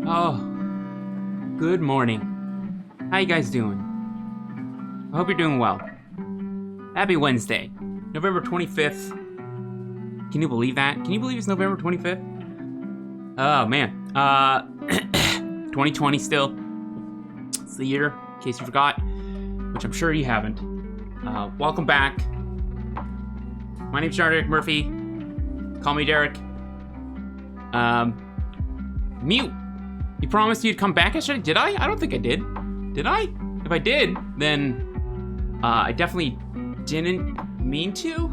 Oh, good morning. How you guys doing? I hope you're doing well. Happy Wednesday, November 25th. Can you believe that? Can you believe it's November 25th? Oh, man. 2020 still. It's the year, in case you forgot, which I'm sure you haven't. Welcome back. My name's Derek Murphy. Call me Derek. Mute. You promised you'd come back yesterday? Did I? I don't think I did. Did I? If I did, then I definitely didn't mean to.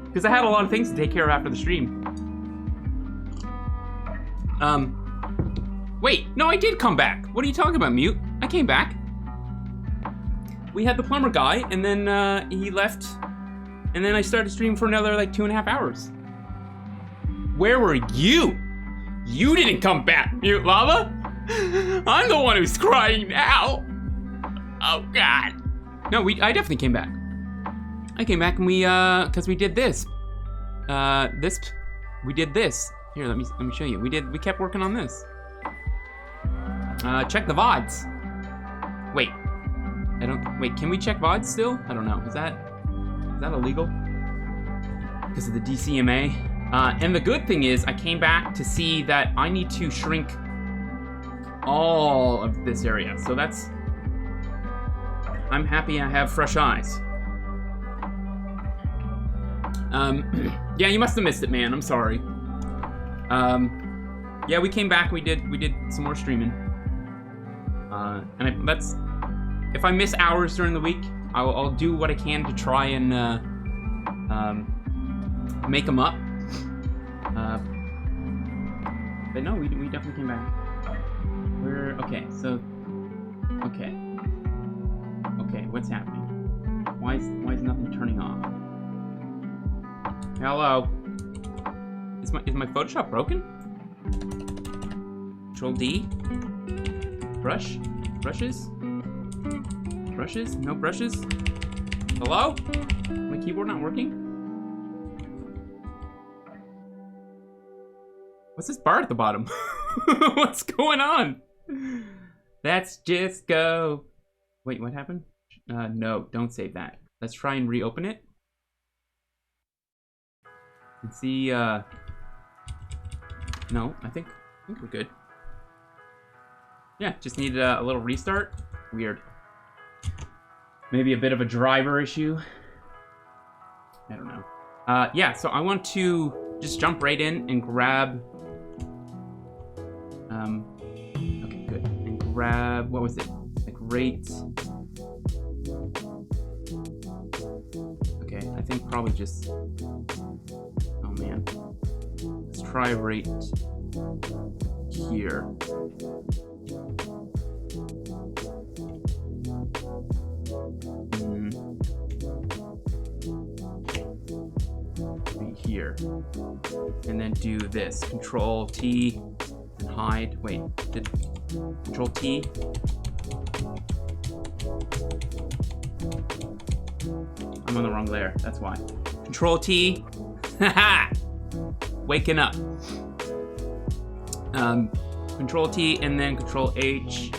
Because I had a lot of things to take care of after the stream. Wait, no, I did come back. What are you talking about, Mute? I came back. We had the plumber guy, and then he left, and then I started streaming for another like 2.5 hours. Where were you? You didn't come back, Mute Lava. I'm the one who's crying now. Oh God. No, I definitely came back. I came back and we cause we did this. We did this. Here, let me show you. We kept working on this. Check the VODs. Wait, can we check VODs still? I don't know. Is that illegal? Because of the DCMA? And the good thing is, I came back to see that I need to shrink all of this area. So I'm happy I have fresh eyes. Yeah, you must have missed it, man. I'm sorry. Yeah, we came back. We did some more streaming. And if I miss hours during the week, I'll do what I can to try and make them up. But no, we definitely came back. Okay, what's happening? Why is nothing turning off? Hello. Is my Photoshop broken? Control D. Brushes? No brushes? Hello? My keyboard not working? What's this bar at the bottom? What's going on? Let's just go. Wait, what happened? No, don't save that. Let's try and reopen it. And see, no, I think we're good. Yeah, just need a little restart. Weird. Maybe a bit of a driver issue. I don't know. Yeah, so I want to just jump right in and grab... okay, good. And grab... what was it? Like, rate... think probably just... Oh man. Let's try right here. Right here. And then do this. Control T and hide. Wait, Control T. I'm on the wrong layer, that's why. Control T. Haha! Waking up. Control T and then Control H.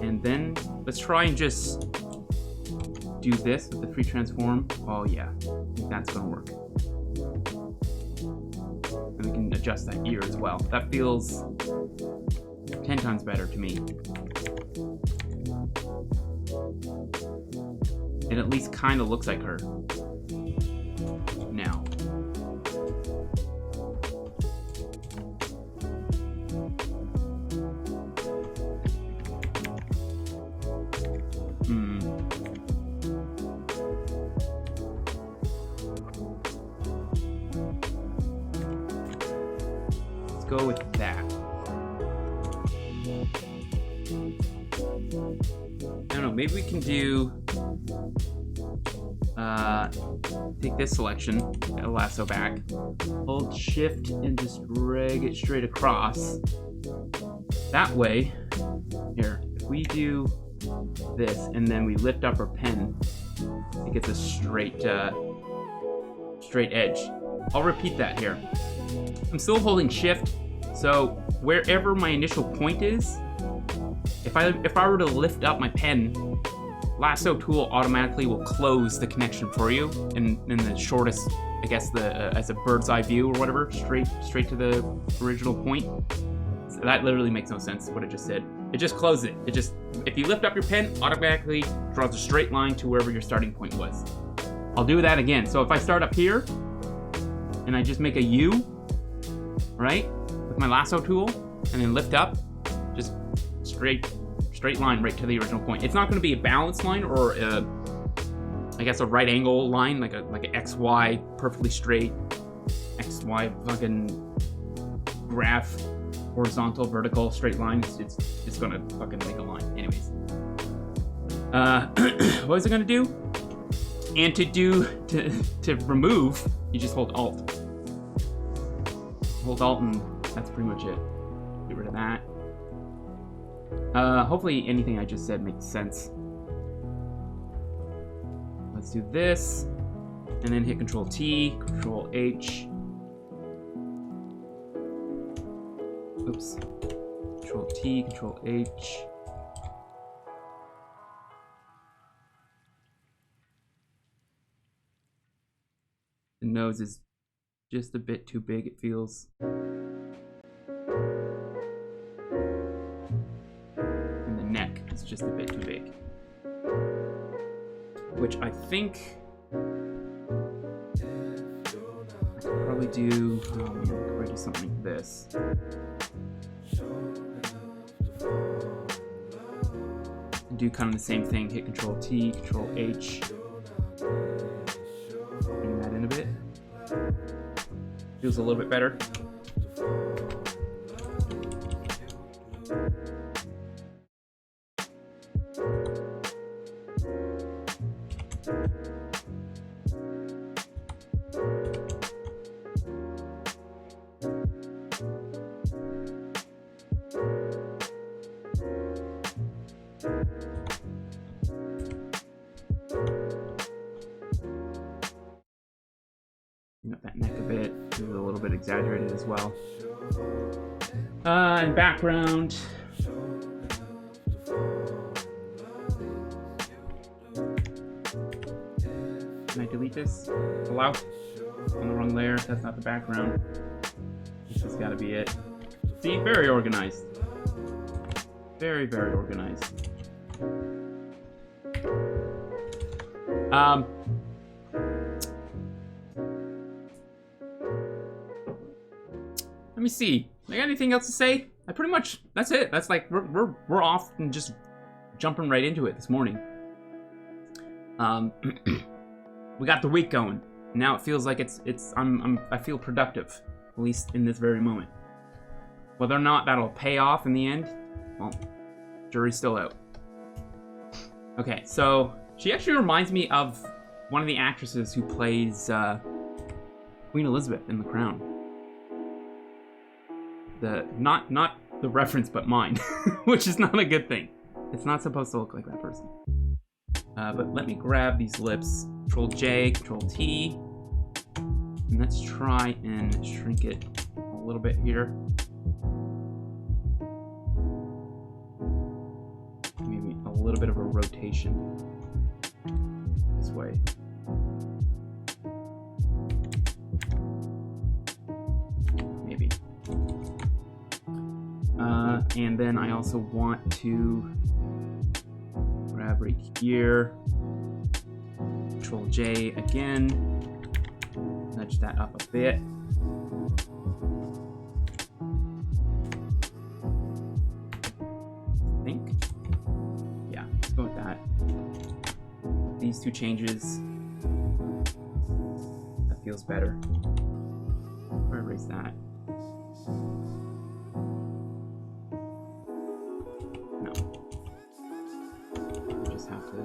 And then let's try and just do this with the free transform. Oh yeah, I think that's gonna work. And we can adjust that ear as well. That feels 10 times better to me. It at least kind of looks like her. Now. Let's go with that. I don't know, maybe we can do... take this selection, get a lasso back, hold shift and just drag it straight across. That way, here, if we do this and then we lift up our pen, it gets a straight edge. I'll repeat that here. I'm still holding shift, so wherever my initial point is, if I were to lift up my pen, lasso tool automatically will close the connection for you in the shortest, I guess, as a bird's eye view or whatever, straight to the original point. So that literally makes no sense what it just said. It just closes it. It just, if you lift up your pen, automatically draws a straight line to wherever your starting point was. I'll do that again. So if I start up here and I just make a U, right, with my lasso tool, and then lift up, just straight line right to the original point. It's not going to be a balanced line or I guess a right angle line, like a XY perfectly straight, XY fucking graph, horizontal, vertical, straight line. It's going to fucking make a line. Anyways, what was it going to do? And to remove, you just hold Alt. Hold Alt, and that's pretty much it. Get rid of that. Hopefully anything I just said makes sense. Let's do this, and then hit Control T, Control H. Oops. Control T, Control H. The nose is just a bit too big, it feels. Neck is just a bit too big, which I think I could probably do. Oh man, I could probably do something like this. Do kind of the same thing. Hit Control T, Control H. Bring that in a bit. Feels a little bit better. Up that neck a bit, it was a little bit exaggerated as well. And background. Can I delete this? Allow? On the wrong layer, that's not the background. This has got to be it. See, very organized. Very, very organized. Let me see. I got anything else to say? I pretty much, that's it. That's like, we're off and just jumping right into it this morning. We got the week going. Now it feels like I feel productive, at least in this very moment. Whether or not that'll pay off in the end, well, jury's still out. Okay, so she actually reminds me of one of the actresses who plays Queen Elizabeth in The Crown. Not the reference, but mine, which is not a good thing. It's not supposed to look like that person. But let me grab these lips. Control J, Control T. And let's try and shrink it a little bit here. Maybe a little bit of a rotation this way. Maybe. And then I also want to grab right here. Control J again. Nudge that up a bit. I think. Yeah, let's go with that. These two changes. That feels better. I'll erase that. No. I just have to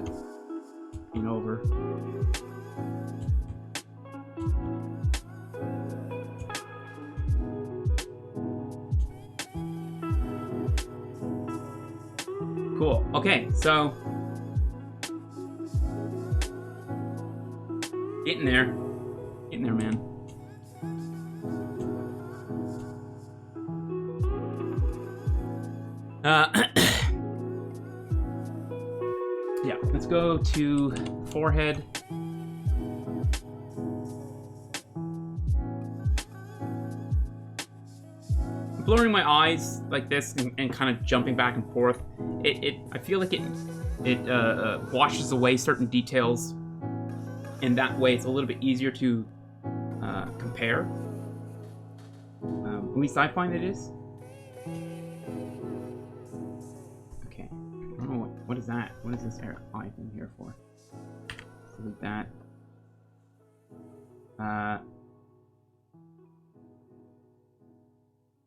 lean over. Cool. Okay, so getting there, man. Yeah, let's go to forehead. Blurring my eyes like this and kind of jumping back and forth. I feel like it washes away certain details, and that way it's a little bit easier to compare. At least I find it is. Okay, I don't know what is that. What is this eye thing here for? Delete that.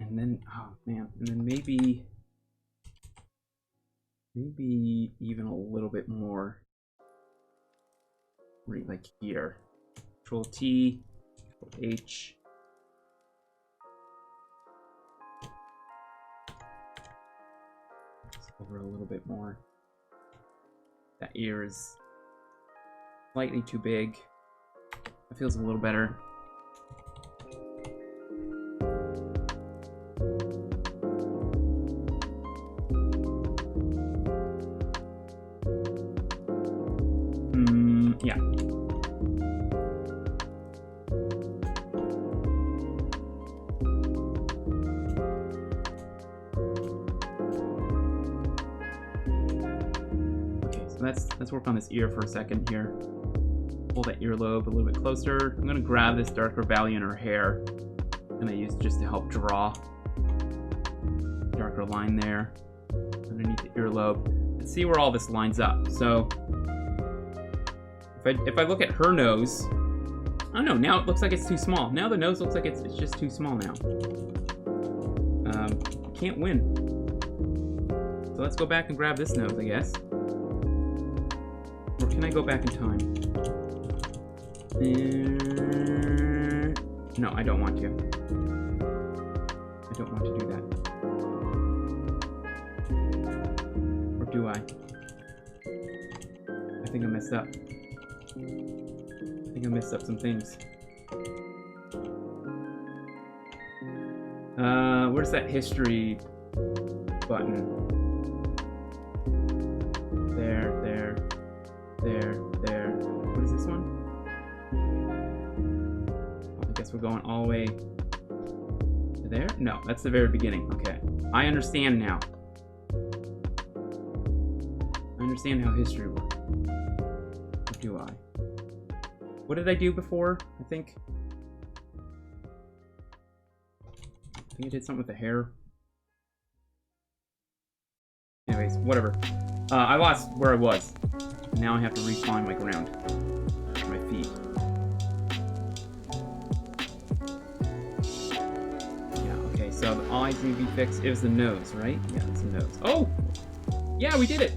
And then, oh man, and then maybe even a little bit more right like here. Control T, Control H. Just over a little bit more. That ear is slightly too big. That feels a little better. Yeah. Okay, so let's work on this ear for a second here. Pull that earlobe a little bit closer. I'm gonna grab this darker value in her hair. I'm gonna use just to help draw darker line there underneath the earlobe. Let's see where all this lines up. So if I look at her nose, oh no, now it looks like it's too small. Now the nose looks like it's just too small now. Can't win. So let's go back and grab this nose, I guess. Or can I go back in time? No, I don't want to. I don't want to do that. Or do I? I think I messed up. I think I messed up some things. Where's that history button? There. What is this one? I guess we're going all the way to there? No, that's the very beginning. Okay. I understand now. I understand how history works. Or do I? What did I do before? I think I did something with the hair. Anyways, whatever. I lost where I was. Now I have to re-find my ground. My feet. So the eyes need to be fixed. It was the nose, right? Yeah, it's the nose. Oh! Yeah, we did it!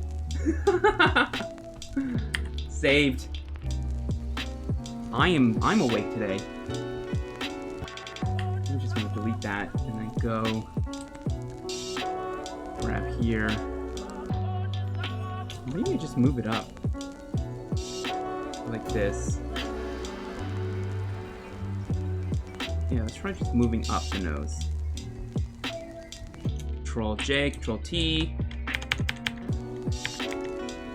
Saved. I'm awake today. I'm just gonna delete that and then go grab here. Maybe just move it up. Like this. Yeah, let's try just moving up the nose. Control J, Control T.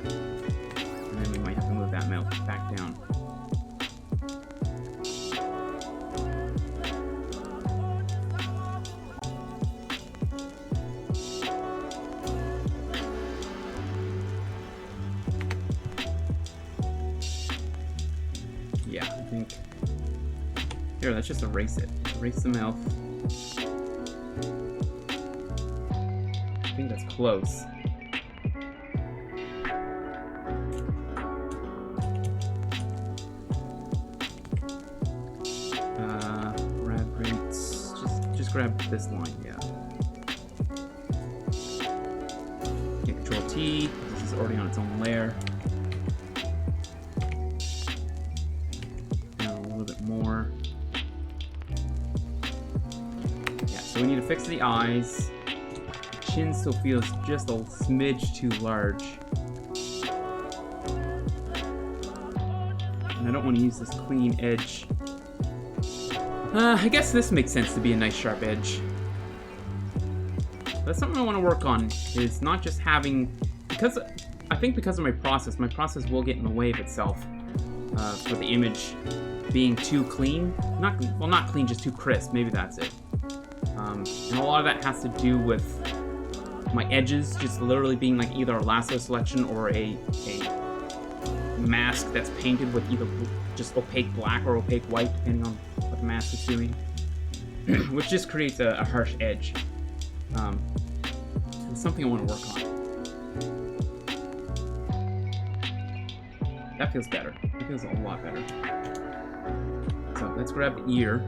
And then we might have to move that mouth back down. Yeah, I think... Here, let's just erase it. Erase the mouth. I think that's close. Grab rates. Just grab this line, yeah. Hit Control T. This is already on its own layer. Now a little bit more. Yeah, so we need to fix the eyes. Chin still feels just a smidge too large. And I don't want to use this clean edge. I guess this makes sense to be a nice sharp edge. That's something I want to work on, is not just having... Because I think because of my process will get in the way of itself for the image being too clean. Not clean, just too crisp. Maybe that's it. And a lot of that has to do with my edges just literally being like either a lasso selection or a mask that's painted with either just opaque black or opaque white, depending on what the mask is doing, which just creates a harsh edge. It's something I want to work on. That feels better. That feels a lot better. So let's grab the ear.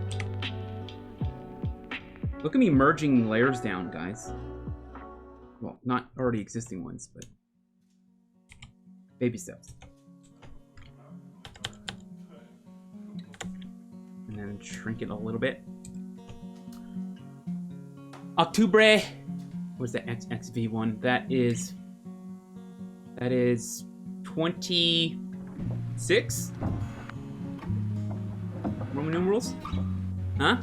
Look at me merging layers down, guys. Well, not already existing ones, but baby steps. And then shrink it a little bit. Octubre. What's the XV one? That is 26 Roman numerals? Huh?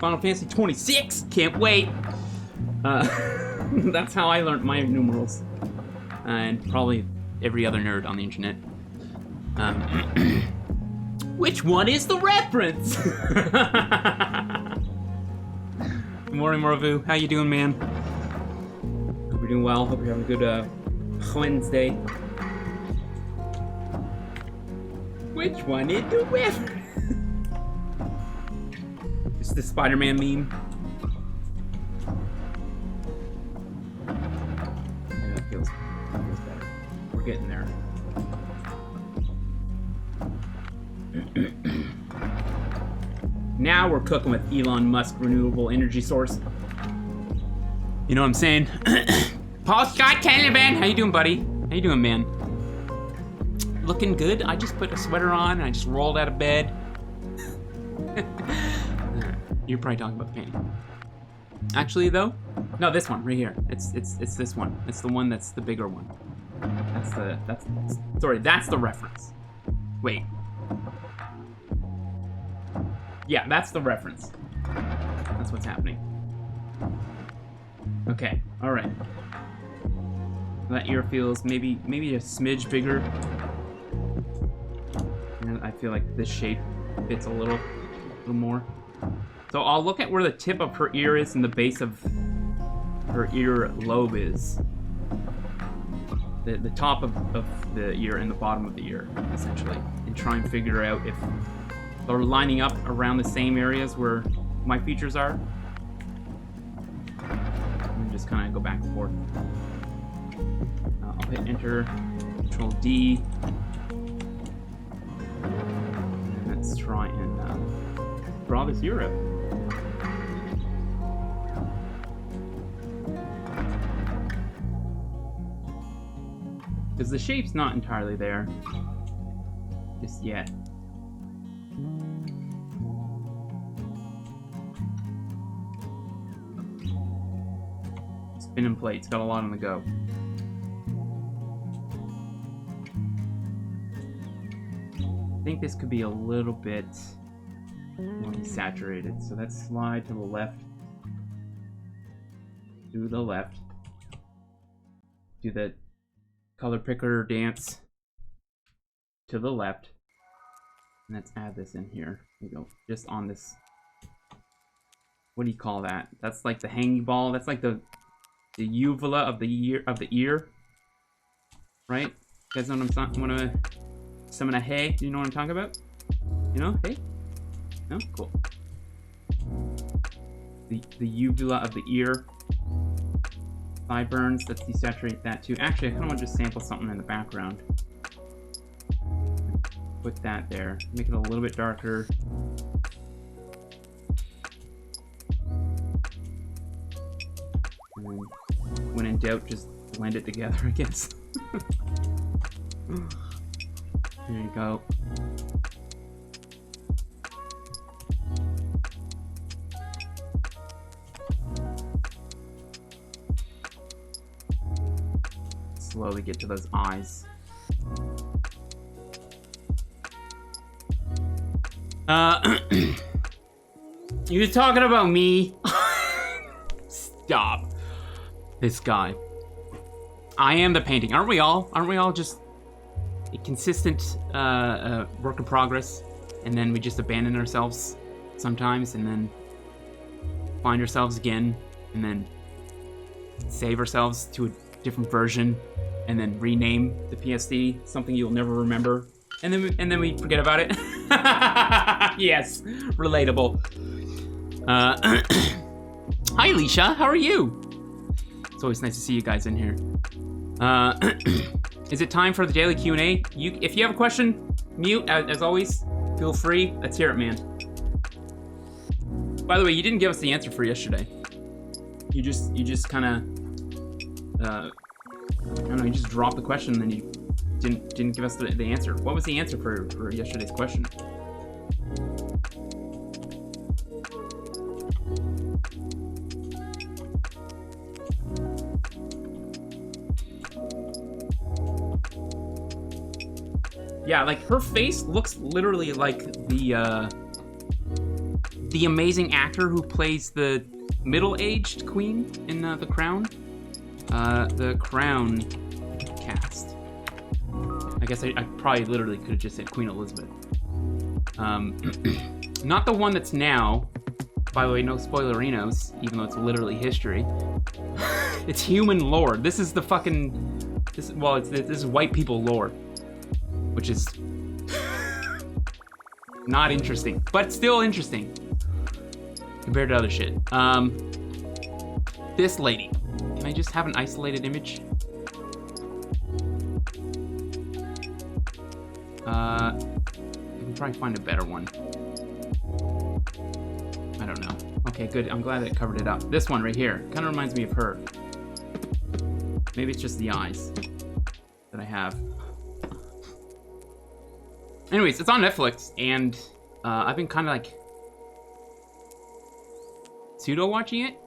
Final Fantasy 26. Can't wait. That's how I learned my numerals, and probably every other nerd on the internet. Which one is the reference? Good morning, Morvu. How you doing, man? Hope you're doing well. Hope you're having a good Wednesday. Which one is the reference? It's the Spider-Man meme. Yeah, that feels better. We're getting there. Now we're cooking with Elon Musk renewable energy source. You know what I'm saying? Paul Scott Caliban, how you doing, buddy? How you doing, man? Looking good. I just put a sweater on and I just rolled out of bed. You're probably talking about the painting. Actually, though, no, this one right here. It's this one. It's the one that's the bigger one. That's the reference. Wait. Yeah, that's the reference. That's what's happening. Okay, all right. That ear feels maybe a smidge bigger. And I feel like this shape fits a little more. So I'll look at where the tip of her ear is and the base of her ear lobe is. The top of the ear and the bottom of the ear, essentially. And try and figure out if they're lining up around the same areas where my features are. And just kind of go back and forth. I'll hit enter, Control D. And let's try and draw this ear out. because the shape's not entirely there just yet. Spinning plate's got a lot on the go. I think this could be a little bit more desaturated, so let's slide to the left. To the left. Do the color picker dance to the left. And let's add this in here. There we go. Just on this. What do you call that? That's like the hanging ball. That's like the uvula of the ear. Right? You guys know what I'm talking? Summon a hay? You know what I'm talking about? You know? Hey? No? Cool. The uvula of the ear. Sideburns. Let's desaturate that too. Actually, I kind of want to just sample something in the background. Put that there. Make it a little bit darker. And then, when in doubt, just blend it together, I guess. There you go. Slowly get to those eyes. You're talking about me? Stop. This guy. I am the painting. Aren't we all? Aren't we all just a consistent work in progress? And then we just abandon ourselves sometimes, and then find ourselves again, and then save ourselves to a different version, and then rename the PSD something you'll never remember, and then we forget about it. Yes, relatable. Hi, Alicia. How are you? It's always nice to see you guys in here. Is it time for the daily Q&A? If you have a question, mute as always. Feel free. Let's hear it, man. By the way, you didn't give us the answer for yesterday. You just kind of, I don't know. You just dropped the question, and then you didn't give us the answer. What was the answer for yesterday's question? Yeah, like her face looks literally like the amazing actor who plays the middle-aged queen in The Crown. The Crown cast. I guess I probably literally could have just said Queen Elizabeth. Not the one that's now. By the way, no spoilerinos, even though it's literally history. It's human lore. This is the fucking... This is white people lore. Which is... not interesting. But still interesting. Compared to other shit. This lady. Can I just have an isolated image? I can probably find a better one. I don't know. Okay, good. I'm glad that it covered it up. This one right here kind of reminds me of her. Maybe it's just the eyes that I have. Anyways, it's on Netflix, and I've been kind of like pseudo-watching it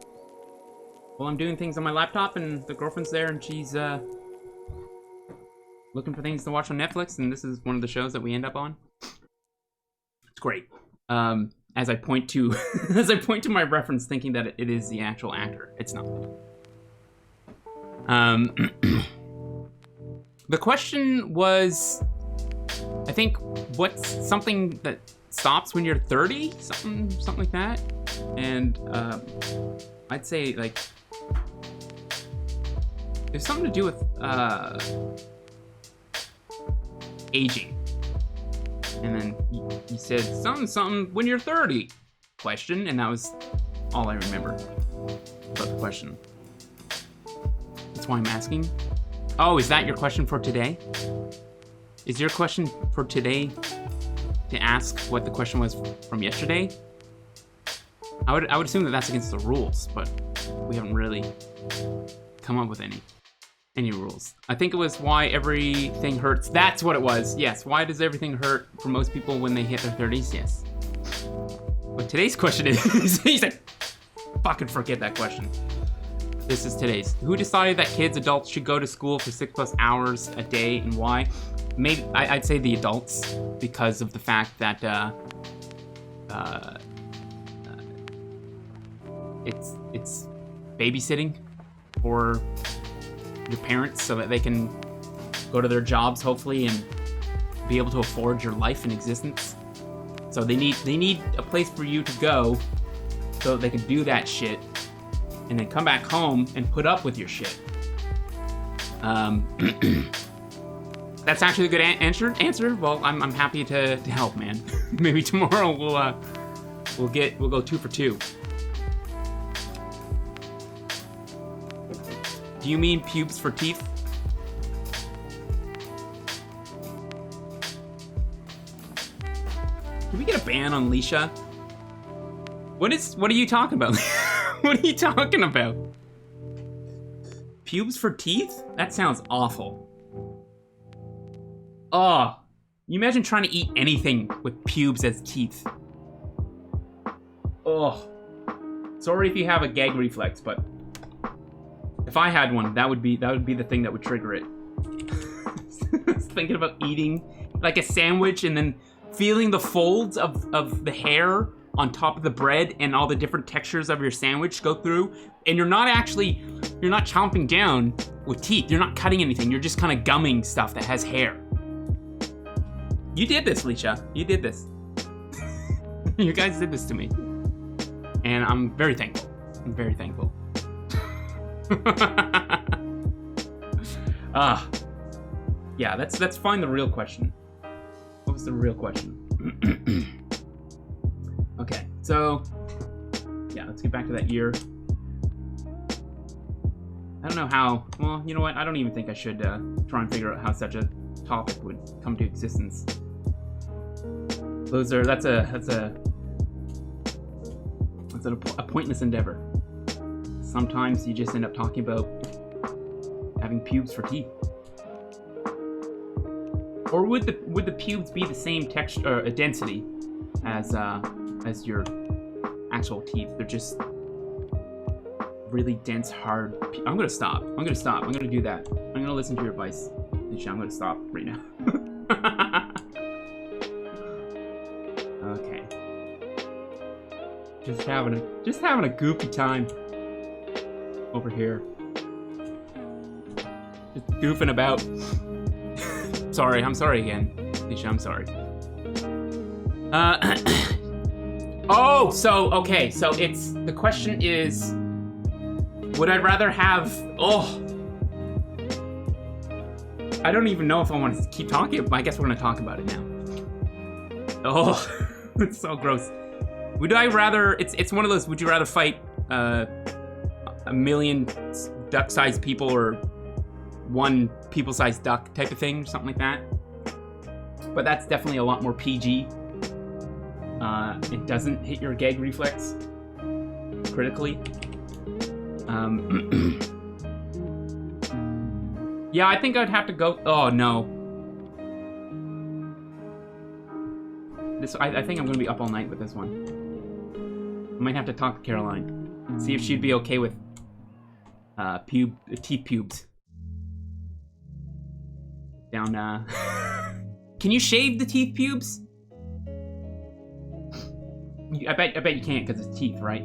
while I'm doing things on my laptop, and the girlfriend's there, and she's looking for things to watch on Netflix, and this is one of the shows that we end up on. It's great. As I point to my reference, thinking that it is the actual actor. It's not. The question was, I think, what's something that stops when you're 30? Something like that. And I'd say, like, there's something to do with aging. And then he said something when you're 30 question, and that was all I remember about the question. That's why I'm asking. Oh, is that your question for today? Is your question for today to ask what the question was from yesterday? I would assume that that's against the rules, but we haven't really come up with any. Any rules? I think it was why everything hurts. That's what it was. Yes. Why does everything hurt for most people when they hit their 30s? Yes. What today's question is, he's like, fucking forget that question. This is today's. Who decided that kids, adults should go to school for 6+ hours a day and why? Maybe I'd say the adults because of the fact that it's babysitting for your parents so that they can go to their jobs hopefully and be able to afford your life and existence. So they need a place for you to go so that they can do that shit and then come back home and put up with your shit. That's actually a good answer. Well, I'm happy to help, man. Maybe tomorrow we'll go 2 for 2. Do you mean pubes for teeth? Can we get a ban on Leisha? What are you talking about? What are you talking about? Pubes for teeth? That sounds awful. Oh, you imagine trying to eat anything with pubes as teeth. Oh, sorry if you have a gag reflex, but if I had one, that would be the thing that would trigger it. I was thinking about eating like a sandwich and then feeling the folds of the hair on top of the bread and all the different textures of your sandwich go through, and you're not chomping down with teeth. You're not cutting anything. You're just kind of gumming stuff that has hair. You did this, Leisha. You did this. You guys did this to me. And I'm very thankful. I'm very thankful. Yeah, let's find the real question. What was the real question? Okay, so yeah, let's get back to that year. I don't know how. Well, you know what? I don't even think I should try and figure out how such a topic would come to existence. That's a pointless endeavor. Sometimes you just end up talking about having pubes for teeth. Or would the pubes be the same texture, density as your actual teeth? They're just really dense, hard. I'm gonna stop. I'm gonna do that. I'm gonna listen to your advice. I'm gonna stop right now. Okay. Just having a goofy time over here. Just goofing about. Sorry, I'm sorry again. Nisha, I'm sorry. Oh, so it's the question is, would I rather have? Oh, I don't even know if I want to keep talking. I guess we're gonna talk about it now. Oh, it's so gross. Would I rather? It's one of those. Would you rather fight a million duck-sized people or one people-sized duck type of thing, or something like that? But that's definitely a lot more PG. It doesn't hit your gag reflex critically. Yeah, I think I'd have to go. Oh no. I think I'm gonna be up all night with this one. I might have to talk to Caroline, see if she'd be okay with teeth pubes. Down. Can you shave the teeth pubes? I bet you can't because it's teeth, right?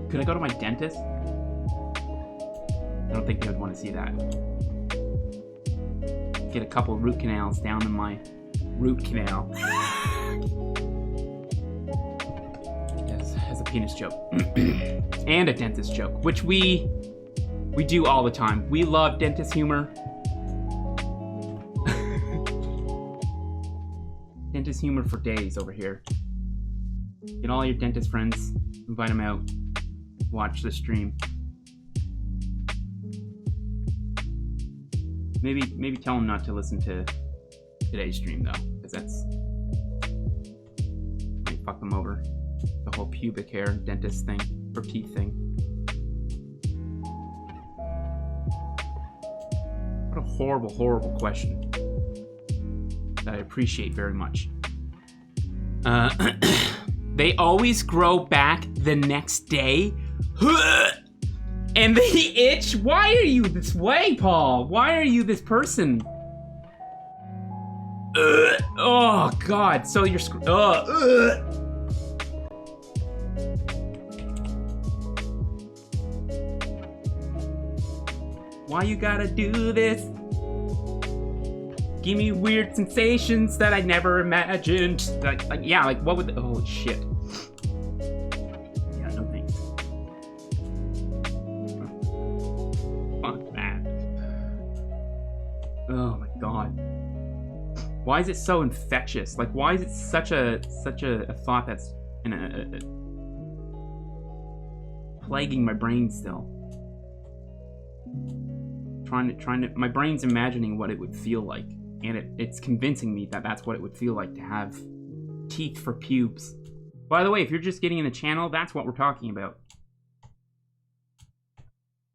Could I go to my dentist? I don't think they would want to see that. Get a couple root canals down in my root canal. Yes, as a penis joke. And a dentist joke, which we do all the time. We love dentist humor. Dentist humor for days over here. Get all your dentist friends, invite them out, watch the stream. Maybe tell them not to listen to today's stream though, because that's might fuck them over. The whole pubic hair dentist thing or teeth thing. horrible, horrible question that I appreciate very much. They always grow back the next day. And they itch? Why are you this way, Paul? Why are you this person? Oh, God. So you're Why you gotta do this? Give me weird sensations that I never imagined. Like yeah, like what would the, oh shit. Yeah, no thanks. Fuck that. Oh my god. Why is it so infectious? Like why is it such a thought that's plaguing my brain still? Trying to my brain's imagining what it would feel like, and it's convincing me that that's what it would feel like to have teeth for pubes. By the way, if you're just getting in the channel, that's what we're talking about.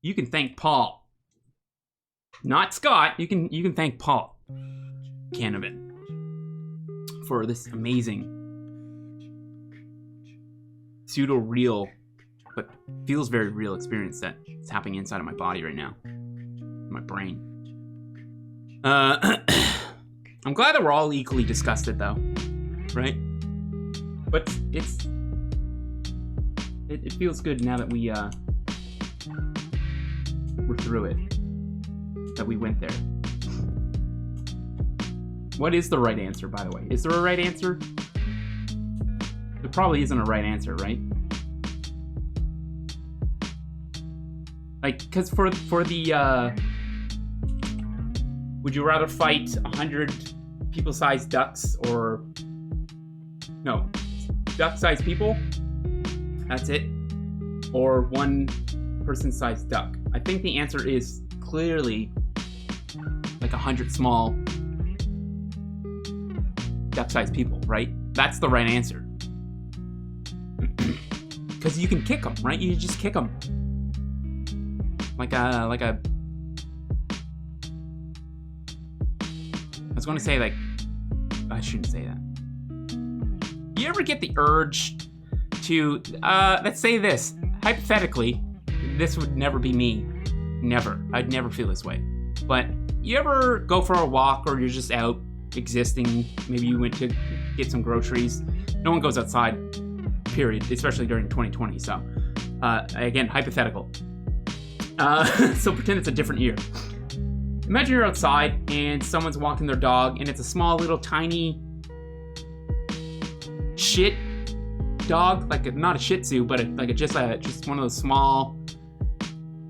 You can thank Paul, not Scott. You can thank Paul Canavan for this amazing pseudo real, but feels very real experience that is happening inside of my body right now. My brain. I'm glad that we're all equally disgusted, though, right? But it feels good now that we're through it, that we went there. What is the right answer, by the way? Is there a right answer? There probably isn't a right answer, right? Like, because for the would you rather fight 100 people-sized ducks or no, duck-sized people? That's it. Or one person-sized duck? I think the answer is clearly like 100 small duck-sized people, right? That's the right answer. Because you can kick them, right? You just kick them. Like a I was going to say, like, I shouldn't say that. You ever get the urge to, let's say this, hypothetically, this would never be me. Never. I'd never feel this way. But you ever go for a walk or you're just out existing? Maybe you went to get some groceries. No one goes outside, period, especially during 2020. So, again, hypothetical. So pretend it's a different year. Imagine you're outside and someone's walking their dog and it's a small little tiny shit dog, like not a Shih Tzu, but just one of those small,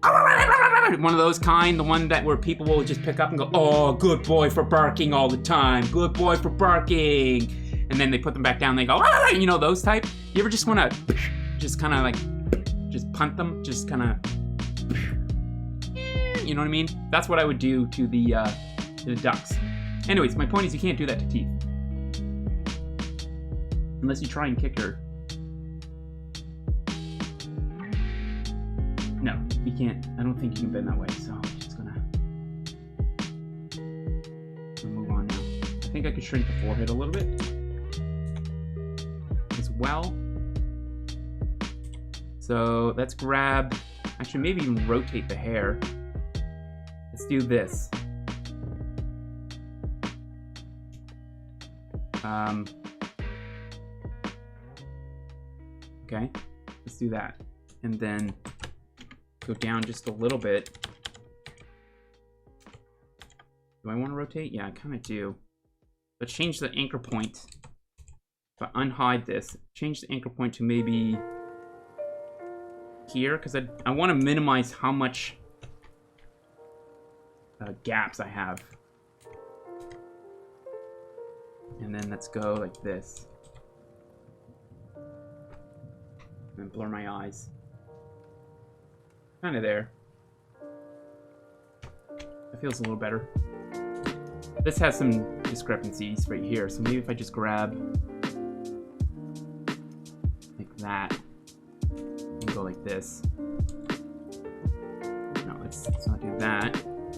one of those kind, the one that where people will just pick up and go, oh, good boy for barking all the time, good boy for barking, and then they put them back down and they go, you know, those type. You ever just want to just kind of like just punt them, just kind of, you know what I mean? That's what I would do to the ducks. Anyways, my point is you can't do that to teeth. Unless you try and kick her. No, you can't. I don't think you can bend that way, so I'm just gonna move on now. I think I could shrink the forehead a little bit as well. So let's grab, actually maybe even rotate the hair. Let's do this. Okay, let's do that. And then go down just a little bit. Do I want to rotate? Yeah, I kind of do. Let's change the anchor point. If I unhide this, change the anchor point to maybe here, because I want to minimize how much gaps I have. And then let's go like this. And blur my eyes. Kind of there. That feels a little better. This has some discrepancies right here, so maybe if I just grab like that and go like this. No, let's not do that.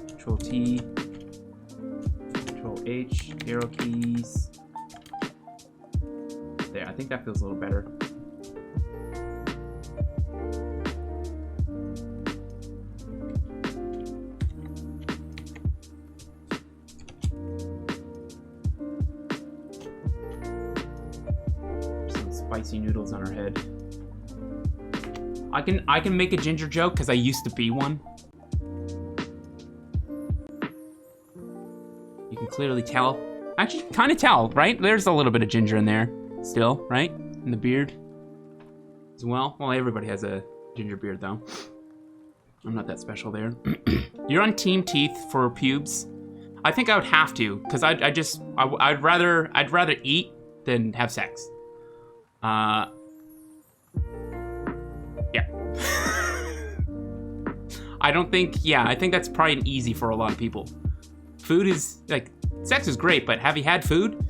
Control T. H, arrow keys. There, I think that feels a little better. Some spicy noodles on her head. I can make a ginger joke because I used to be one. You can clearly tell. Actually, kind of tell, right? There's a little bit of ginger in there still, right? In the beard as well. Well, everybody has a ginger beard, though. I'm not that special there. You're on Team Teeth for pubes. I think I would have to, because I'd rather eat than have sex. Yeah. I think that's probably easy for a lot of people. Food is, like, sex is great, but have you had food?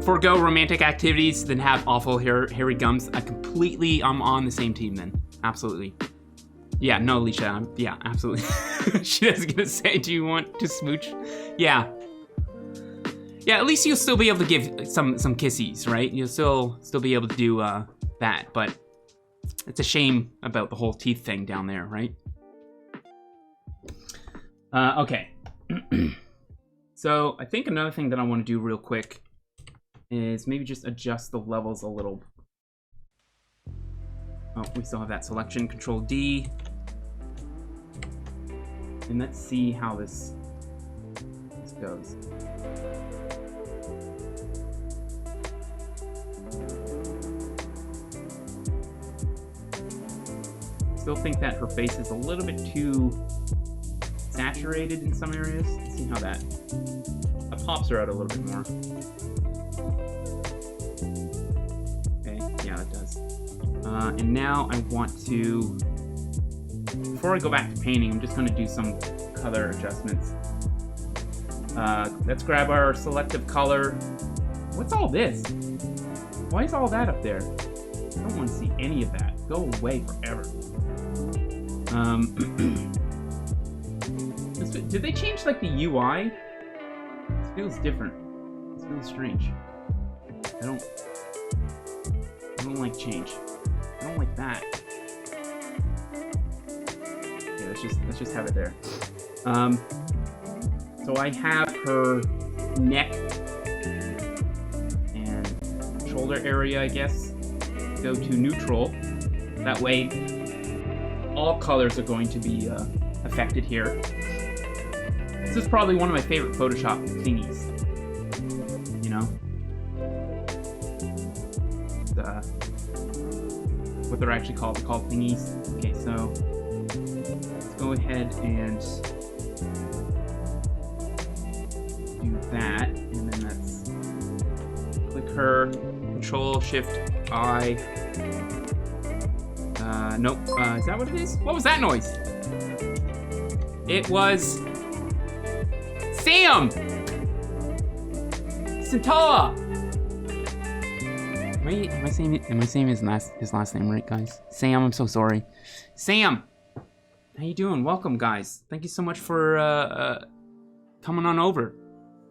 Forgo romantic activities, then have awful hairy gums. I'm on the same team then. Absolutely. Yeah, no, Alicia, yeah, absolutely. She was gonna say, do you want to smooch? Yeah. Yeah, at least you'll still be able to give some kisses, right? You'll still be able to do that, but it's a shame about the whole teeth thing down there, right? Okay. So I think another thing that I want to do real quick is maybe just adjust the levels a little. Oh, we still have that selection. Control D. And let's see how this goes. Still think that her face is a little bit too saturated in some areas. Let's see how that pops her out a little bit more. Okay, yeah, that does. And now I want to, before I go back to painting, I'm just going to do some color adjustments. Let's grab our selective color. What's all this? Why is all that up there? I don't want to see any of that. Go away forever. Did they change, like, the UI? This feels different. This feels strange. I don't like change. I don't like that. Yeah, let's just have it there. So I have her neck and shoulder area, I guess. Go to neutral. That way, all colors are going to be affected here. This is probably one of my favorite Photoshop thingies. You know? What they're actually called. They're called thingies. Okay, so let's go ahead and do that. And then let's click her, Control Shift I. Nope. Is that what it is? What was that noise? It was Sam! Santoa! Am I saying his last name right, guys? Sam, I'm so sorry. Sam! How you doing? Welcome, guys. Thank you so much for coming on over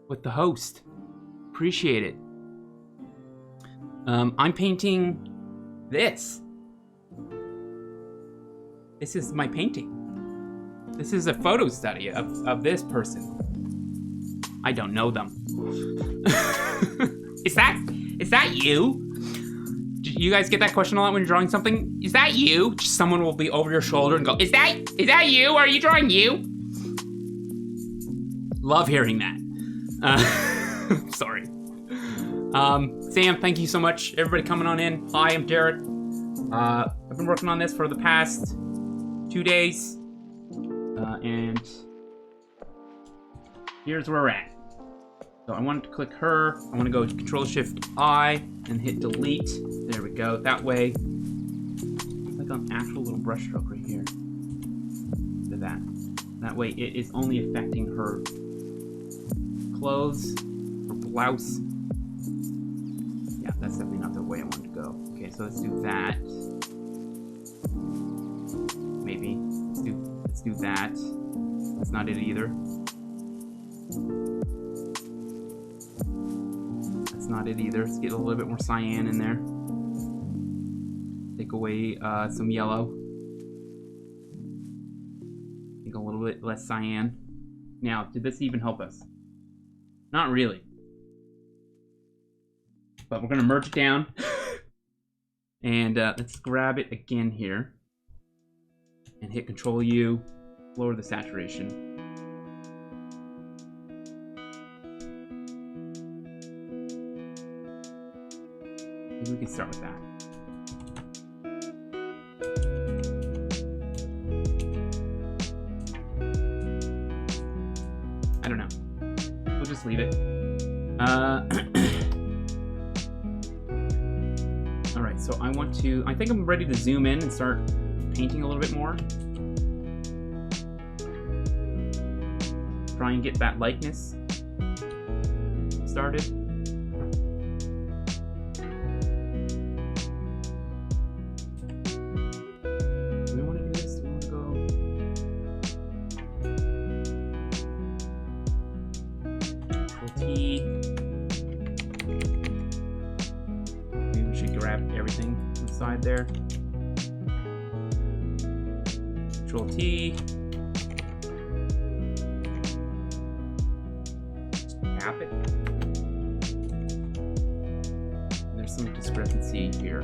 with the host. Appreciate it. I'm painting this. This is my painting. This is a photo study of this person. I don't know them. Is that you? Do you guys get that question a lot when you're drawing something? Is that you? Just someone will be over your shoulder and go, is that you? Are you drawing you? Love hearing that. Sorry. Sam, thank you so much. Everybody coming on in. Hi, I'm Derek. I've been working on this for the past 2 days. And here's where we're at. So I want to click her. I want to go Control Shift I and hit delete. There we go. That way, it's like an actual little brush stroke right here. To that. That way, it is only affecting her clothes, her blouse. Yeah, that's definitely not the way I want to go. Okay, so let's do that. Maybe let's do that. That's not it either. That's not it either. Let's get a little bit more cyan in there. Take away some yellow. Take a little bit less cyan. Now, did this even help us? Not really. But we're gonna merge it down. And let's grab it again here. And hit Control U. Lower the saturation. Maybe we can start with that. I don't know. We'll just leave it. Alright, so I think I'm ready to zoom in and start painting a little bit more. Try and get that likeness started. Do we want to do this? Do we want to go? Control T. Maybe we should grab everything inside there. Control T. Tap it. There's some discrepancy here.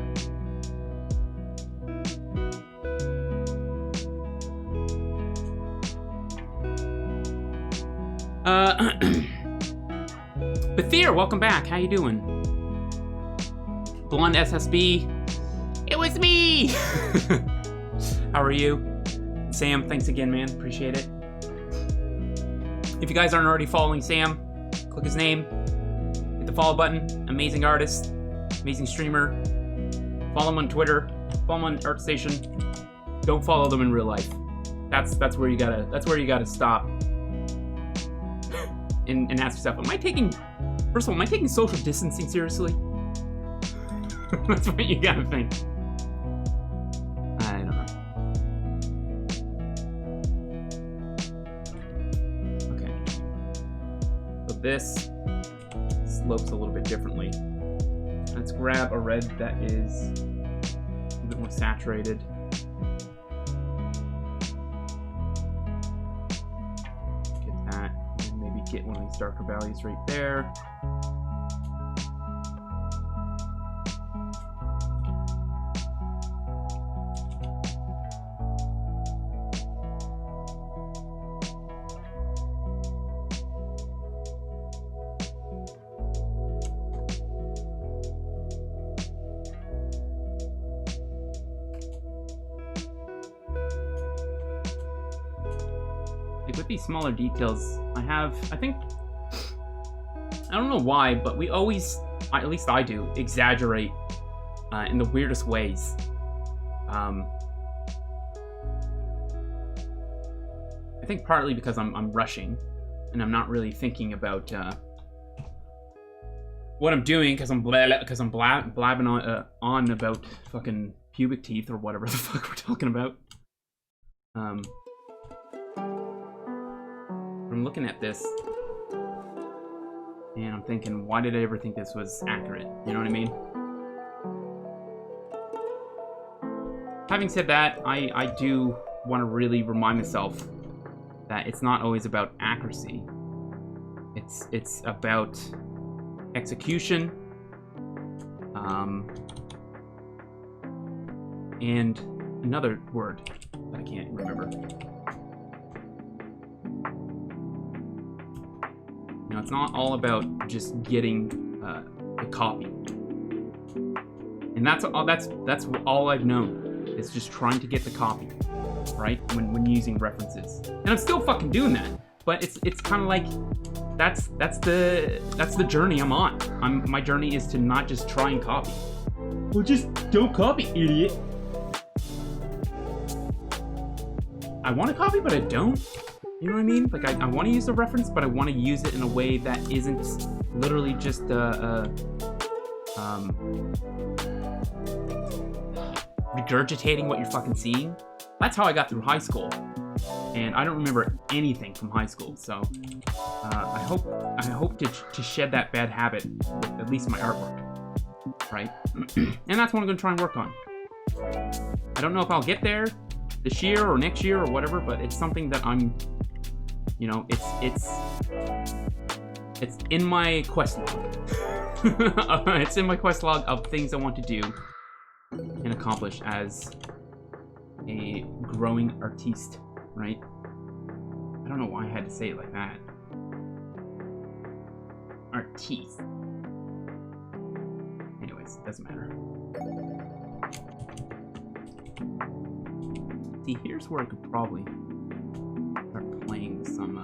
Bathir, welcome back. How you doing? Blonde SSB. It was me! How are you? Sam, thanks again, man. Appreciate it. If you guys aren't already following Sam, click his name, hit the follow button. Amazing artist, amazing streamer. Follow him on Twitter, follow him on ArtStation. Don't follow them in real life. That's where you gotta stop and ask yourself, first of all, am I taking social distancing seriously? That's what you gotta think. I don't know. Okay. So this slopes a little bit differently. Let's grab a red that is a little bit more saturated. Get that, and maybe get one of these darker values right there. With these smaller details, I don't know why, but we always, at least I do, exaggerate in the weirdest ways. I think partly because I'm rushing, and I'm not really thinking about what I'm doing, because I'm blabbing on about fucking pubic teeth or whatever the fuck we're talking about. I'm looking at this, and I'm thinking, why did I ever think this was accurate? You know what I mean? Having said that, I do want to really remind myself that it's not always about accuracy. It's about execution, and another word that I can't remember. You know, it's not all about just getting the copy, and that's all I've known. It's just trying to get the copy, right? When using references, and I'm still fucking doing that. But it's kind of like that's the journey I'm on. My journey is to not just try and copy. Well, just don't copy, idiot. I want to copy, but I don't. You know what I mean? Like, I want to use the reference, but I want to use it in a way that isn't literally just regurgitating what you're fucking seeing. That's how I got through high school. and I don't remember anything from high school. So I hope to shed that bad habit with at least my artwork, right? And that's what I'm gonna try and work on. I don't know if I'll get there this year or next year or whatever, but it's something that I'm, you know, it's in my quest log. It's in my quest log of things I want to do and accomplish as a growing artiste, right? I don't know why I had to say it like that. Artiste. Anyways, it doesn't matter. See, here's where I could probably start playing with some,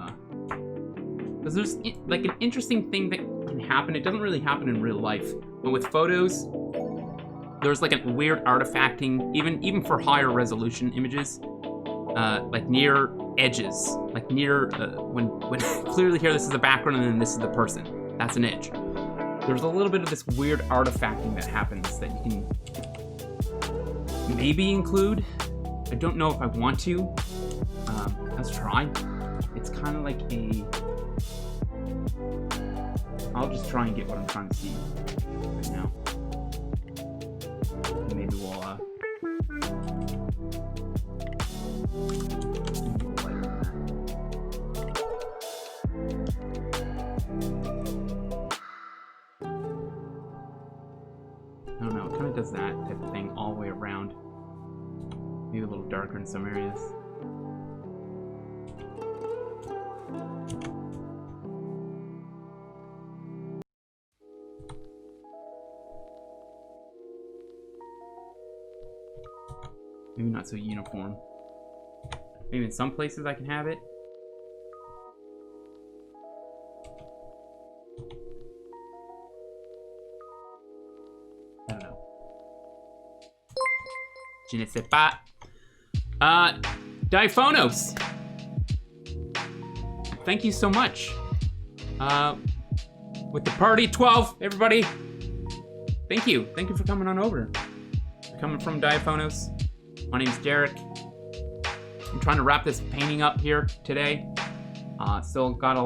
because there's, like, an interesting thing that can happen. It doesn't really happen in real life, but with photos, there's, like, a weird artifacting, even for higher resolution images, like, near edges, like, near, when clearly here this is the background and then this is the person. That's an edge. There's a little bit of this weird artifacting that happens that you can maybe include. I don't know if I want to. Let's try. It's kind of like a... I'll just try and get what I'm trying to see right now. And maybe we'll, I don't know, it kind of does that type of thing all the way around. Maybe a little darker in some areas. Maybe not so uniform. Maybe in some places I can have it. I don't know. Je ne sais pas. Diphonos! Thank you so much. With the party 12, everybody. Thank you. Thank you for coming on over. Coming from Diphonos. My name's Derek. I'm trying to wrap this painting up here today. Still got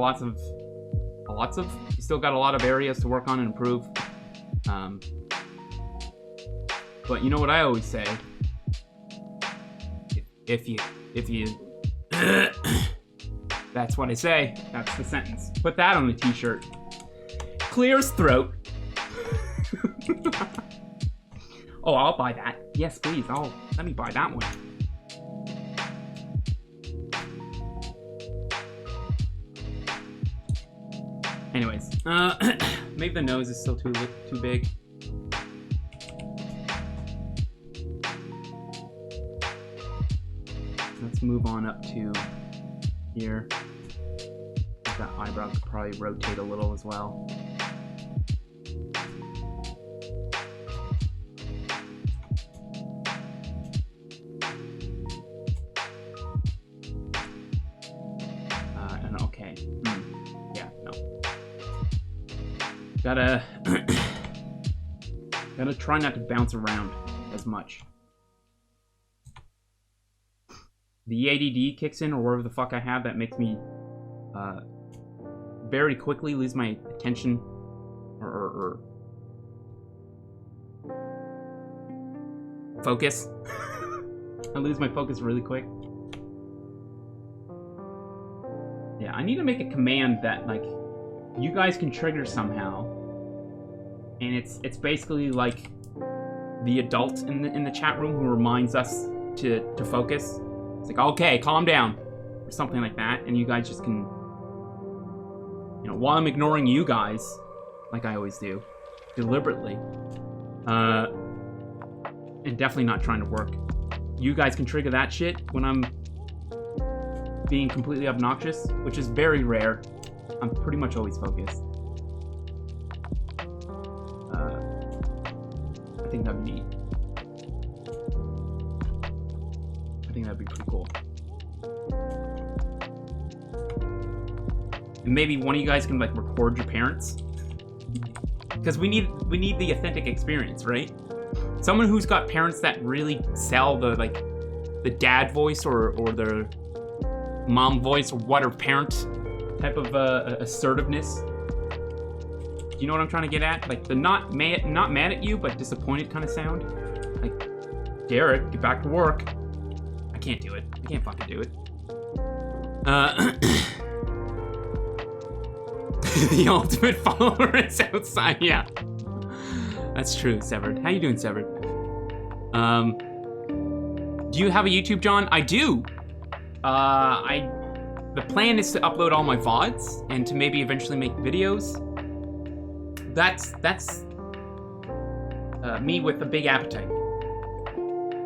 still got a lot of areas to work on and improve. But you know what I always say? If you that's what I say. That's the sentence. Put that on a t-shirt. Clear as throat. Oh, I'll buy that. Yes, please. Let me buy that one. Anyways, maybe the nose is still too big. Let's move on up to here. That eyebrow could probably rotate a little as well. And okay. Yeah, no. Gotta try not to bounce around as much. The ADD kicks in, or whatever the fuck I have, that makes me very quickly lose my attention, or focus. I lose my focus really quick. Yeah, I need to make a command that, like, you guys can trigger somehow, and it's basically like the adult in the chat room who reminds us to focus. It's like, okay, calm down, or something like that, and you guys just can, you know, while I'm ignoring you guys, like I always do, deliberately, and definitely not trying to work, you guys can trigger that shit when I'm being completely obnoxious, which is very rare. I'm pretty much always focused. I think that'd be neat. I think that'd be pretty cool. And maybe one of you guys can, like, record your parents, because we need the authentic experience, right? Someone who's got parents that really sell the dad voice, or mom voice or what, or parent type of assertiveness. Do you know what I'm trying to get at? Like the not mad at you, but disappointed kind of sound. Like, Derek, get back to work. I can't do it. I can't fucking do it. The ultimate follower is outside. Yeah, that's true. Severed. How you doing, Severed? Do you have a YouTube, John? I do. The plan is to upload all my VODs and to maybe eventually make videos. That's me with a big appetite.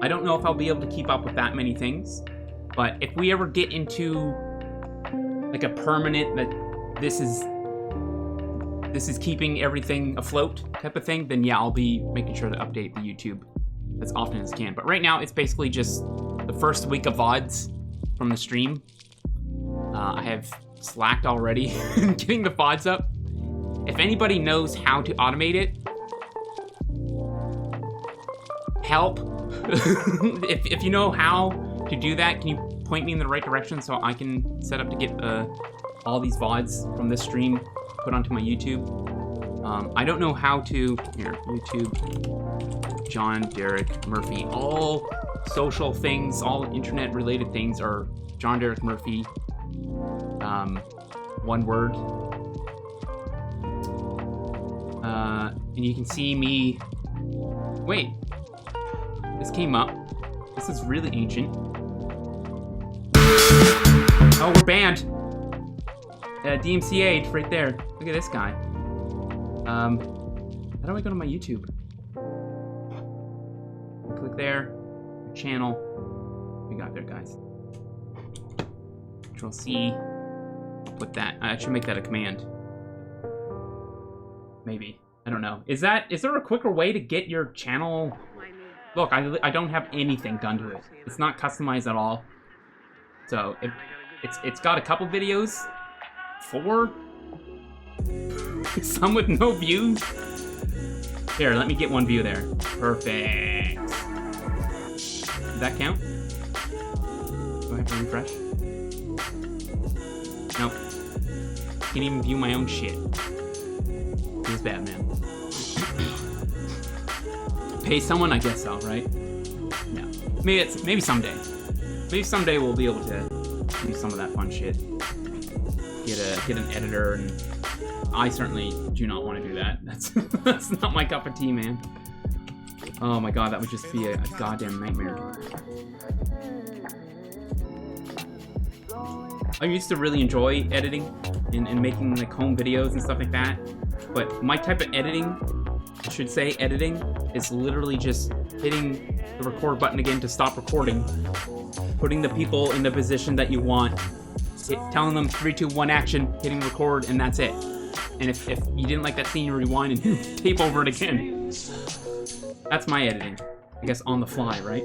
I don't know if I'll be able to keep up with that many things, but if we ever get into like a permanent that this is keeping everything afloat type of thing, then yeah, I'll be making sure to update the YouTube as often as I can. But right now, it's basically just the first week of VODs from the stream. I have slacked already in getting the VODs up. If anybody knows how to automate it, help. if you know how to do that, can you point me in the right direction so I can set up to get all these VODs from this stream put onto my YouTube? I don't know how to. Here, YouTube, John Derek Murphy. All social things, all internet related things are John Derek Murphy. One word. And you can see me. Wait, this came up. This is really ancient. Oh, we're banned. DMCA'd right there. Look at this guy. How do I go to my YouTube? Click there. Channel. We got there, guys. Control C. Put that. I should make that a command. Maybe. I don't know. Is there a quicker way to get your channel? Look, I don't have anything done to it. It's not customized at all. So it's got a couple videos. 4. Some with no views. Here, let me get 1 view there. Perfect. Does that count? Do I have to refresh? Nope. Can't even view my own shit. Feels bad, man. Pay someone? I guess so, right? No. Maybe someday. Maybe someday we'll be able to do some of that fun shit. Get an editor, and I certainly do not want to do that. That's not my cup of tea, man. Oh my god, that would just be a goddamn nightmare. I used to really enjoy editing and making like home videos and stuff like that. But my type of editing, I should say editing, is literally just hitting the record button again to stop recording, putting the people in the position that you want, telling them 3, 2, 1 action, hitting record, and that's it. And if you didn't like that scene, you rewind and tape over it again. That's my editing. I guess on the fly, right?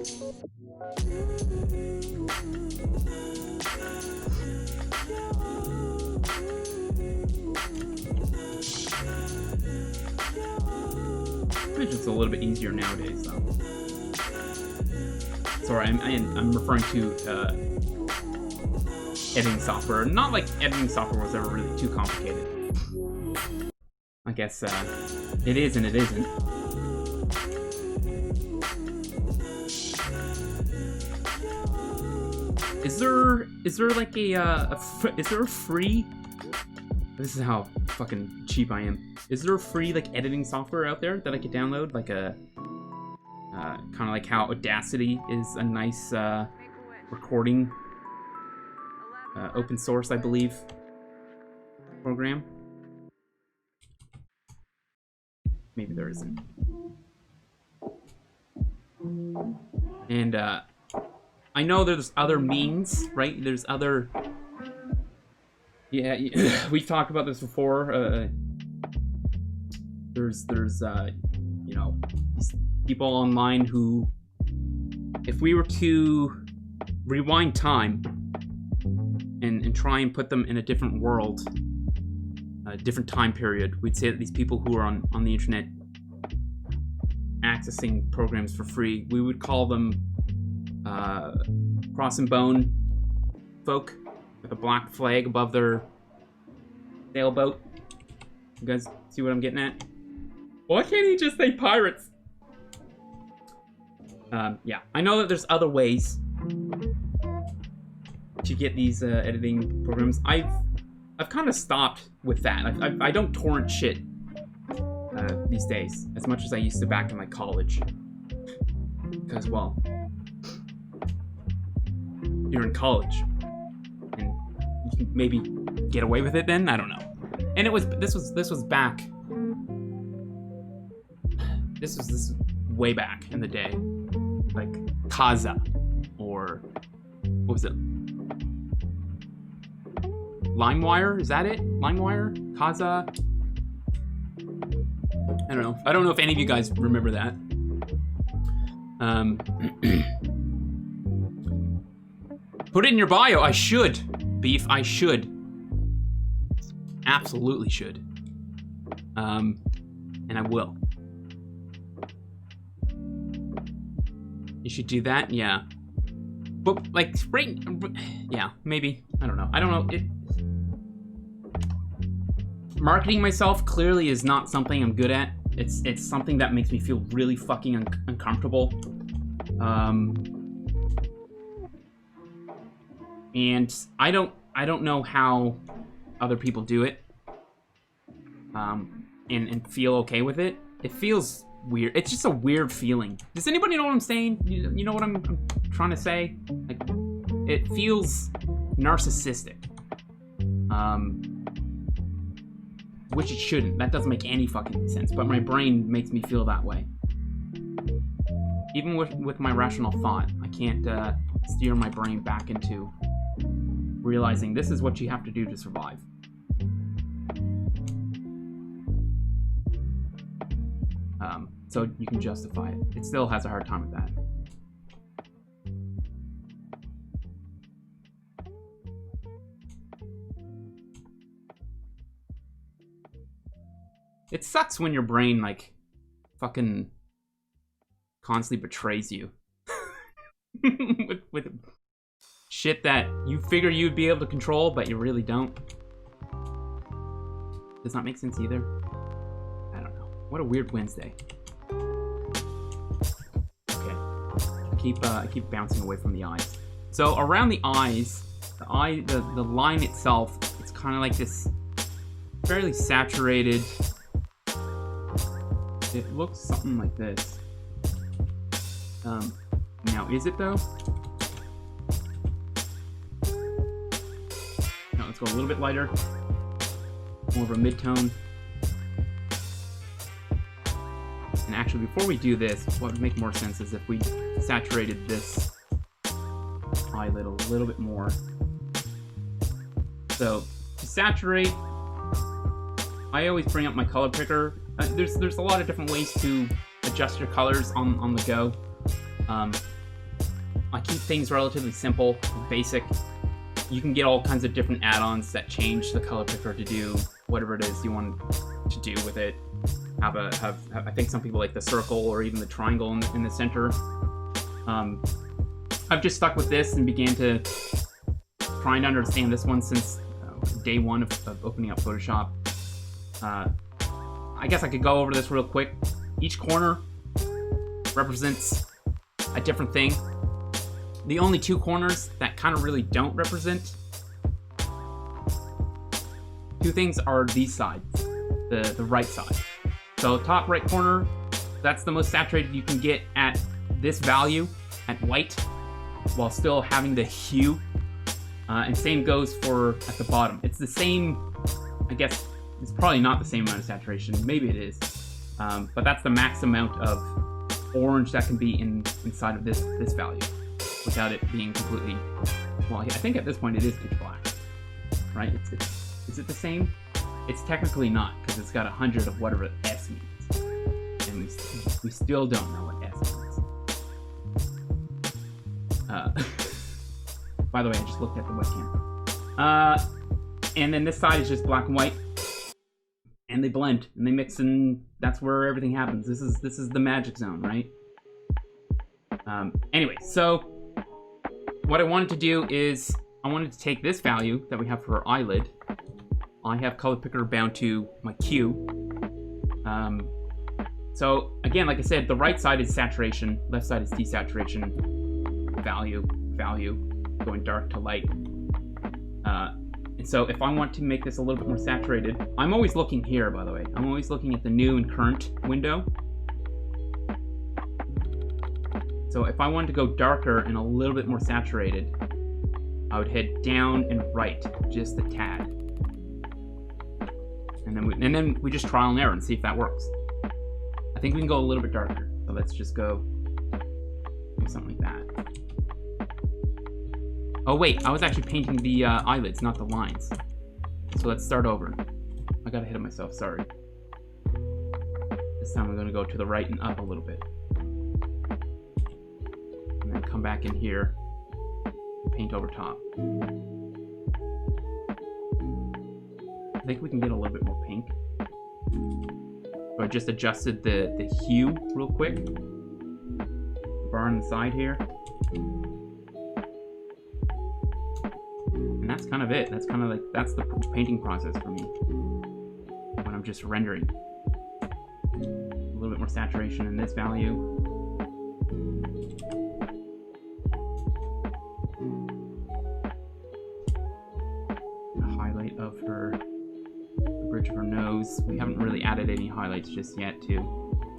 It's just a little bit easier nowadays, though. Sorry, I'm referring to editing software. Not like editing software was ever really too complicated. I guess it is and it isn't. Is there like is there a free? This is how fucking cheap I am. Is there a free like editing software out there that I could download? Like a kind of like how Audacity is a nice recording open source, I believe, program. Maybe there isn't. And I know there's other means, right? There's other. Yeah, we've talked about this before. There's you know, these people online who, if we were to rewind time and try and put them in a different world, a different time period, we'd say that these people who are on the internet accessing programs for free, we would call them cross and bone folk, with a black flag above their sailboat. You guys see what I'm getting at? Why can't he just say pirates? Yeah, I know that there's other ways to get these editing programs. I've kind of stopped with that. I don't torrent shit these days as much as I used to back in like college. Because, well, you're in college and you can maybe get away with it then. I don't know. And this was back. This was way back in the day, like Kaza, or what was it? LimeWire? Is that it? LimeWire? Kaza? I don't know. I don't know if any of you guys remember that. Put it in your bio. I should. Beef, I should. Absolutely should. And I will. You should do that? Yeah. But, like, yeah, maybe. I don't know. I don't know. Marketing myself clearly is not something I'm good at. It's something that makes me feel really fucking uncomfortable. And I don't know how other people do it. And feel okay with it. It feels weird. It's just a weird feeling. Does anybody know what I'm saying? You know what I'm trying to say? Like, it feels narcissistic. Which it shouldn't. That doesn't make any fucking sense. But my brain makes me feel that way. Even with my rational thought, I can't steer my brain back into realizing this is what you have to do to survive. So you can justify it. It still has a hard time with that. It sucks when your brain, like, fucking constantly betrays you. with shit that you figure you'd be able to control, but you really don't. Does not make sense either. I don't know. What a weird Wednesday. Okay. I keep bouncing away from the eyes. So around the eyes, the line itself, it's kind of like this fairly saturated. It looks something like this. Now is it though? No, let's go a little bit lighter. More of a mid-tone. And actually, before we do this, what would make more sense is if we saturated this eyelid a little bit more. So, to saturate, I always bring up my color picker. There's a lot of different ways to adjust your colors on the go. I keep things relatively simple, basic. You can get all kinds of different add-ons that change the color picker to do whatever it is you want to do with it. I think some people like the circle or even the triangle in the center. I've just stuck with this and began to try and understand this one since day one of opening up Photoshop. I guess I could go over this real quick. Each corner represents a different thing. The only two corners that kind of really don't represent two things are these sides, the right side. So top right corner, that's the most saturated you can get at this value, at white, while still having the hue. And same goes for at the bottom. It's the same, I guess, it's probably not the same amount of saturation. Maybe it is. But that's the max amount of orange that can be inside of this value without it being completely, well, I think at this point it is pitch black, right? Is it the same? It's technically not, because it's got 100 of whatever S means. And we still don't know what S means. By the way, I just looked at the webcam. And then this side is just black and white. And they blend, and they mix, and that's where everything happens. This is the magic zone, right? Anyway, so what I wanted to do is I wanted to take this value that we have for our eyelid. I have color picker bound to my Q. So again, like I said, the right side is saturation, left side is desaturation. Value, going dark to light. And so if I want to make this a little bit more saturated, I'm always looking here, by the way. I'm always looking at the new and current window. So if I wanted to go darker and a little bit more saturated, I would head down and right, just a tad. And then we just trial and error and see if that works. I think we can go a little bit darker. So let's just go do something like that. Oh wait, I was actually painting the eyelids, not the lines. So let's start over. I got ahead of myself, sorry. This time I'm gonna go to the right and up a little bit. And then come back in here, paint over top. I think we can get a little bit more pink. So I just adjusted the hue real quick. Bar on the side here. And that's kind of it. That's kind of like, that's the painting process for me. When I'm just rendering. A little bit more saturation in this value. A highlight of her, the bridge of her nose. We haven't really added any highlights just yet too.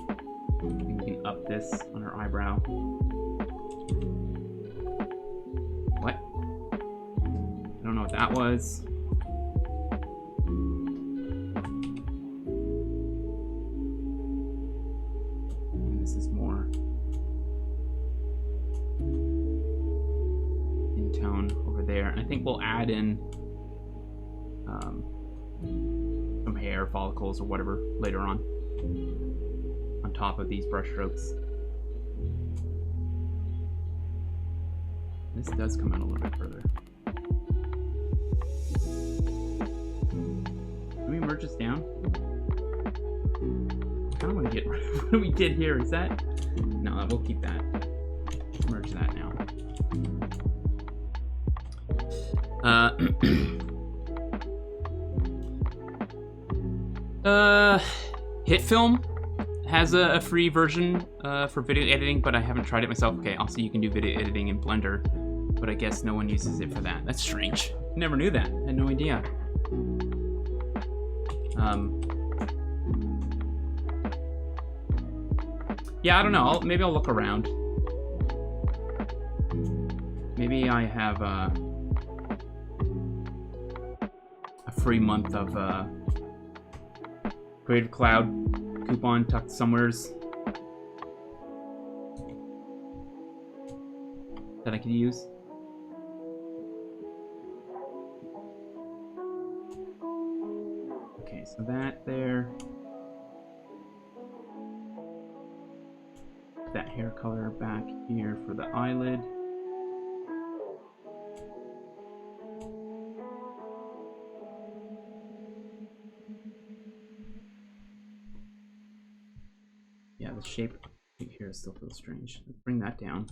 I think we can up this on her eyebrow. What? I don't know what that was. And this is more in tone over there. And I think we'll add in some hair follicles or whatever later on top of these brush strokes. This does come out a little bit further. Can we merge this down? I kind of want to get rid of what we did here. Is that? No, we'll keep that. Merge that now. Hit Film has a free version for video editing, but I haven't tried it myself. Okay, also you can do video editing in Blender, but I guess no one uses it for that. That's strange. Never knew that. I had no idea. Yeah, I don't know. Maybe I'll look around. Maybe I have a free month of Creative Cloud coupon tucked somewheres that I could use. Okay, so that there. That hair color back here for the eyelid. Yeah, the shape here still feels strange. Let's bring that down.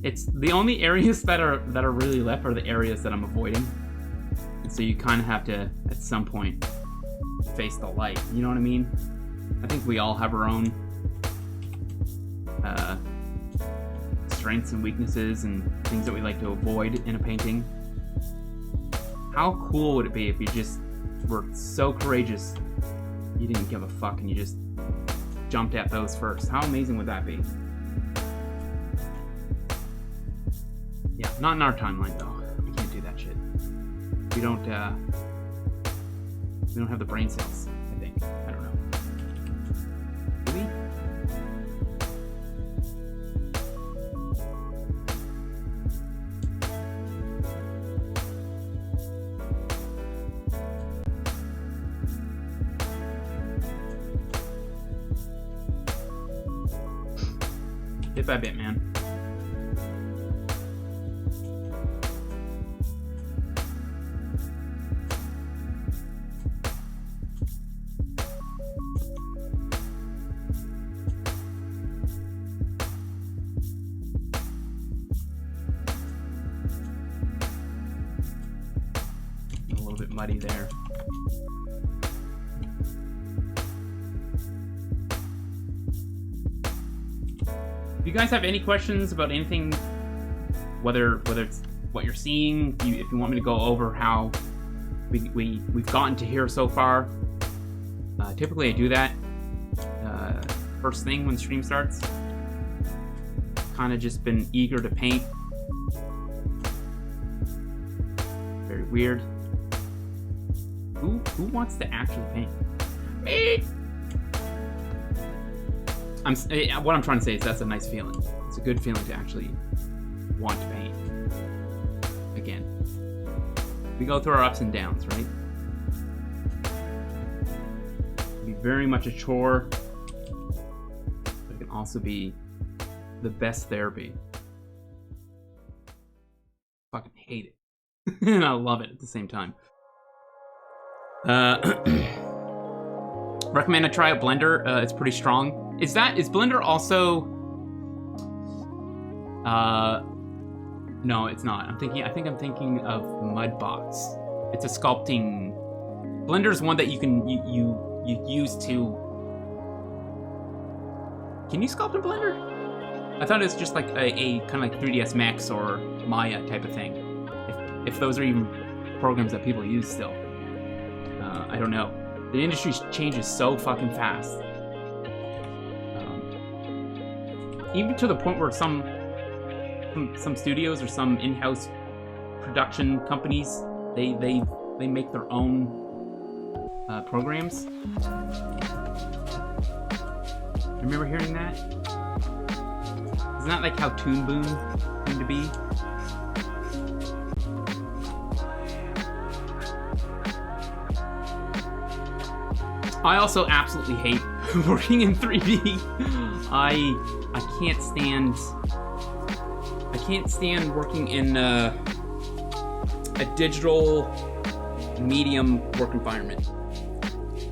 It's the only areas that are really left are the areas that I'm avoiding. And so you kind of have to, at some point, face the light. You know what I mean? I think we all have our own strengths and weaknesses and things that we like to avoid in a painting. How cool would it be if you just were so courageous you didn't give a fuck and you just jumped at those first? How amazing would that be? Yeah, not in our timeline though. We can't do that shit. We don't have the brain cells, I think. I don't know. Do we? Bit by bit, man. A little bit muddy there. If you guys have any questions about anything, whether it's what you're seeing, if you want me to go over how we've gotten to here so far, typically I do that first thing when the stream starts. Kind of just been eager to paint. Very weird. Who wants to actually paint? Me. What I'm trying to say is that's a nice feeling. It's a good feeling to actually want to paint. Again, we go through our ups and downs, right? It can be very much a chore, but it can also be the best therapy. Fucking hate it. And I love it at the same time. Recommend I try out Blender. It's pretty strong. Is Blender also? No, it's not. I think I'm thinking of Mudbox. It's a sculpting. Blender's one that you can you use to. Can you sculpt in Blender? I thought it was just like a kind of like 3ds Max or Maya type of thing. If those are even programs that people use still. I don't know. The industry changes so fucking fast. Even to the point where some studios or some in-house production companies, they make their own programs. Remember hearing that? Isn't that like how Toon Boom came to be? I also absolutely hate working in 3D. I can't stand working in a digital medium work environment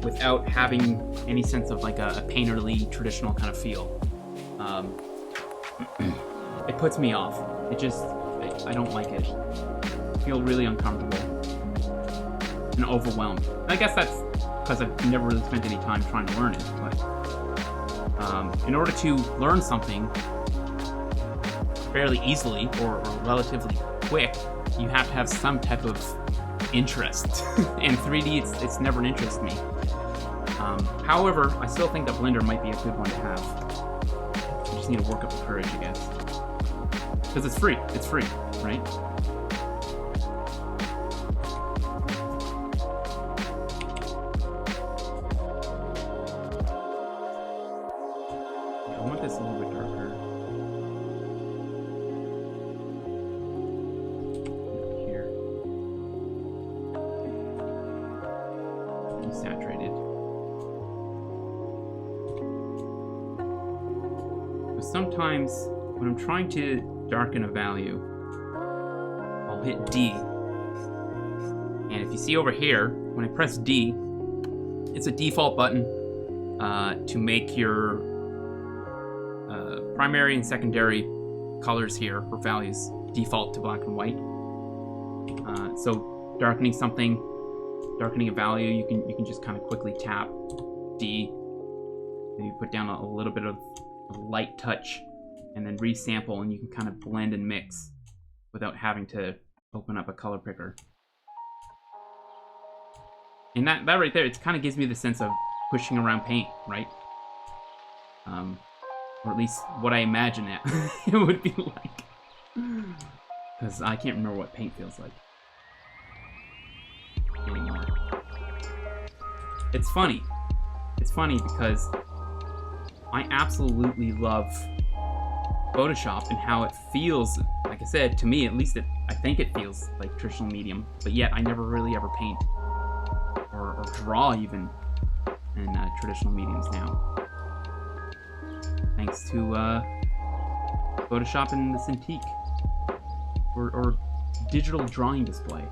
without having any sense of like a painterly traditional kind of feel. It puts me off. I don't like it. I feel really uncomfortable and overwhelmed. I guess that's because I've never really spent any time trying to learn it. But in order to learn something fairly easily or relatively quick, you have to have some type of interest. And 3D, it's never interested me. However, I still think that Blender might be a good one to have. You just need to work up the courage, I guess. Because it's free. It's free, right? I want this a little bit darker. Here. Desaturated. But sometimes when I'm trying to darken a value, I'll hit D. And if you see over here, when I press D, it's a default button to make your primary and secondary colors here, or values, default to black and white. So darkening something, darkening a value, you can just kind of quickly tap D, maybe put down a little bit of a light touch, and then resample, and you can kind of blend and mix without having to open up a color picker. And that right there, it kind of gives me the sense of pushing around paint, right? Or at least what I imagine it would be like. Because I can't remember what paint feels like anymore. It's funny. It's funny because I absolutely love Photoshop and how it feels. Like I said, to me at least, I think it feels like traditional medium, but yet I never really ever paint or draw even in traditional mediums now. Thanks to Photoshop in the Cintiq. Or digital drawing display.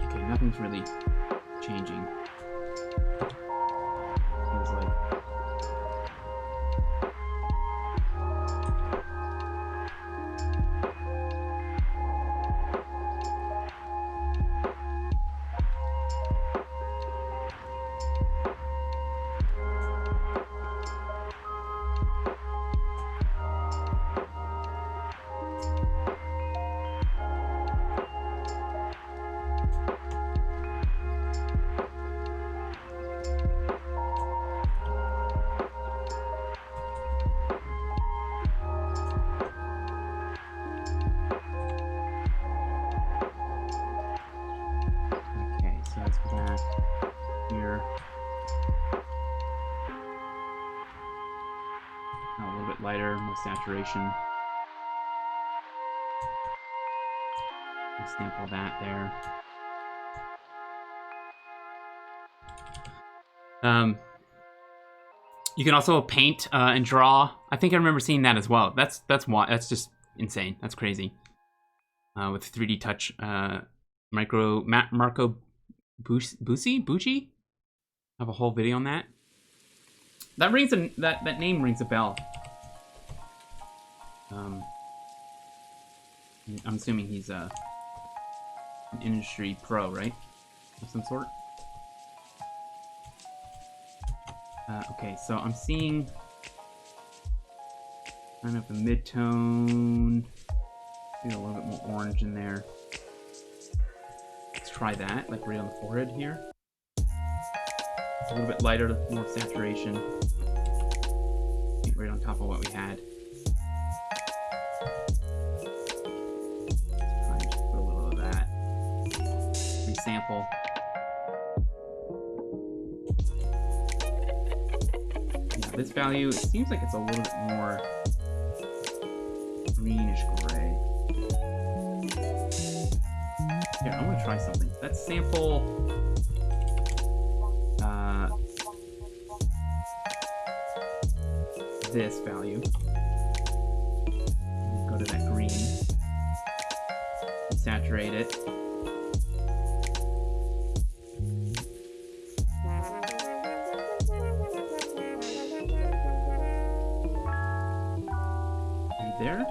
Okay, nothing's really changing. Feels like. Here. A little bit lighter, more saturation. Sample that there. You can also paint and draw. I think I remember seeing that as well. That's just insane. That's crazy. With 3D Touch, Marco Bucci? I have a whole video on that. That name rings a bell. I'm assuming he's an industry pro, right? Of some sort. Okay, so I'm seeing kind of a mid-tone. See a little bit more orange in there. Let's try that, like right on the forehead here. It's a little bit lighter, more saturation. Right on top of what we had. Try and just put a little of that. Resample. Yeah, this value, it seems like it's a little bit more greenish gray. Here, I want to try something. Let's sample this value. Go to that green. Saturate it. Right there.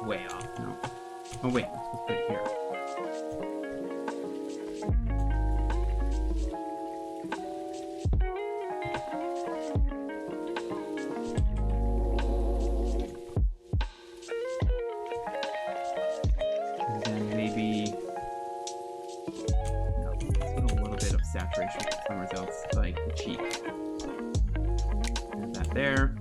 Way off. No. Oh wait, let's put it here. Saturation somewhere else, like the cheek. There's that there.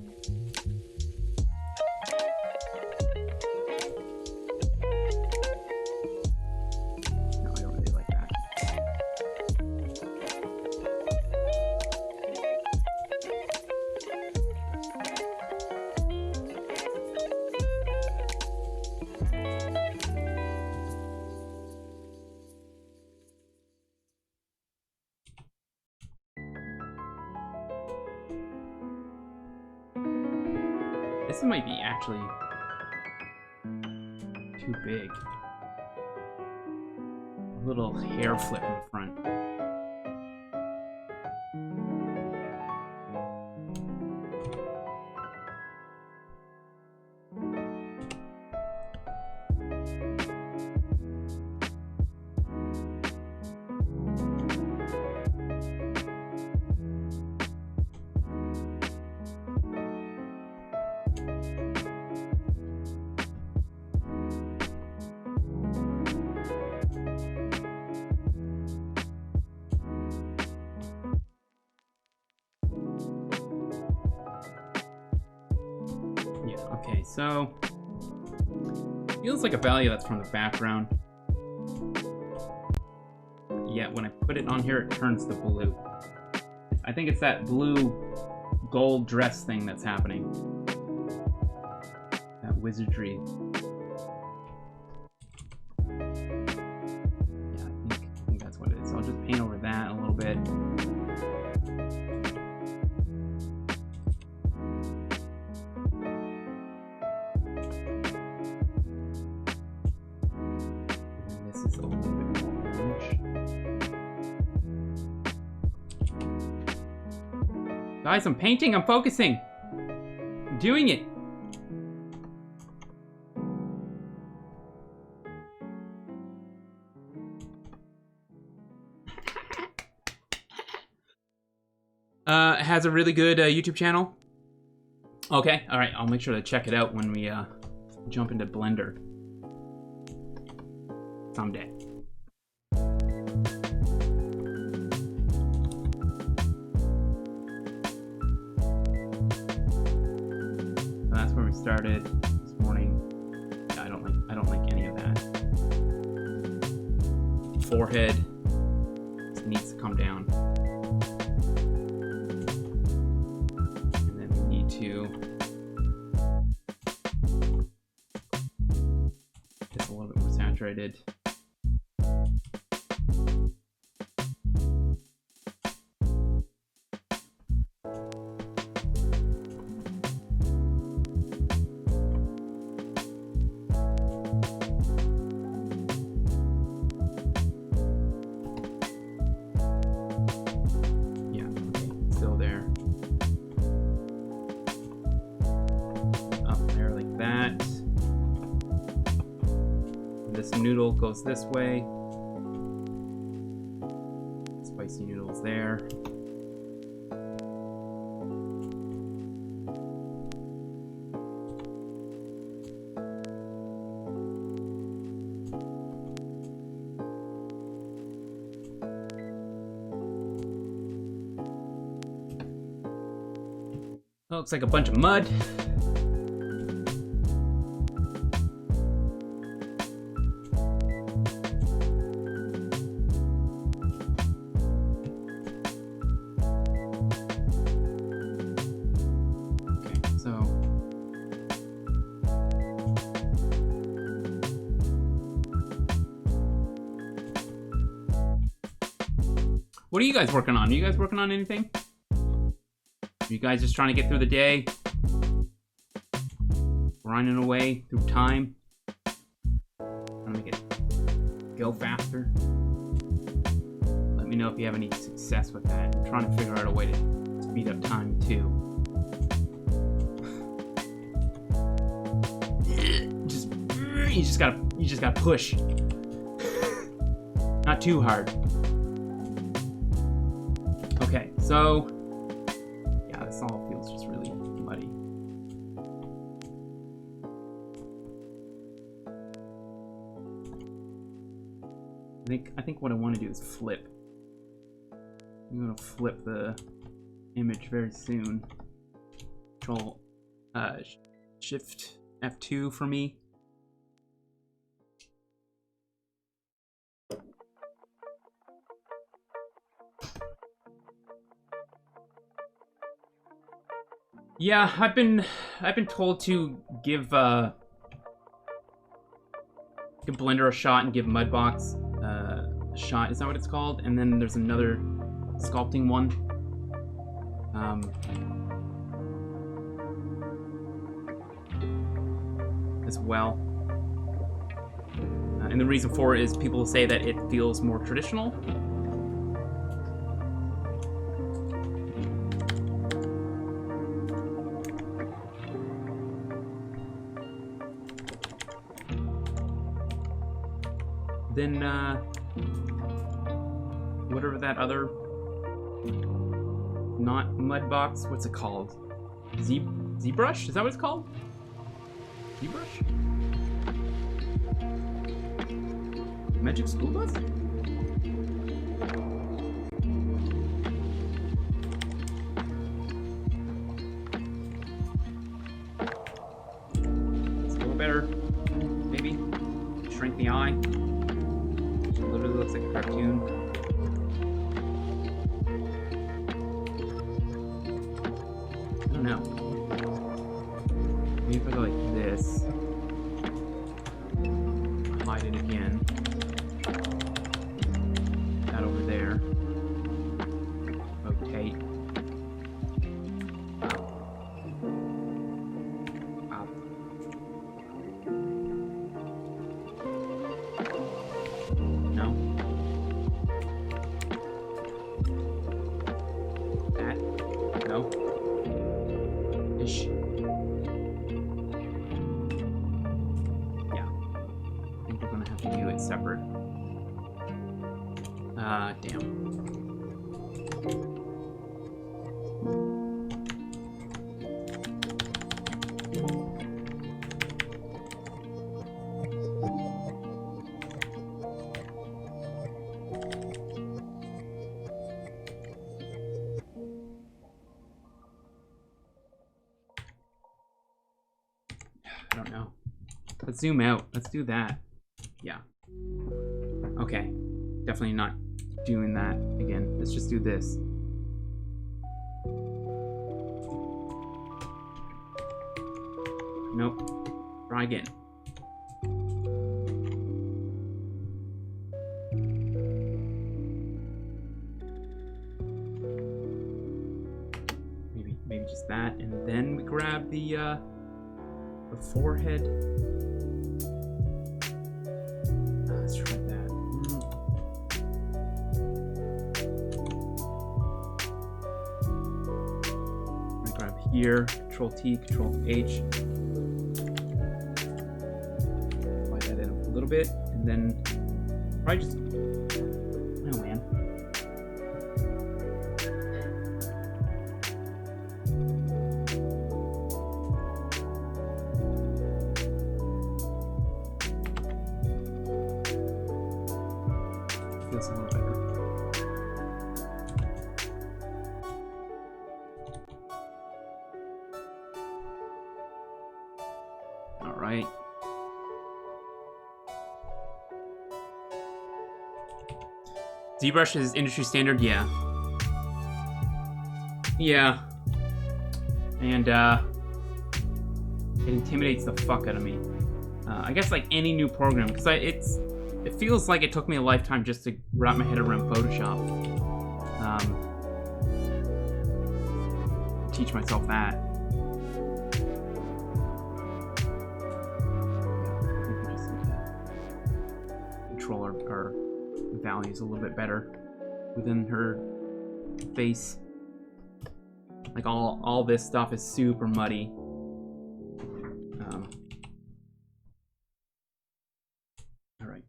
No, I don't really like that. This might be actually too big. A little hair flip in the front. Okay, so feels like a value that's from the background. Yet when I put it on here, it turns to blue. I think it's that blue gold dress thing that's happening. wizardry. Yeah, I think that's what it is. So I'll just paint over that a little bit. And this is a little bit more orange. Guys, I'm painting, I'm focusing. I'm doing it. Has a really good YouTube channel. Okay, all right, I'll make sure to check it out when we jump into Blender someday. So that's where we started this morning. Yeah, I don't like any of that. Forehead needs to come down. To just a little bit more saturated. Yeah, okay, still there. That. This noodle goes this way. Spicy noodles there. Oh, looks like a bunch of mud. What are you guys working on? Are you guys working on anything? Are you guys just trying to get through the day? Grinding away through time? Trying to make it go faster? Let me know if you have any success with that. I'm trying to figure out a way to speed up time too. You just gotta push. Not too hard. Okay, so yeah, this all feels just really muddy. I think what I want to do is flip. I'm gonna flip the image very soon. Control Shift F2 for me. Yeah, I've been told to give Blender a shot and give Mudbox a shot. Is that what it's called? And then there's another sculpting one. As well. And the reason for it is people say that it feels more traditional. Then, whatever that other, not Mudbox, what's it called? ZBrush? Is that what it's called? ZBrush? Magic School Bus? It's a little better, maybe. Shrink the eye. Literally looks like a cartoon. I don't know. Maybe if I go like this. Slide it again. That over there. Rotate. Up. Up. No. That. No. Ish. Do it separate. Damn. I don't know. Let's zoom out. Let's do that. Yeah. Okay. Definitely not doing that again. Let's just do this. Nope. Try again. Maybe just that, and then we grab the forehead. Let's try that. I'm gonna grab here, Control T, Control H. Apply that in a little bit, and then probably just. Oh man. Feels a little better. All right. ZBrush is industry standard, yeah. Yeah. And it intimidates the fuck out of me. I guess like any new program, because it feels like it took me a lifetime just to wrap my head around Photoshop. Teach myself that. Maybe just need to control our values a little bit better within her face. Like all this stuff is super muddy. All right.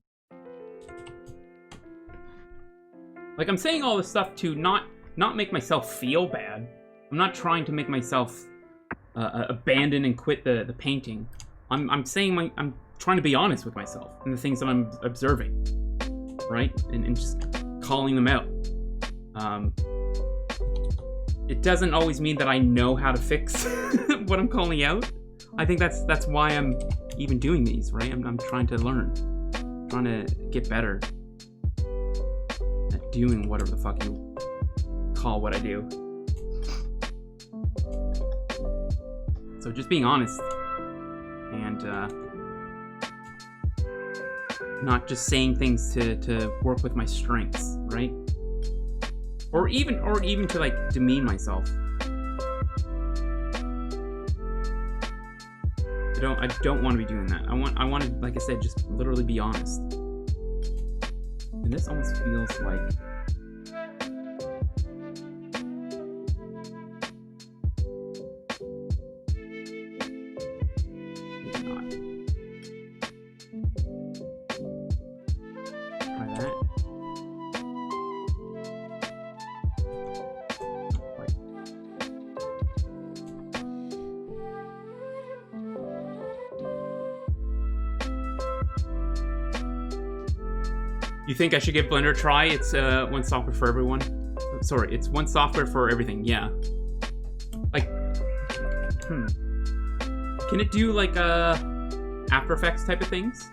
Like I'm saying all this stuff to not make myself feel bad. I'm not trying to make myself abandon and quit the painting. I'm saying I'm trying to be honest with myself and the things that I'm observing, right? And just calling them out. It doesn't always mean that I know how to fix what I'm calling out. I think that's why I'm even doing these, right? I'm trying to learn, trying to get better at doing whatever the fuck you call what I do. So just being honest and not just saying things to work with my strengths, right? Or even to like demean myself. I don't want to be doing that. I want to, like I said, just literally be honest. And this almost feels like You think I should give Blender a try? It's one software for everyone. Sorry, it's one software for everything. Yeah. Like, can it do like After Effects type of things?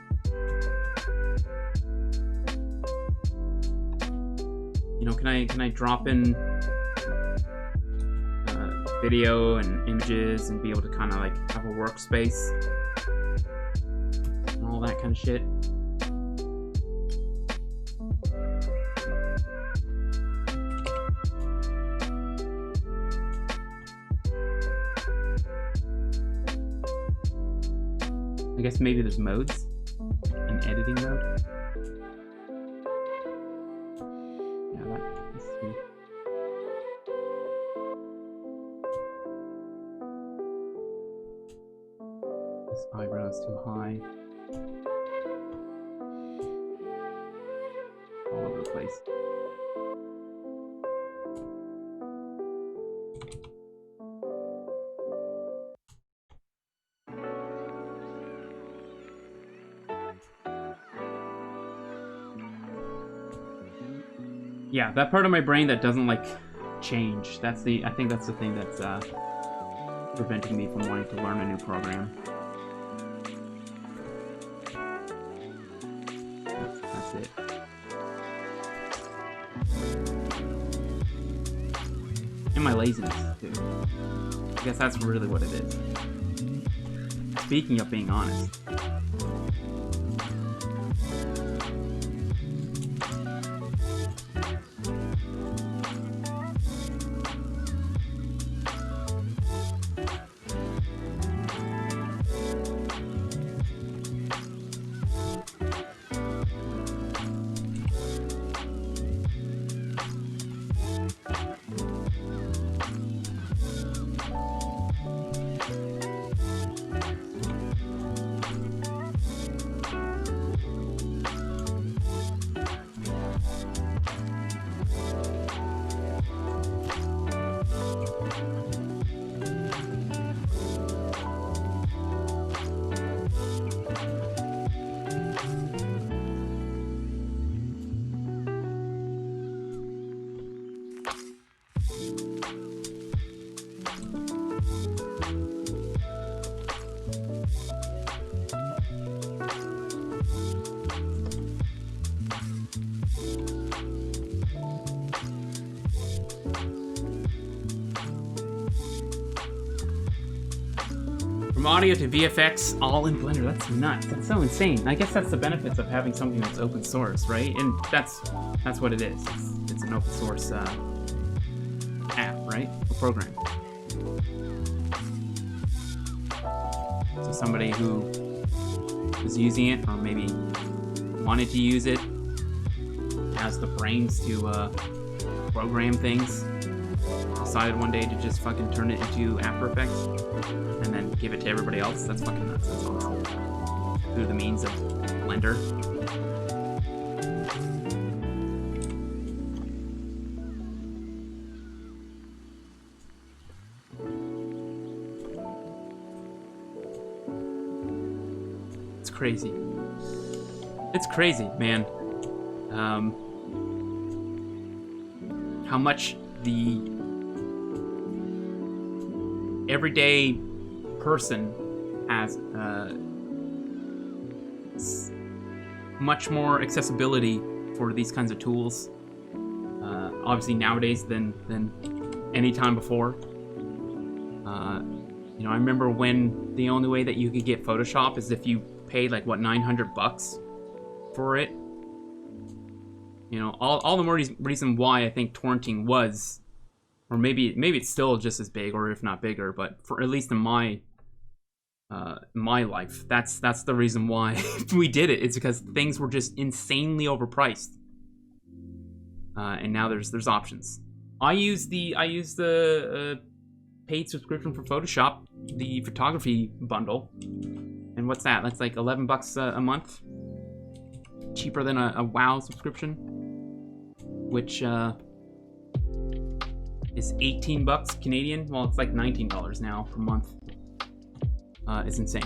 You know, can I drop in video and images and be able to kind of like have a workspace and all that kind of shit? maybe there's modes. An editing mode. Yeah, let's see. This eyebrow is too high. All over the place. Yeah, that part of my brain that doesn't like change. I think that's the thing that's preventing me from wanting to learn a new program. That's it. And my laziness too. I guess that's really what it is. Speaking of being honest. From audio to VFX, all in Blender. That's nuts. That's so insane. I guess that's the benefits of having something that's open source, right? And that's what it is. It's an open source app, right? A program. So somebody who is using it, or maybe wanted to use it, has the brains to program things, decided one day to just fucking turn it into After Effects and then give it to everybody else. That's fucking nuts. That's awesome. Through the means of Blender. It's crazy. It's crazy, man. How much the everyday person has much more accessibility for these kinds of tools, obviously nowadays than any time before. You know, I remember when the only way that you could get Photoshop is if you paid like what, $900 for it. You know, all the more reason why I think torrenting was, or maybe it's still just as big, or if not bigger, but for at least in my life, that's the reason why we did it. It's because things were just insanely overpriced, and now there's options. I use the paid subscription for Photoshop, the photography bundle, and what's that? That's like $11 a month, cheaper than a WoW subscription, which is $18 Canadian. Well, it's like $19 now per month. It's insane.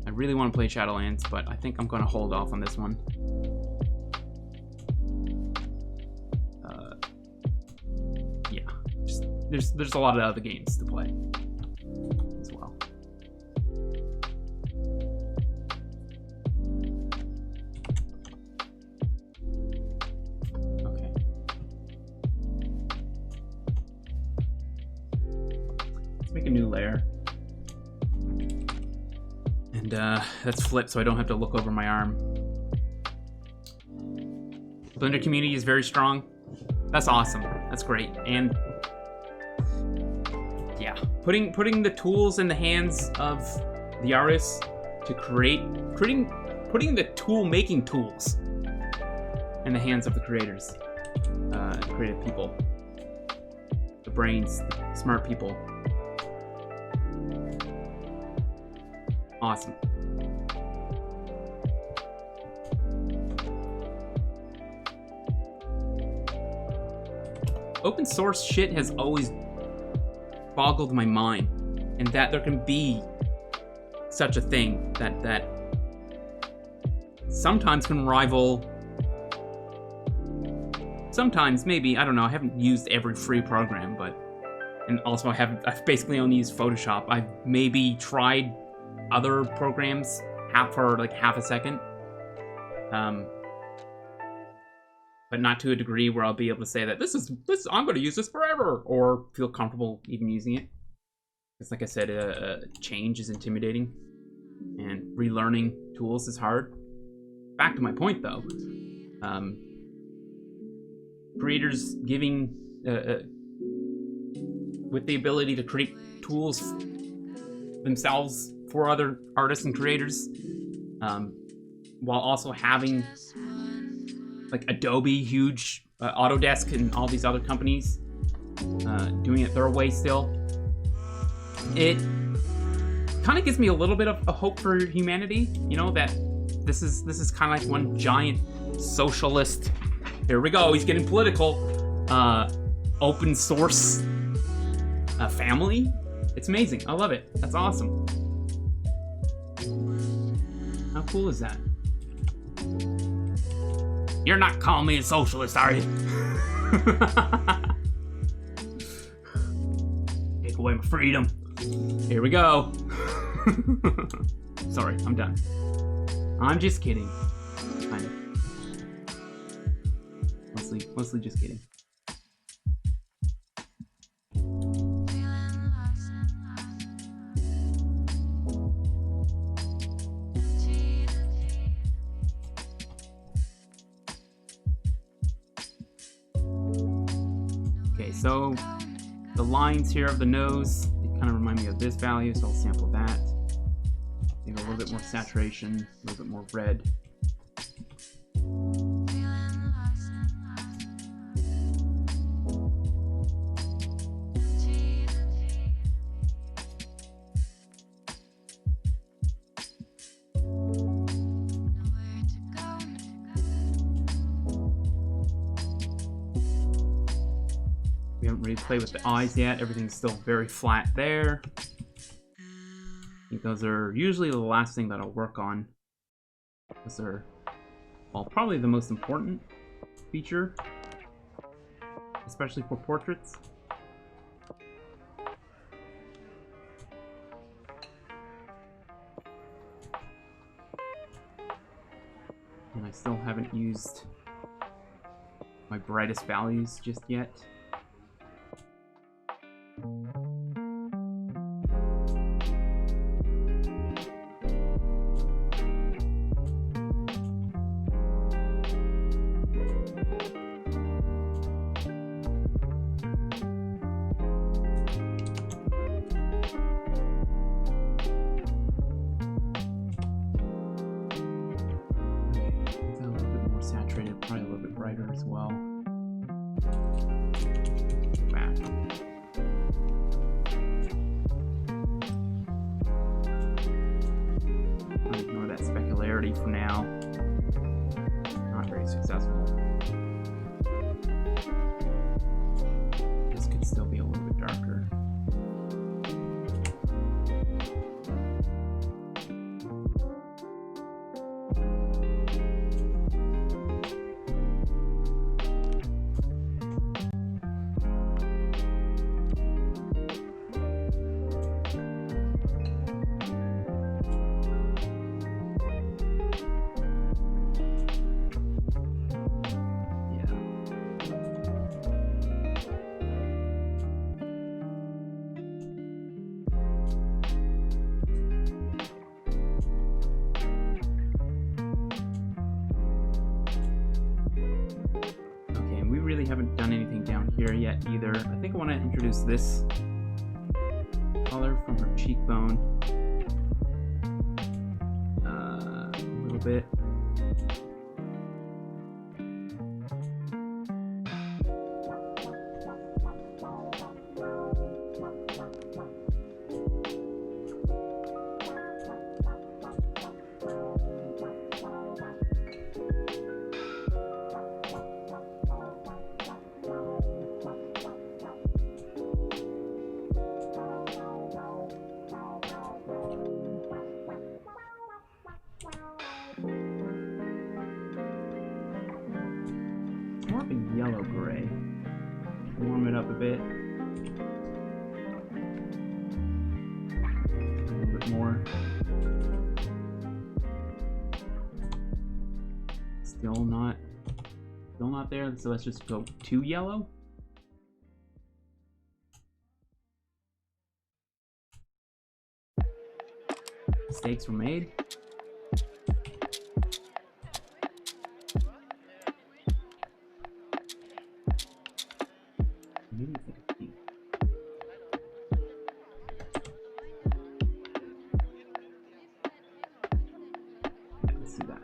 I really want to play Shadowlands, but I think I'm going to hold off on this one. Yeah, just, there's a lot of other games to play as well. Okay. Let's make a new layer. And that's flipped so I don't have to look over my arm. Blender community is very strong. That's awesome. That's great. And yeah, putting the tools in the hands of the artists to putting the making tools in the hands of the creators, creative people, the brains, the smart people. Awesome. Open source shit has always boggled my mind, and that there can be such a thing that sometimes can rival. Sometimes, maybe, I don't know, I haven't used every free program, and also I've basically only used Photoshop. I've maybe tried other programs for like half a second. But not to a degree where I'll be able to say that this is I'm going to use this forever, or feel comfortable even using it. Because like I said, change is intimidating, and relearning tools is hard. Back to my point though, creators giving with the ability to create tools themselves for other artists and creators, while also having like Adobe, huge, Autodesk, and all these other companies doing it their way still. It kind of gives me a little bit of a hope for humanity, you know, that this is kind of like one giant socialist, here we go, he's getting political, open source family. It's amazing. I love it. That's awesome. How cool is that? You're not calling me a socialist, are you? Take away my freedom. Here we go. Sorry, I'm done. I'm just kidding. Kind of. Mostly just kidding. So the lines here of the nose, they kind of remind me of this value, so I'll sample that. Maybe a little bit more saturation, a little bit more red. We haven't really played with the eyes yet. Everything's still very flat there. I think those are usually the last thing that I'll work on. Those are, well, probably the most important feature, especially for portraits. And I still haven't used my brightest values just yet. Probably a little bit brighter as well. Back. I'll ignore that specularity for now. Not very successful. This could still be a little bit darker. Haven't done anything down here yet either. I think I want to introduce this cheekbone. A little bit. More of a yellow gray. Warm it up a bit. A little bit more. Still not there, so let's just go to yellow. Mistakes were made. Maybe it's like a pink. Yeah, let's see that.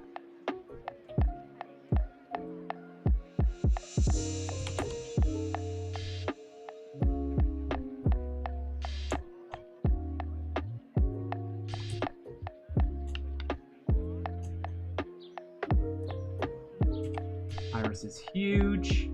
Iris is huge.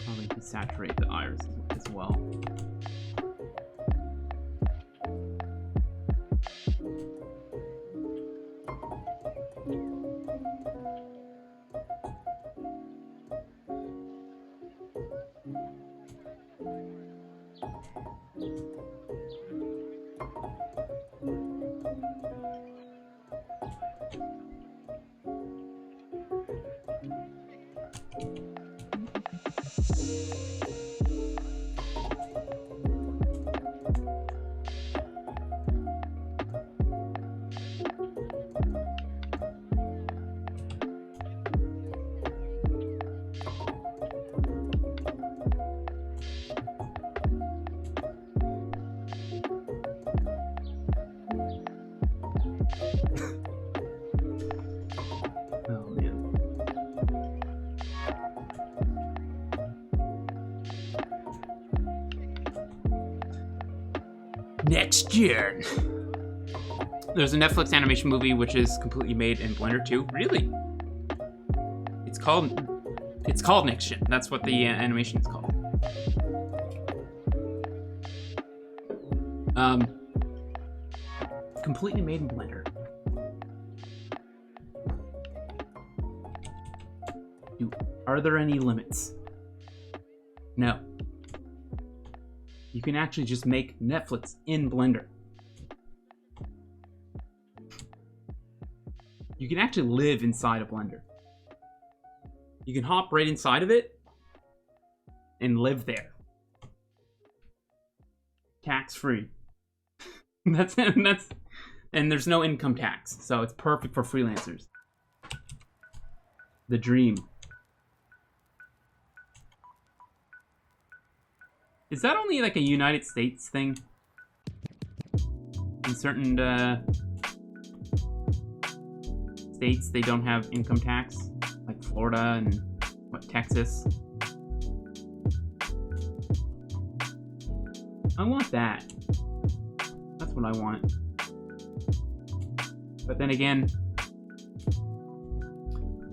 Probably desaturate the iris as well. Oh man. Next gen. There's a Netflix animation movie which is completely made in Blender too. Really? It's called Next Gen. That's what the animation is called. Completely made in Blender. Are there any limits? No. You can actually just make Netflix in Blender. You can actually live inside of Blender. You can hop right inside of it and live there. Tax-free. And there's no income tax, so it's perfect for freelancers. The dream. Is that only like a United States thing? In certain states, they don't have income tax, like Florida and Texas. I want that. That's what I want. But then again,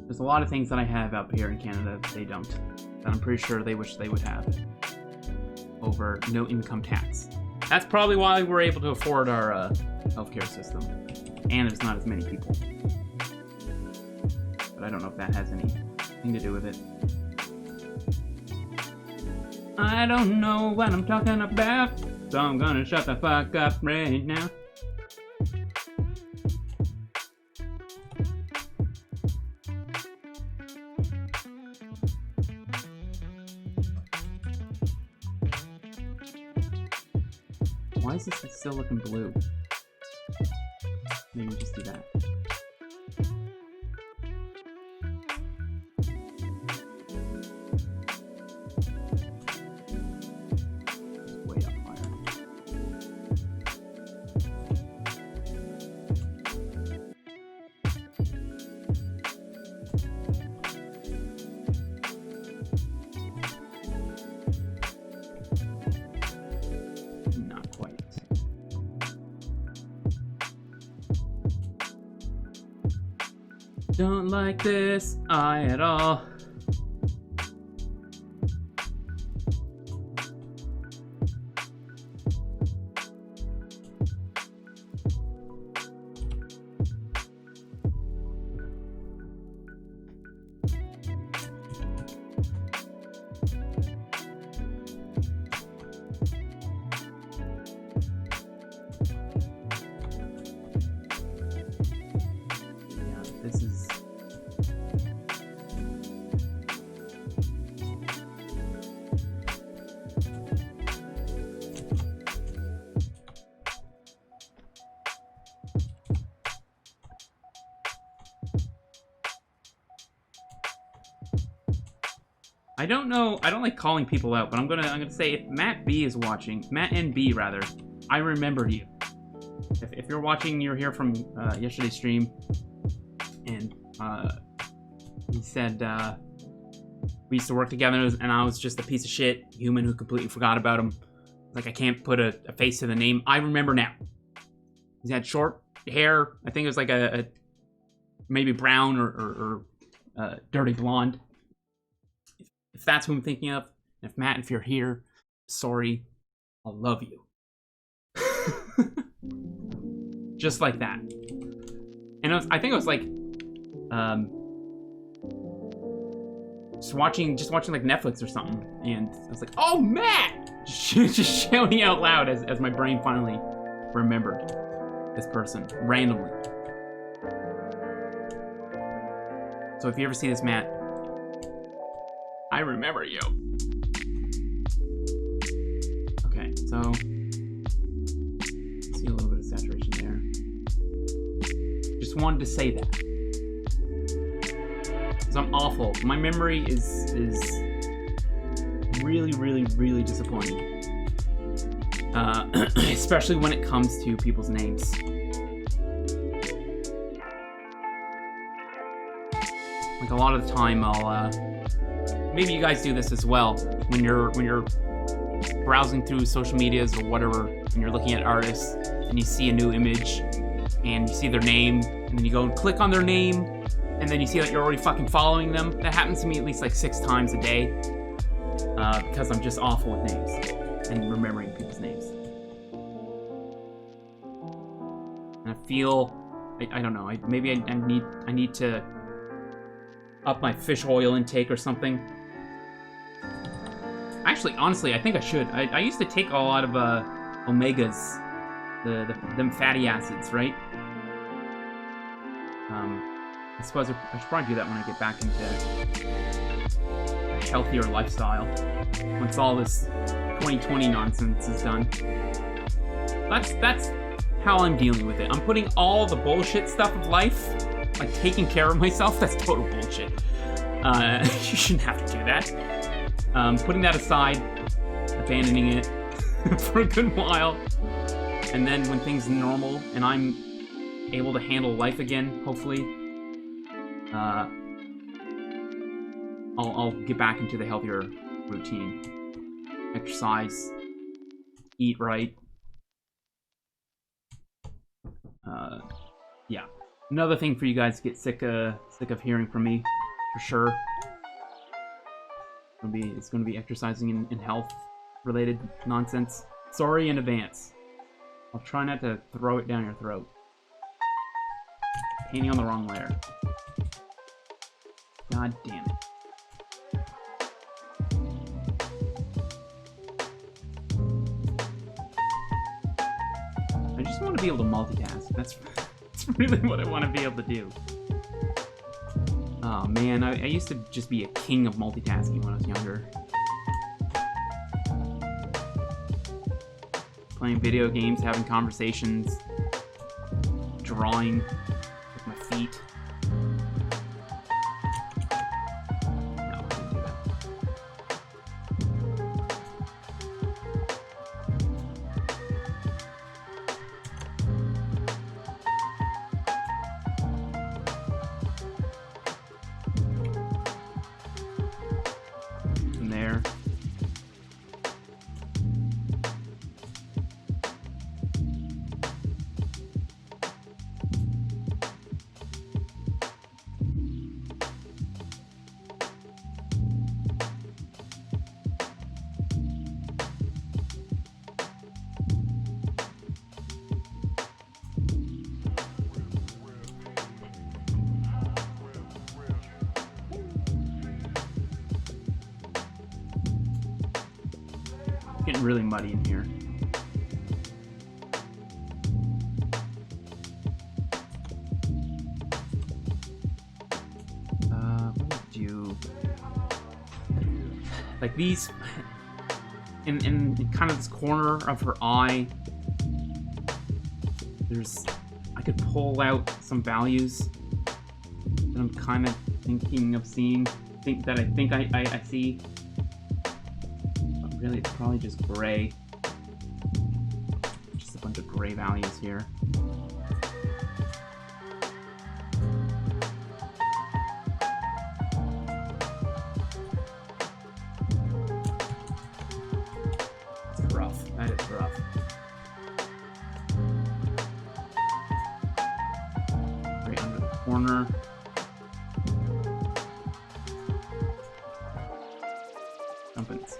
there's a lot of things that I have up here in Canada that they don't. That I'm pretty sure they wish they would have. Over no income tax. That's probably why we're able to afford our healthcare system. And there's not as many people. But I don't know if that has anything to do with it. I don't know what I'm talking about, so I'm gonna shut the fuck up right now. Why is this still looking blue? Maybe just do that. It's way up higher. Not quite. Don't like this eye at all. Yeah, this is... I don't know. I don't like calling people out, but I'm gonna say if Matt B is watching, Matt NB rather, I remembered you. If you're watching, you're here from yesterday's stream, and he said we used to work together, and I was just a piece of shit human who completely forgot about him. Like I can't put a face to the name. I remember now. He had short hair. I think it was like a maybe brown or dirty blonde. If that's who I'm thinking of, and if Matt, if you're here, sorry, I love you. Just like that. And I think it was like, just watching like Netflix or something, and I was like, "Oh, Matt!" just shouting out loud as my brain finally remembered this person randomly. So if you ever see this, Matt, I remember you. Okay, so see a little bit of saturation there. Just wanted to say that. Because I'm awful. My memory is really, really, really disappointing. Especially when it comes to people's names. Like a lot of the time I'll maybe you guys do this as well when you're browsing through social medias or whatever, and you're looking at artists and you see a new image and you see their name, and then you go and click on their name, and then you see that you're already fucking following them. That happens to me at least like 6 times a day because I'm just awful with names and remembering people's names. And I feel I don't know. Maybe I need to up my fish oil intake or something. Actually, honestly, I think I should. I used to take a lot of omegas, them fatty acids, right? I suppose I should probably do that when I get back into a healthier lifestyle. Once all this 2020 nonsense is done. That's how I'm dealing with it. I'm putting all the bullshit stuff of life, like taking care of myself, that's total bullshit. You shouldn't have to do that. Putting that aside, abandoning it for a good while, and then when things are normal and I'm able to handle life again, hopefully, I'll get back into the healthier routine. Exercise, eat right. Yeah. Another thing for you guys to get sick of hearing from me, for sure. It's gonna be exercising and health related nonsense. Sorry in advance. I'll try not to throw it down your throat. Painting on the wrong layer. God damn it. I just want to be able to multitask. That's really what I want to be able to do. Oh man, I used to just be a king of multitasking when I was younger. playing video games, having conversations, drawing with my feet. No, I didn't do that. From there. Getting really muddy in here. What do I do? Like these, in kind of this corner of her eye, I could pull out some values that I'm kind of thinking of seeing, I see. Really, it's probably just gray. Just a bunch of gray values here. It's rough. That is rough. Right under the corner. Something's.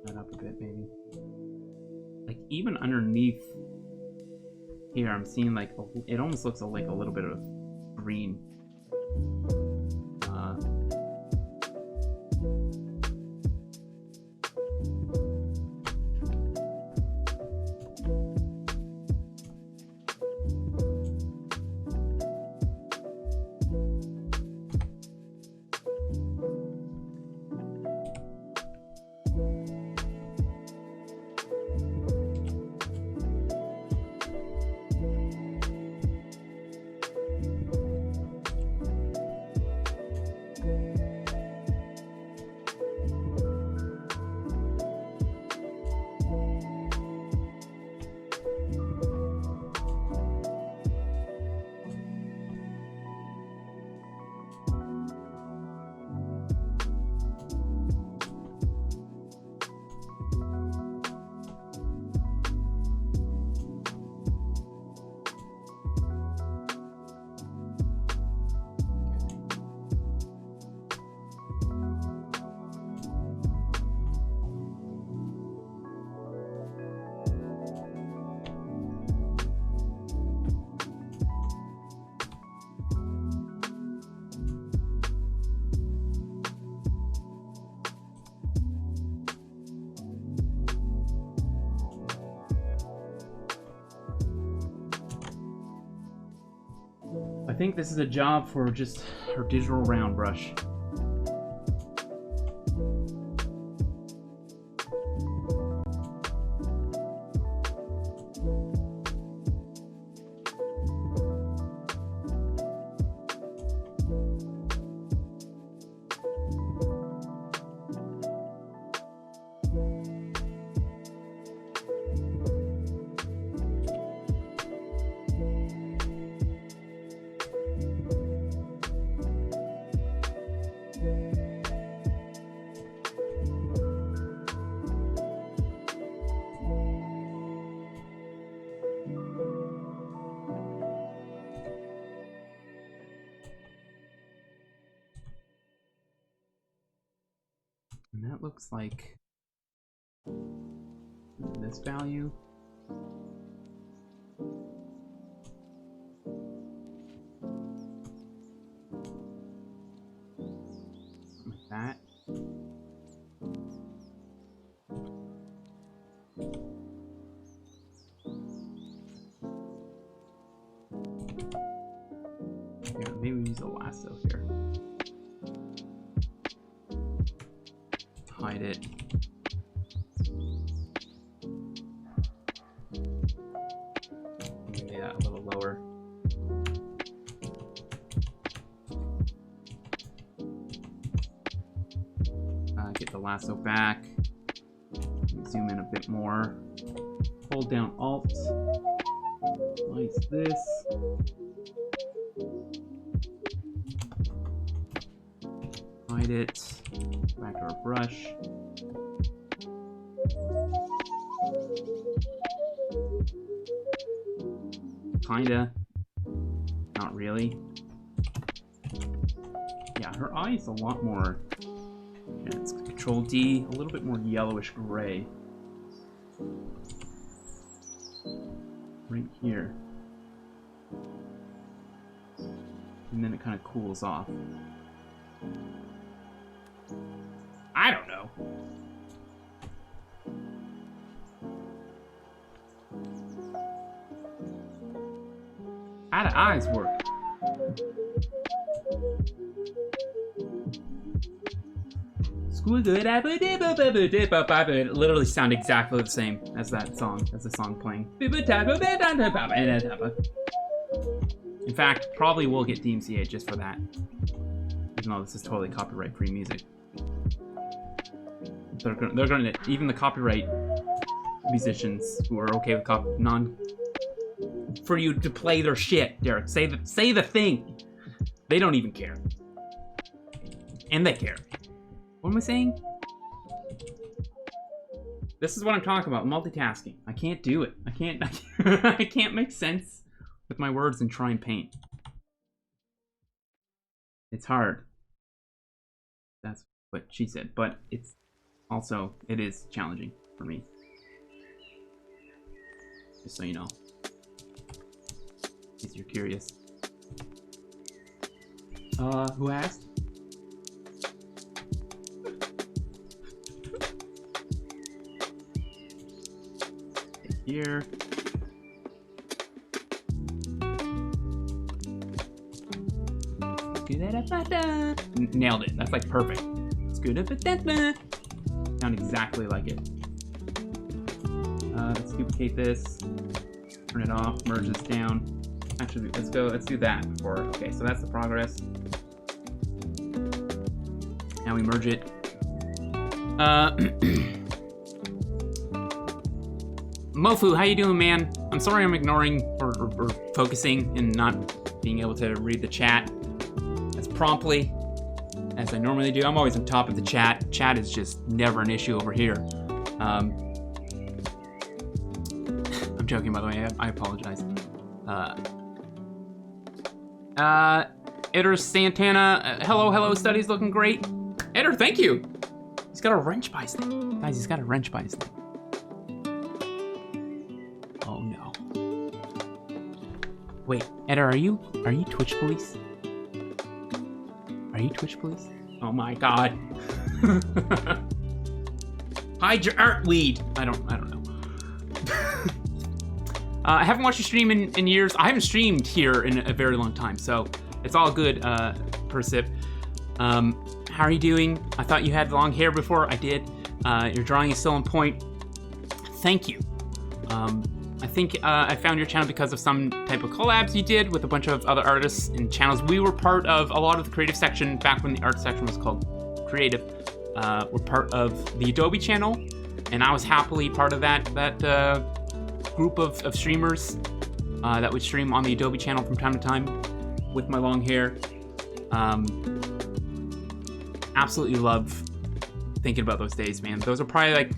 That up a bit, maybe. Like even underneath here, I'm seeing like it almost looks like a little bit of green. I think this is a job for just her digital round brush. And that looks like this value. Like that. use a lasso here. Hide it. Maybe that a little lower. Get the lasso back. Zoom in a bit more. Hold down Alt. Slice this. Hide it. Back to our brush. Kinda. Not really. Yeah, her eye is a lot more. Yeah, it's Control D, a little bit more yellowish gray. Right here. And then it kind of cools off. I don't know. How do eyes work? It literally sound exactly the same as that song, as the song playing. In fact, probably will get DMCA just for that. Even though this is totally copyright-free music. They're gonna, even the copyright musicians who are okay with for you to play their shit, Derek. Say the thing. They don't even care. And they care. What am I saying? This is what I'm talking about, multitasking. I can't do it. I can't make sense with my words and try and paint. It's hard. That's what she said, but it's also, it is challenging for me. Just so you know. In case you're curious. Who asked? Here. Nailed it. That's like perfect. Sound exactly like it. Let's duplicate this. Turn it off. Merge this down. Actually, let's do that before. Okay, so that's the progress. Now we merge it. Mofu, how you doing, man? I'm sorry I'm ignoring or focusing and not being able to read the chat as promptly as I normally do. I'm always on top of the chat. Chat is just never an issue over here. I'm joking, by the way. I apologize. Eder Santana, hello, studies looking great. Eder, thank you. He's got a wrench by his name. Guys, he's got a wrench by his name. Oh no. Wait, Eder, are you Twitch police? Are you Twitch police? Oh my god. Hide your art weed. I don't know. I haven't watched your stream in years. I haven't streamed here in a very long time, so it's all good, Persip. How are you doing? I thought you had long hair before. I did. Your drawing is still on point. Thank you. I think I found your channel because of some type of collabs you did with a bunch of other artists and channels. We were part of a lot of the creative section back when the art section was called creative. We're part of the Adobe channel, and I was happily part of that group of streamers that would stream on the Adobe channel from time to time with my long hair. Absolutely love thinking about those days, man. Those are probably like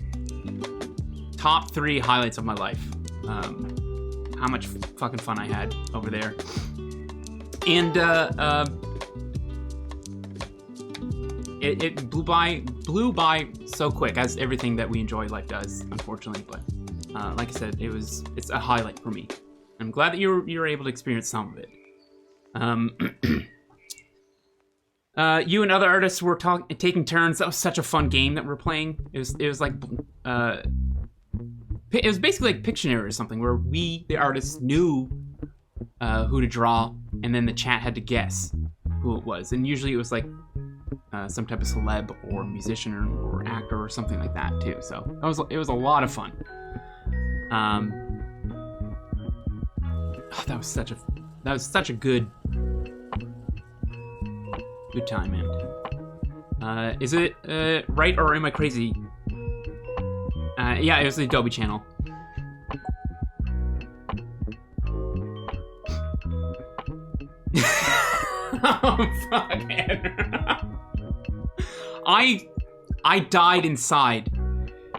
top 3 highlights of my life. How much fucking fun I had over there. And it blew by so quick, as everything that we enjoy life does, unfortunately. But like I said, it's a highlight for me. I'm glad that you're able to experience some of it. You and other artists were taking turns. That was such a fun game that we're playing. It was like it was basically like Pictionary or something, where we, the artists, knew who to draw, and then the chat had to guess. who it was, and usually it was like some type of celeb or musician or actor or something like that too. So it was a lot of fun. That was such a good time, man. Is it right, or am I crazy? Yeah, it was the Adobe channel. Oh, fuck, I died inside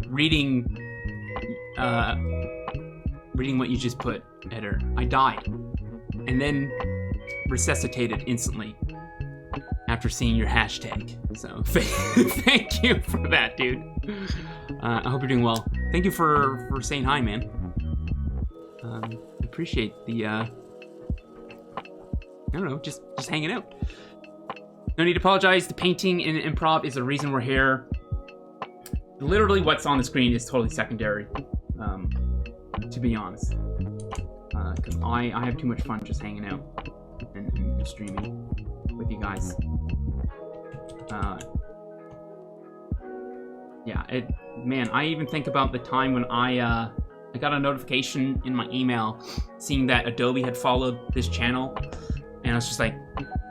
reading what you just put, Eder. I died. And then resuscitated instantly after seeing your hashtag. So thank you for that, dude. I hope you're doing well. Thank you for saying hi, man. Appreciate the I don't know, just hanging out. No need to apologize. The painting and improv is the reason we're here. Literally what's on the screen is totally secondary, to be honest. Because I have too much fun just hanging out and streaming with you guys. Yeah, man, I even think about the time when I got a notification in my email seeing that Adobe had followed this channel, and I was just like,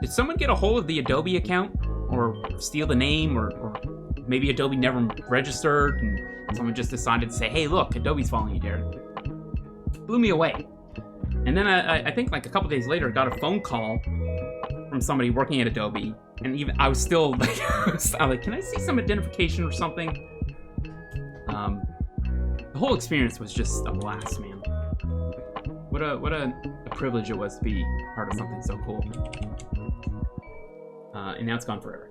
did someone get a hold of the Adobe account or steal the name, or maybe Adobe never registered and someone just decided to say, hey, look, Adobe's following you, Derek. Blew me away. And then I think like a couple days later, I got a phone call from somebody working at Adobe, and even I was still like, can I see some identification or something? The whole experience was just a blast, man. What a privilege it was to be part of something so cool. And now it's gone forever.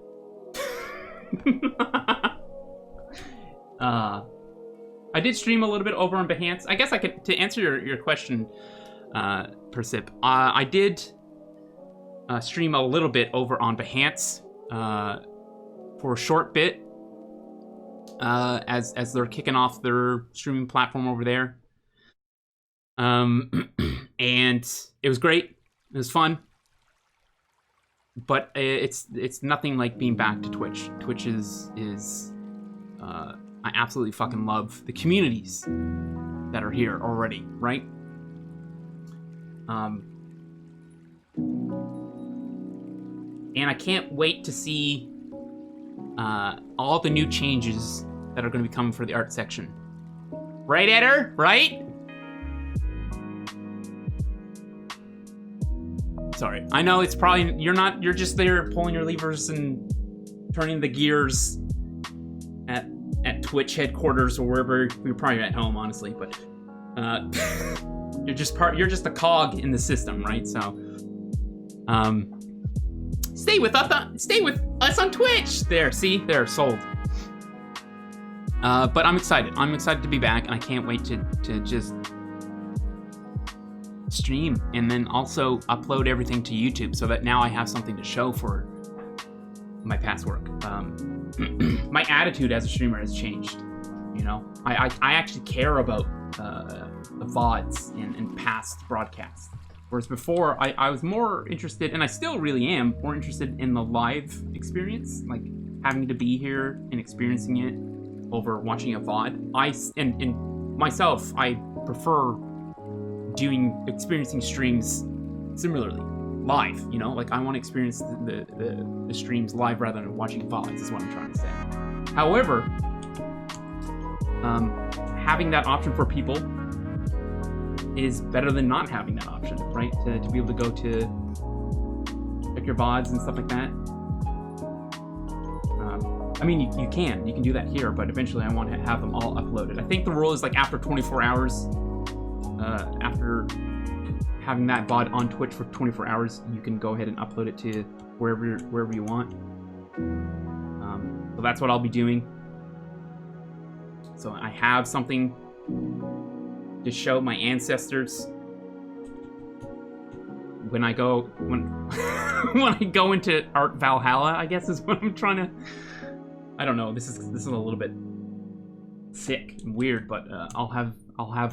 I did stream a little bit over on Behance. I guess I could, to answer your question, Persip, I did stream a little bit over on Behance for a short bit as they're kicking off their streaming platform over there. And it was great. It was fun. But it's nothing like being back to Twitch. Twitch is I absolutely fucking love the communities that are here already, right? And I can't wait to see all the new changes that are going to be coming for the art section. Right, Eder? Right? Sorry. I know it's probably, you're just there pulling your levers and turning the gears at Twitch headquarters or wherever. You're probably at home, honestly, but you're just a cog in the system, right? So stay with us on Twitch. There, see? There, sold. But I'm excited. I'm excited to be back, and I can't wait to just stream and then also upload everything to YouTube so that now I have something to show for my past work. My attitude as a streamer has changed. You know, I actually care about the VODs and past broadcasts. Whereas before, I was more interested, and I still really am, more interested in the live experience, like having to be here and experiencing it over watching a VOD. And myself, I prefer experiencing streams similarly, live, you know? Like, I want to experience the streams live rather than watching VODs, is what I'm trying to say. However, having that option for people is better than not having that option, right? To be able to go to check your VODs and stuff like that. I mean, you can do that here, but eventually I want to have them all uploaded. I think the rule is like after 24 hours, after having that VOD on Twitch for 24 hours, you can go ahead and upload it to wherever you want. So that's what I'll be doing. So I have something to show my ancestors when I go into Art Valhalla, I guess is what I'm trying to. I don't know. This is a little bit sick and weird, but I'll have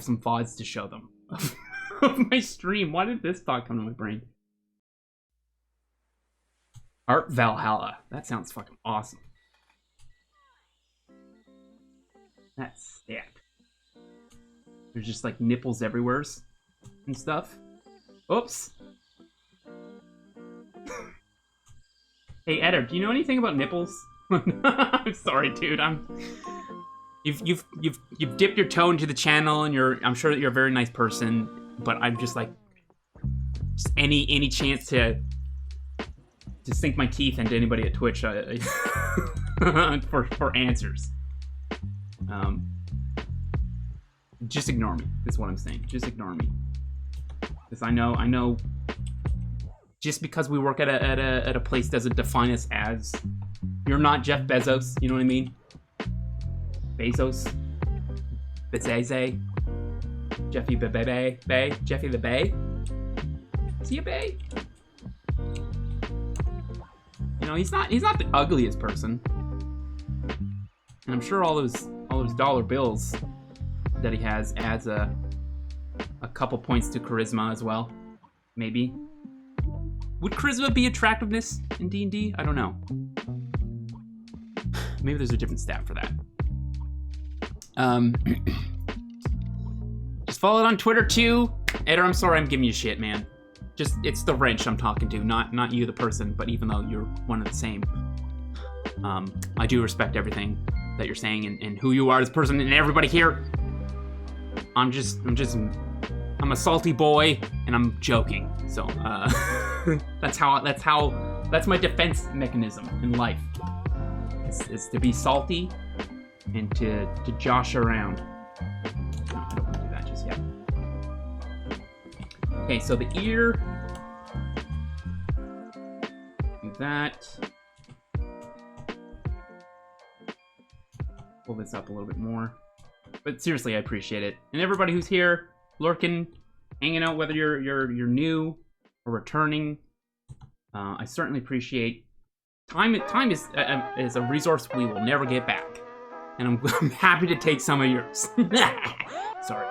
some VODs to show them of my stream. Why did this thought come to my brain? Art Valhalla. That sounds fucking awesome. That's stacked. There's just like nipples everywhere and stuff. Oops. Hey Eder, do you know anything about nipples? I'm sorry, dude. You've dipped your toe into the channel, and I'm sure that you're a very nice person, but I'm just like, just any chance to sink my teeth into anybody at Twitch for answers. Just ignore me. Is what I'm saying. Just ignore me, because I know. Just because we work at a place doesn't define us as. You're not Jeff Bezos. You know what I mean? Bezos. Bezeze. Jeffy Bay. Jeffy the Bay. Is he a Bay? You know, he's not the ugliest person. And I'm sure all those dollar bills that he has adds a couple points to charisma as well. Maybe. Would charisma be attractiveness in D&D? I don't know. Maybe there's a different stat for that. Just follow it on Twitter too. Eder, I'm sorry I'm giving you shit, man. Just, it's the wrench I'm talking to, not you the person, but even though you're one and the same. I do respect everything that you're saying and who you are as a person, and everybody here. I'm a salty boy, and I'm joking. So, that's my defense mechanism in life. Is to be salty and to josh around. No, I don't want to do that just yet. Okay, so the ear. Do that. Pull this up a little bit more. But seriously, I appreciate it. And everybody who's here, lurking, hanging out, whether you're new or returning, I certainly appreciate. Time is a resource we will never get back, and I'm happy to take some of yours. Sorry.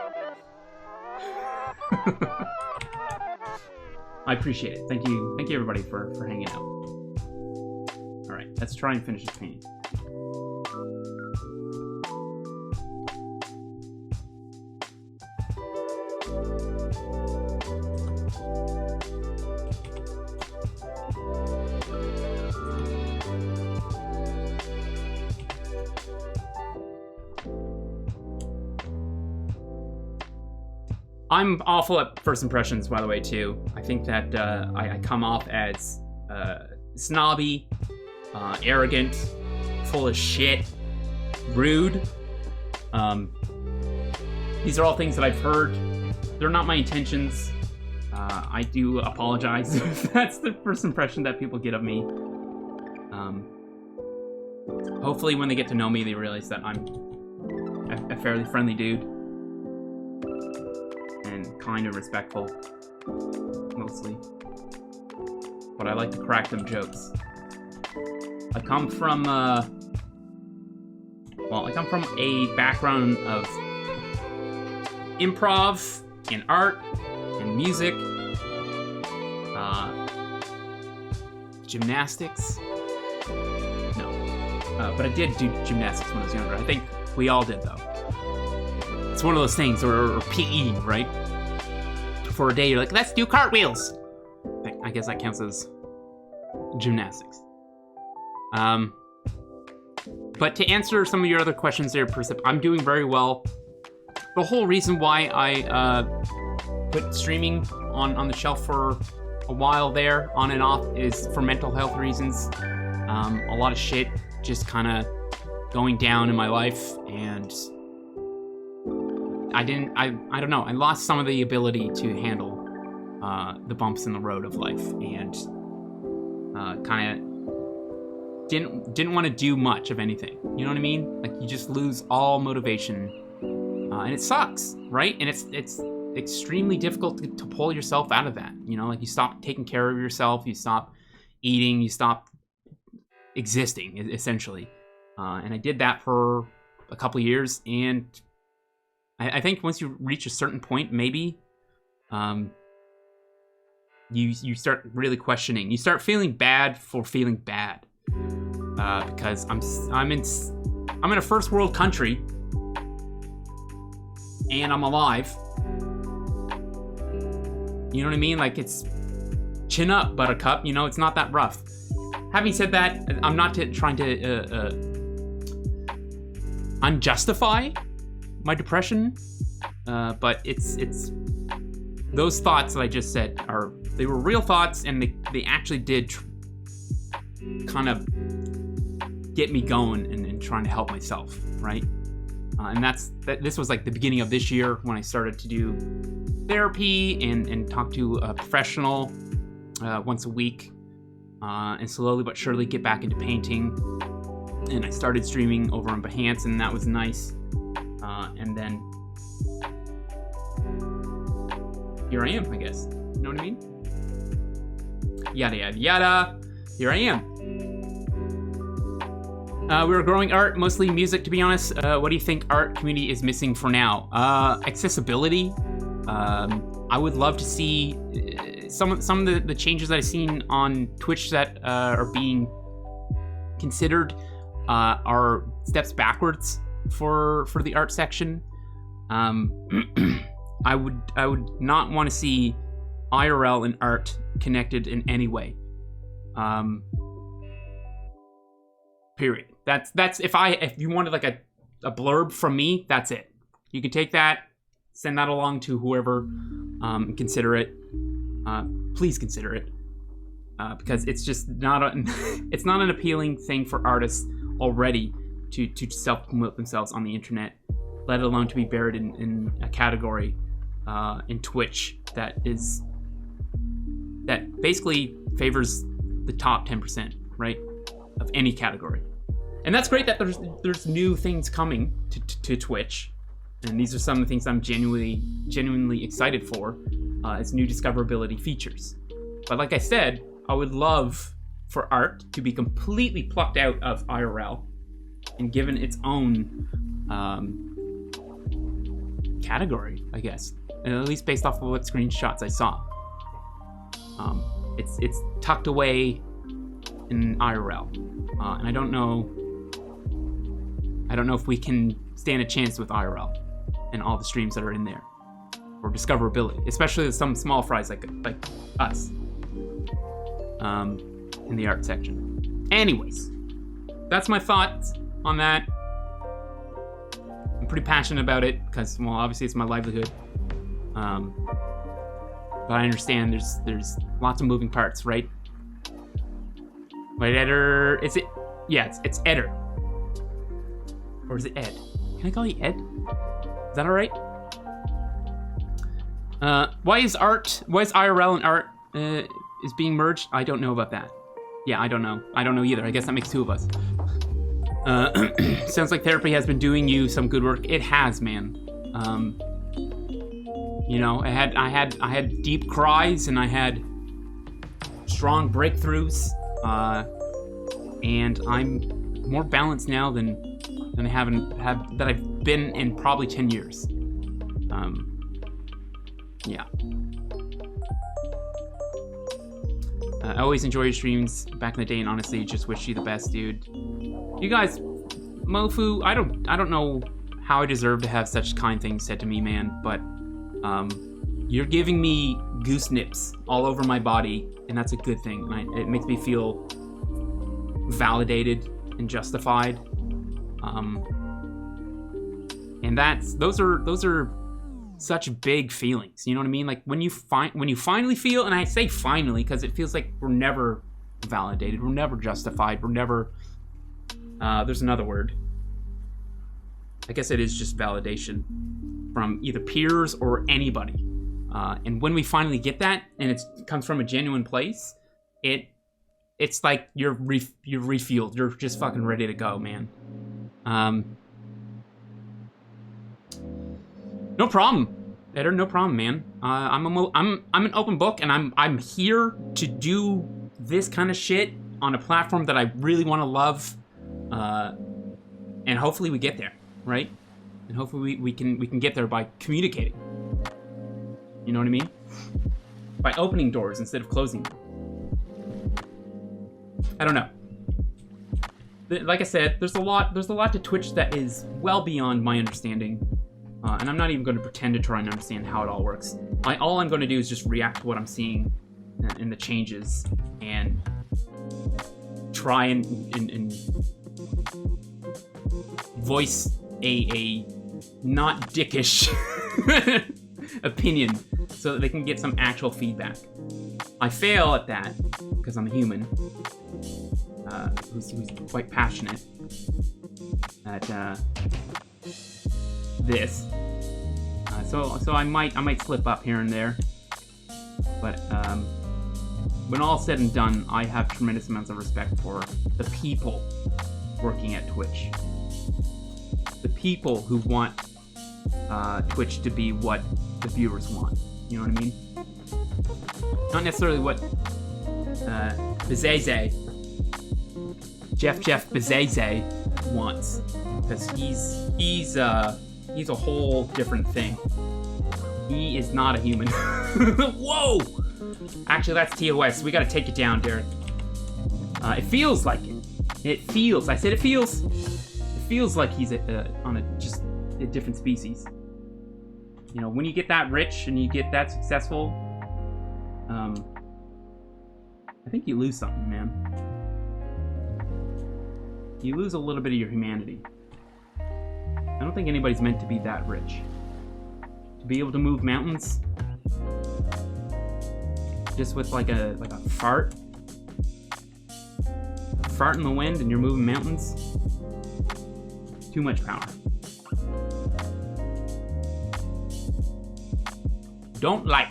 I appreciate it. Thank you everybody for hanging out. All right, let's try and finish this painting. I'm awful at first impressions, by the way, too. I think that I come off as snobby, arrogant, full of shit, rude. These are all things that I've heard. They're not my intentions. I do apologize if that's the first impression that people get of me. Hopefully when they get to know me, they realize that I'm a fairly friendly dude. Kind of respectful, mostly. But I like to crack them jokes. I come from a background of improv and art and music, gymnastics. No, but I did do gymnastics when I was younger. I think we all did, though. It's one of those things, or PE, right? For a day, you're like, let's do cartwheels. I guess that counts as gymnastics. But to answer some of your other questions there, Percep, I'm doing very well. The whole reason why I put streaming on the shelf for a while there, on and off, is for mental health reasons. A lot of shit just kind of going down in my life, and I don't know, I lost some of the ability to handle the bumps in the road of life, and kind of didn't want to do much of anything. You know what I mean? Like, you just lose all motivation, and it sucks, right? And it's extremely difficult to pull yourself out of that. You know, like, you stop taking care of yourself, you stop eating, you stop existing, essentially. And I did that for a couple years, and I think once you reach a certain point, maybe you start really questioning. You start feeling bad for feeling bad, because I'm in a first world country, and I'm alive. You know what I mean? Like, it's chin up, buttercup. You know, it's not that rough. Having said that, I'm not trying to unjustify my depression, but it's those thoughts that I just said they were real thoughts, and they actually did kind of get me going and trying to help myself, right? And this was like the beginning of this year when I started to do therapy and talk to a professional once a week, and slowly but surely get back into painting. And I started streaming over on Behance, and that was nice. And then here I am, I guess. You know what I mean? Yada, yada, yada. Here I am. We were growing art, mostly music, to be honest. What do you think art community is missing for now? Accessibility. I would love to see some of the changes that I've seen on Twitch that are being considered are steps backwards for the art section. I would not want to see IRL and art connected in any way. Period. That's if you wanted like a blurb from me, that's it. You can take that, send that along to whoever, and consider it. Please consider it, because it's just not it's not an appealing thing for artists already to self-promote themselves on the internet, let alone to be buried in a category in Twitch that basically favors the top 10%, right, of any category. And that's great that there's new things coming to Twitch, and these are some of the things I'm genuinely excited for, as new discoverability features. But like I said, I would love for art to be completely plucked out of IRL and given its own category, I guess, and at least based off of what screenshots I saw. It's tucked away in IRL, and I don't know if we can stand a chance with IRL and all the streams that are in there, or discoverability, especially some small fries like us, in the art section. Anyways, that's my thoughts on that. I'm pretty passionate about it because, well, obviously it's my livelihood. But I understand there's lots of moving parts, right? Wait, Eder, is it? Yeah, it's Eder. Or is it Ed? Can I call you Ed? Is that all right? Why is IRL and art is being merged? I don't know about that. Yeah, I don't know. I don't know either. I guess that makes two of us. Sounds like therapy has been doing you some good work. It has, man. You know, I had deep cries, and I had strong breakthroughs, and I'm more balanced now than I've been in probably 10 years. Yeah. I always enjoy your streams back in the day, and honestly, just wish you the best, dude. You guys, Mofu, I don't know how I deserve to have such kind things said to me, man, but you're giving me goose nips all over my body, and that's a good thing. It makes me feel validated and justified. And those are such big feelings. You know what I mean? Like when you finally feel, and I say finally because it feels like we're never validated, we're never justified, we're never. There's another word. I guess it is just validation from either peers or anybody. And when we finally get that, and it comes from a genuine place, it's like you're refueled. You're just fucking ready to go, man. No problem, Eder. No problem, man. I'm an open book, and I'm here to do this kind of shit on a platform that I really want to love, and hopefully we get there, right? And hopefully we can get there by communicating. You know what I mean? by opening doors instead of closing them. I don't know. Like I said, there's a lot to Twitch that is well beyond my understanding, and I'm not even going to pretend to try and understand how it all works. All I'm going to do is just react to what I'm seeing in the changes and try and voice a not dickish opinion so that they can get some actual feedback. I fail at that because I'm a human who's quite passionate at this. So I might slip up here and there, but when all said and done, I have tremendous amounts of respect for the people working at Twitch. The people who want Twitch to be what the viewers want. You know what I mean? Not necessarily what Jeff Bezeze wants, because he's a whole different thing. He is not a human. Whoa! Actually, that's TOS. We gotta take it down, Derek. It feels like it. It feels. I said it feels. It feels like he's on just a different species. You know, when you get that rich and you get that successful, I think you lose something, man. You lose a little bit of your humanity. I don't think anybody's meant to be that rich. To be able to move mountains just with like a fart. A fart in the wind and you're moving mountains. Too much power. Don't like.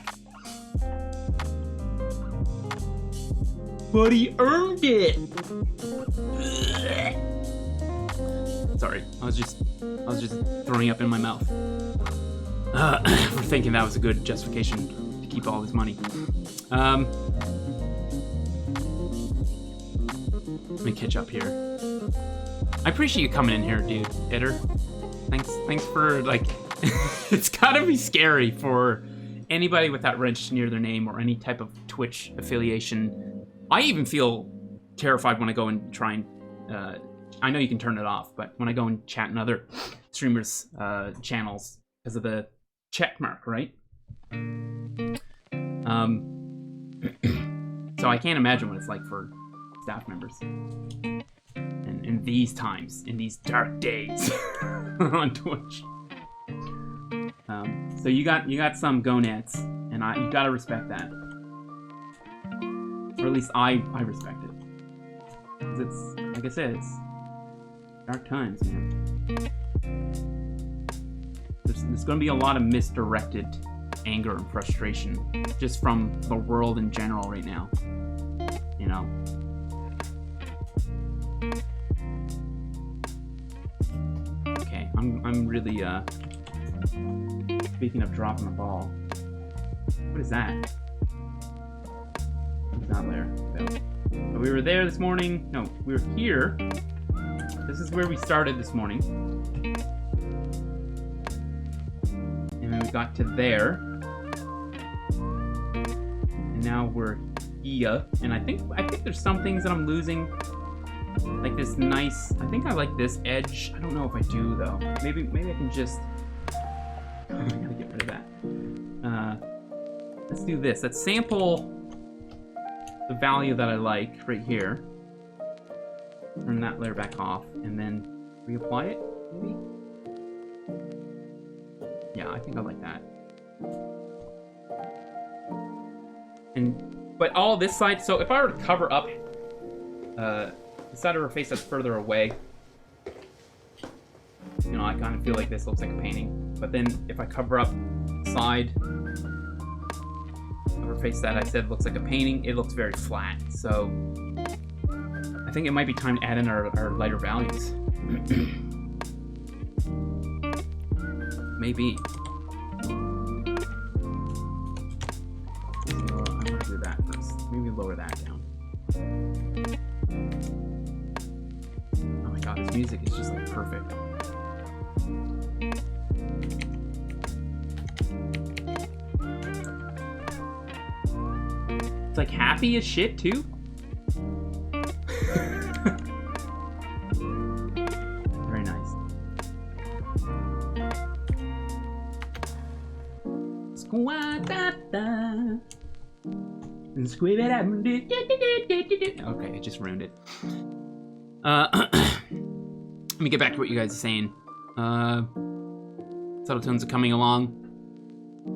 But he earned it. Sorry, I was just throwing up in my mouth for thinking that was a good justification to keep all this money. Let me catch up here. I appreciate you coming in here, dude. Eder. Thanks for like. It's gotta be scary for anybody with that wrench near their name or any type of Twitch affiliation. I even feel terrified when I go and try and. I know you can turn it off, but when I go and chat in other streamers' channels because of the check mark, right? So I can't imagine what it's like for staff members. And in these times, in these dark days on Twitch. So you got some gonads, and you gotta respect that. Or at least I respect it. Because it's, like I said, it's dark times, man. There's going to be a lot of misdirected anger and frustration just from the world in general right now. You know? Okay, I'm really, speaking of dropping the ball. What is that? It's not there. But we were there this morning. No, we were here. This is where we started this morning. And then we got to there. And now we're here. And I think there's some things that I'm losing. Like this nice, I think I like this edge. I don't know if I do though. Maybe I can just, I gotta get rid of that. Let's do this. Let's sample the value that I like right here. Turn that layer back off and then reapply it, maybe? Yeah, I think I like that. But all this side, so if I were to cover up the side of her face that's further away, you know, I kind of feel like this looks like a painting. But then if I cover up the side of her face that I said looks like a painting, it looks very flat. So I think it might be time to add in our lighter values. Maybe. So I'm gonna do that first. Maybe lower that down. Oh my god, this music is just like perfect. happy as shit too? Very nice. Squad-da-da. Okay, I just ruined it. Let me get back to what you guys are saying. Subtle Tones are coming along.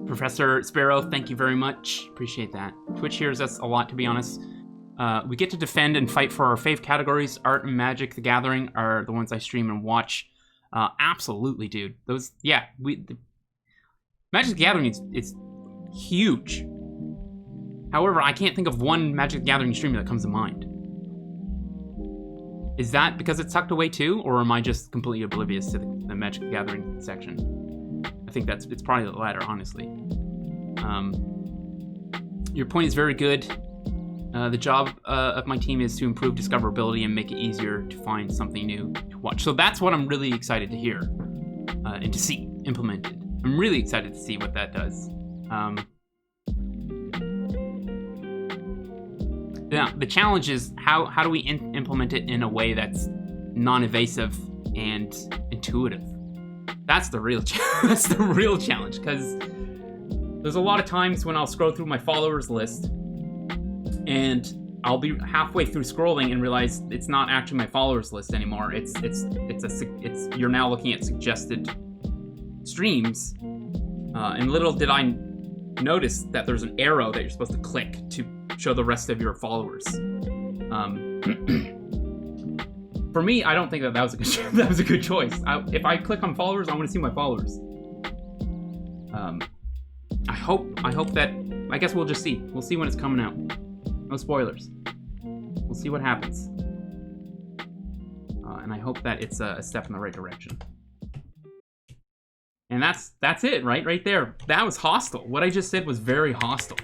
Professor Sparrow, thank you very much. Appreciate that. Twitch hears us a lot, to be honest. We get to defend and fight for our fave categories. Art and Magic the Gathering are the ones I stream and watch. Absolutely, dude. Those, yeah. Magic the Gathering is huge. However, I can't think of one Magic the Gathering streamer that comes to mind. Is that because it's tucked away too, or am I just completely oblivious to the Magic the Gathering section? I think it's probably the latter, honestly. Your point is very good. The job of my team is to improve discoverability and make it easier to find something new to watch. So that's what I'm really excited to hear and to see implemented. I'm really excited to see what that does. Now, the challenge is how do we implement it in a way that's non-evasive and intuitive? That's the real that's the real challenge, because there's a lot of times when I'll scroll through my followers list and I'll be halfway through scrolling and realize it's not actually my followers list anymore. It's you're now looking at suggested streams, and little did I notice that there's an arrow that you're supposed to click to show the rest of your followers. For me, I don't think that was a good that was a good choice. If I click on followers, I want to see my followers. I hope that, I guess we'll just see. We'll see when it's coming out. No spoilers. We'll see what happens. And I hope that it's a step in the right direction. And that's it, right there. That was hostile. What I just said was very hostile.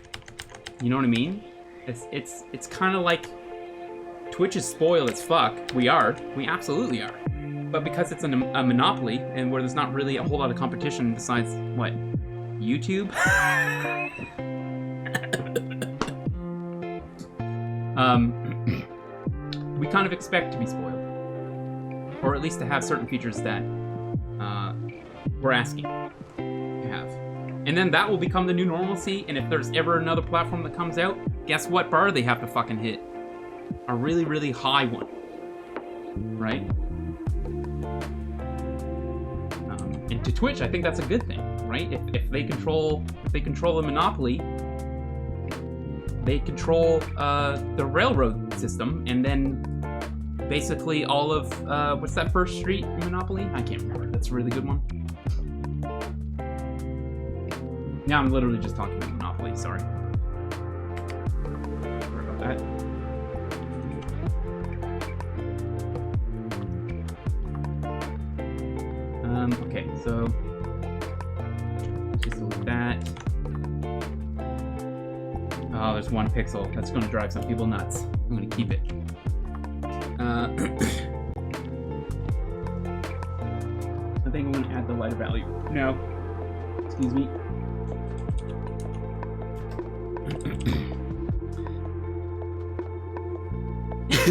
You know what I mean? It's kind of like Twitch is spoiled as fuck. We absolutely are. But because it's a monopoly and where there's not really a whole lot of competition besides what, YouTube? We kind of expect to be spoiled, or at least to have certain features that we're asking to have. And then that will become the new normalcy, and if there's ever another platform that comes out, guess what bar they have to fucking hit? A really, really high one. Right? And to Twitch, I think that's a good thing, right? If they control the monopoly, they control the railroad system, and then basically all of what's that first street monopoly? I can't remember. That's a really good one. Now I'm literally just talking about Monopoly, sorry. Sorry about that. Okay, so just delete that. Oh, there's one pixel. That's gonna drive some people nuts. I'm gonna keep it. I think I'm gonna add the lighter value. No. Excuse me.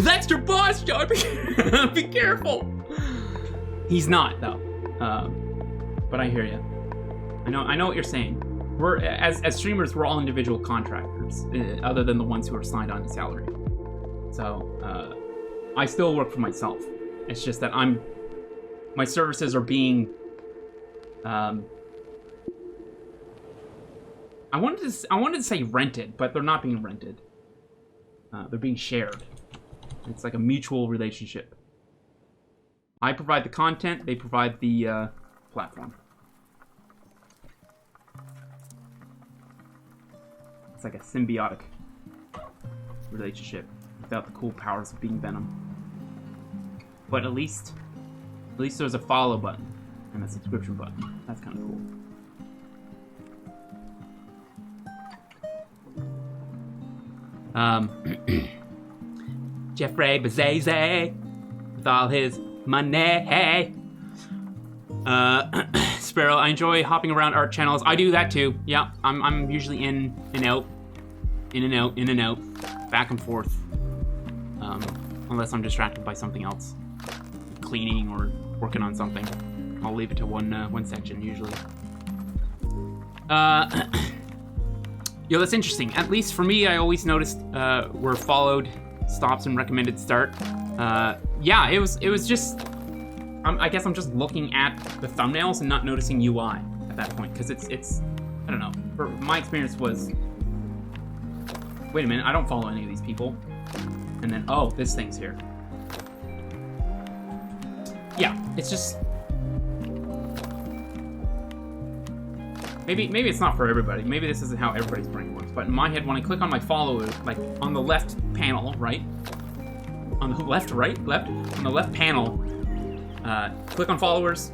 That's your boss, John. Be careful. He's not, though. But I hear you. I know what you're saying. We're as streamers, we're all individual contractors, other than the ones who are signed on to salary. So I still work for myself. It's just that my services are being. I wanted to say rented, but they're not being rented. They're being shared. It's like a mutual relationship. I provide the content, they provide the platform. It's like a symbiotic relationship without the cool powers of being Venom. But at least there's a follow button and a subscription button. That's kind of cool. Jeffrey Bezos with all his money. Sparrow, I enjoy hopping around art channels. I do that too. Yeah, I'm usually in and out. in and out, back and forth. Unless I'm distracted by something else, cleaning or working on something. I'll leave it to one section usually. Yo, that's interesting. At least for me, I always noticed were followed stops and recommended start. Yeah, it was just. I guess I'm just looking at the thumbnails and not noticing UI at that point, because it's I don't know. My experience was, wait a minute, I don't follow any of these people, and then oh, this thing's here. Yeah, it's just maybe it's not for everybody. Maybe this isn't how everybody's brain works. But in my head, when I click on my follow, like on the left panel, right, on the left panel. Click on followers,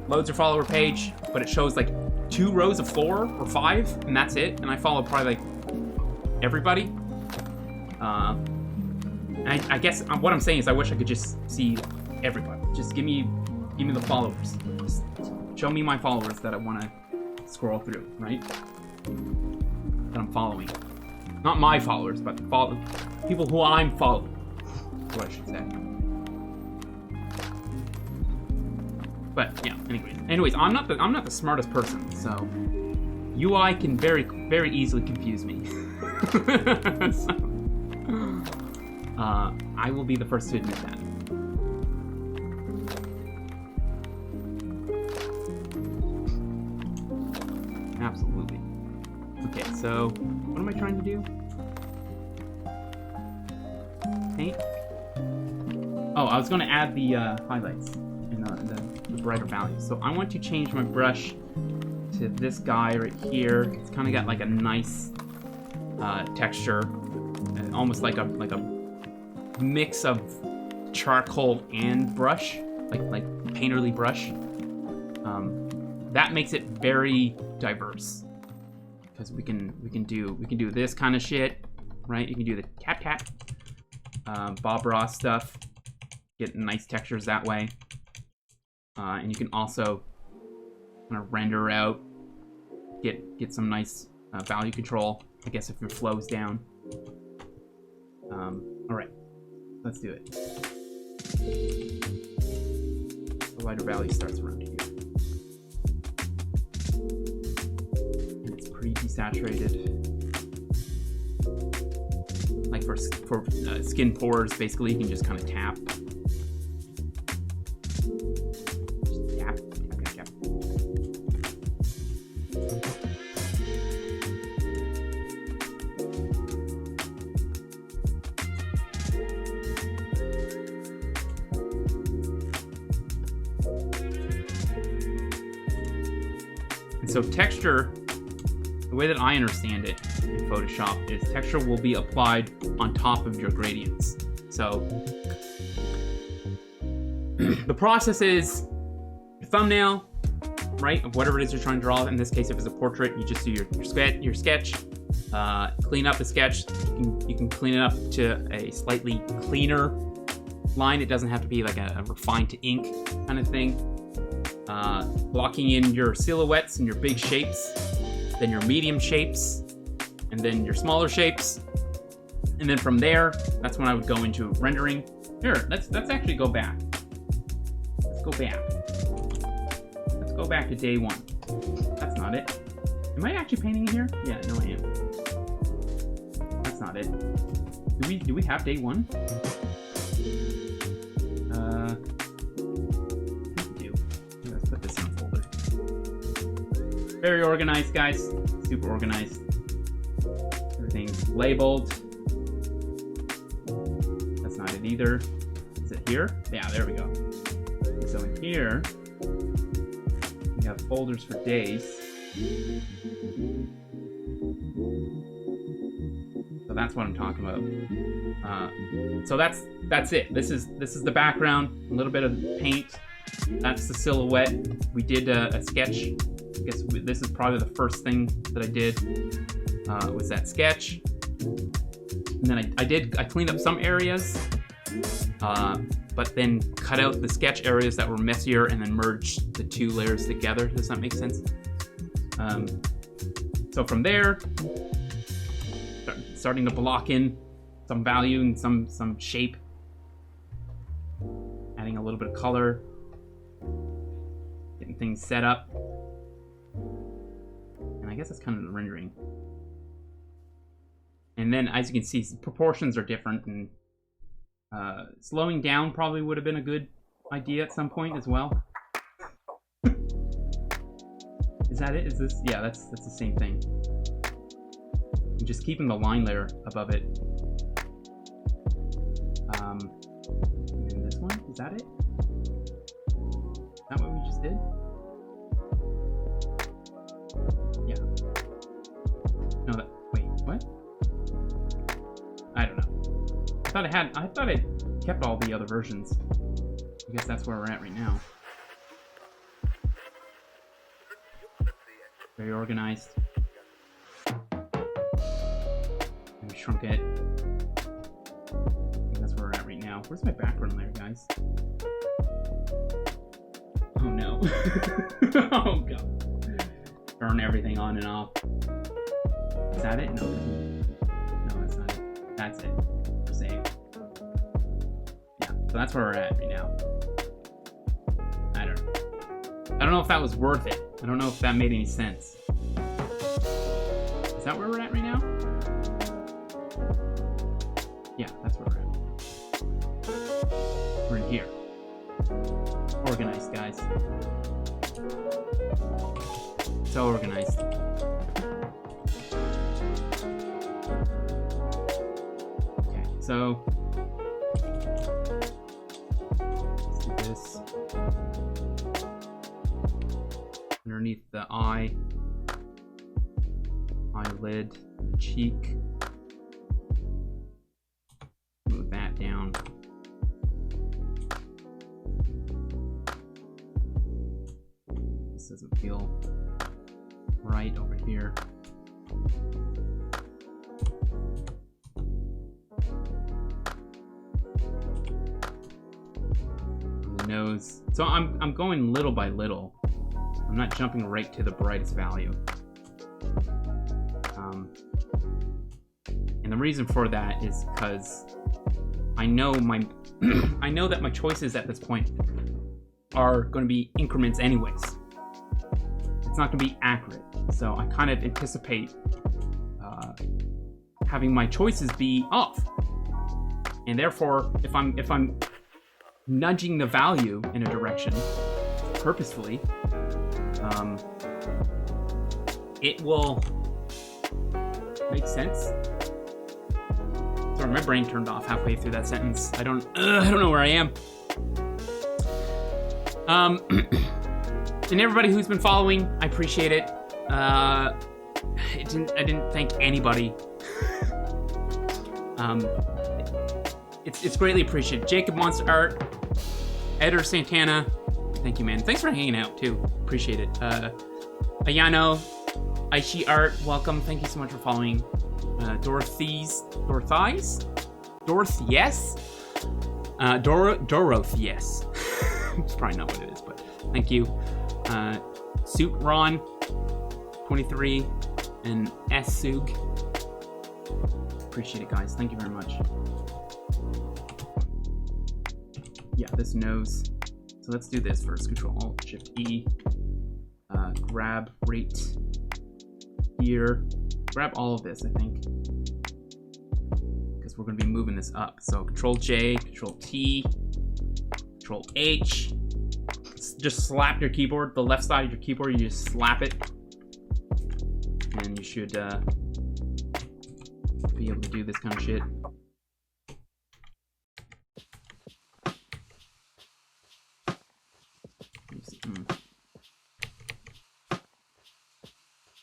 loads your follower page, but it shows like 2 rows of 4 or 5, and that's it. And I follow probably like everybody. And I guess what I'm saying is I wish I could just see everybody. Just give me the followers. Just show me my followers that I want to scroll through, right? That I'm following. Not my followers, but people who I'm following. Is what I should say. But yeah, anyways, I'm not the smartest person, so UI can very, very easily confuse me. So, I will be the first to admit that. Absolutely. Okay, so what am I trying to do? Paint? Oh, I was going to add the highlights and the brighter values. So I want to change my brush to this guy right here. It's kind of got like a nice texture, almost like a mix of charcoal and brush, like painterly brush. That makes it very diverse because we can do this kind of shit, right? You can do the cat Bob Ross stuff, get nice textures that way, and you can also kind of render out, get some nice value control, I guess, if your flow's down. All right, let's do it. The lighter value starts around here. And it's pretty desaturated. Like for skin pores, basically, you can just kind of tap. Just tap. And so texture, the way that I understand it in Photoshop is texture will be applied on top of your gradients. So the process is your thumbnail, right, of whatever it is you're trying to draw. In this case, if it's a portrait, you just do your sketch, clean up the sketch. You can clean it up to a slightly cleaner line. It doesn't have to be like a refined to ink kind of thing. Blocking in your silhouettes and your big shapes, then your medium shapes, and then your smaller shapes. And then from there, that's when I would go into rendering. Here, let's actually go back. Let's go back. Let's go back to day 1. That's not it. Am I actually painting in here? Yeah, no I am. That's not it. Do we have day 1? We do. Let's put this in a folder. Very organized, guys. Super organized. Everything's labeled. That's not it either. Is it here? Yeah, there we go. And so in here, we have folders for days. So that's what I'm talking about. So that's it. This is the background. A little bit of paint. That's the silhouette. We did a sketch. I guess this is probably the first thing that I did. Was that sketch. And then I cleaned up some areas, but then cut out the sketch areas that were messier and then merged the 2 layers together. Does that make sense? So from there, start starting to block in some value and some shape. Adding a little bit of color. Getting things set up. And I guess that's kind of the rendering. And then, as you can see, proportions are different, and slowing down probably would have been a good idea at some point as well. Is that it? Is this? Yeah, that's the same thing. And just keeping the line layer above it. And then this one, is that it? Is that what we just did? Yeah. No, that. Wait, what? I don't know. I thought I kept all the other versions. I guess that's where we're at right now. Very organized. And we shrunk it. I think that's where we're at right now. Where's my background layer, guys? Oh no. Oh god. Turn everything on and off. Is that it? No. No, that's not it. That's it. For save. Yeah, so that's where we're at right now. I don't know if that was worth it. I don't know if that made any sense. Is that where we're at right now? Yeah, that's where we're at. We're in here. Organized, guys. So organized. Okay, so let's do this. Underneath the eye, eyelid, the cheek. Move that down. This doesn't feel right over here. On the nose. So I'm going little by little. I'm not jumping right to the brightest value. And the reason for that is because I know I know that my choices at this point are going to be increments anyways. It's not going to be accurate. So I kind of anticipate having my choices be off. And therefore, if I'm nudging the value in a direction purposefully, it will make sense. Sorry, my brain turned off halfway through that sentence. I don't know where I am. And everybody who's been following, I appreciate it. I didn't thank anybody. It's greatly appreciated. Jacob Monster Art, Eder Santana, thank you, man. Thanks for hanging out too. Appreciate it. Ayano, Aishi Art, welcome. Thank you so much for following. Dorothy's, yes. Dorothy's. It's probably not what it is, but thank you. Suit Ron, 23, and Sug. Appreciate it, guys. Thank you very much. Yeah, this nose. So let's do this first. Control Alt Shift E. Grab rate here. Grab all of this, I think, because we're going to be moving this up. So Control J, Control T, Control H. Just slap your keyboard, the left side of your keyboard. You just slap it, and you should be able to do this kind of shit.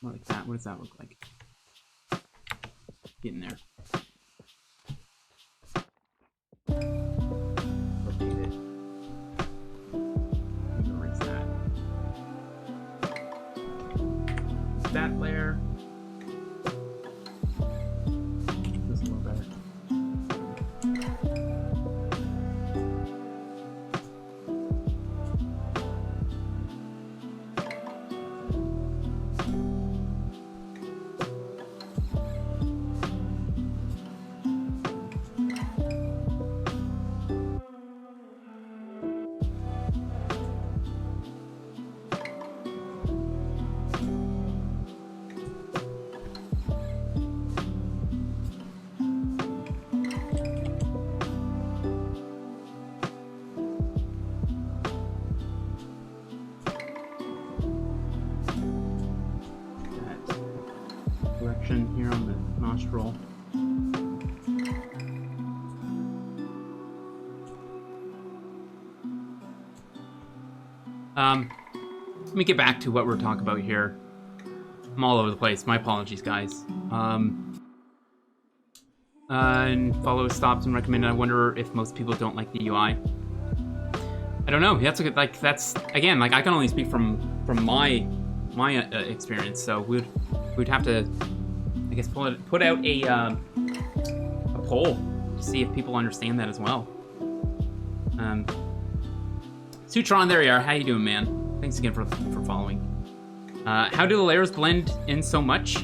More like that. What does that look like? Get in there. Rotate it. Erase that. That layer. This is a little better. scroll. Let me get back to what we're talking about here. I'm all over the place. My apologies, guys. And follow stops and recommended. I wonder if most people don't like the UI. I don't know. That's a good, like, that's again, like, I can only speak from my experience. So we'd have to, I guess, put out a poll to see if people understand that as well. Sutron, there you are. How you doing, man? Thanks again for following. How do the layers blend in so much?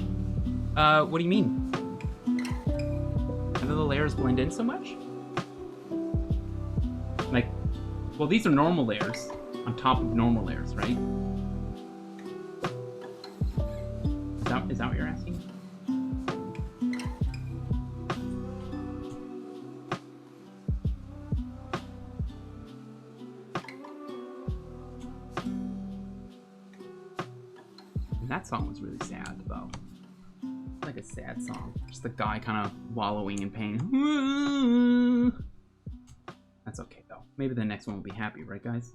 What do you mean? How do the layers blend in so much? Like, well, these are normal layers on top of normal layers, right? Is that what you're asking? That song was really sad, though. Like a sad song. Just a guy kind of wallowing in pain. That's okay, though. Maybe the next one will be happy, right, guys?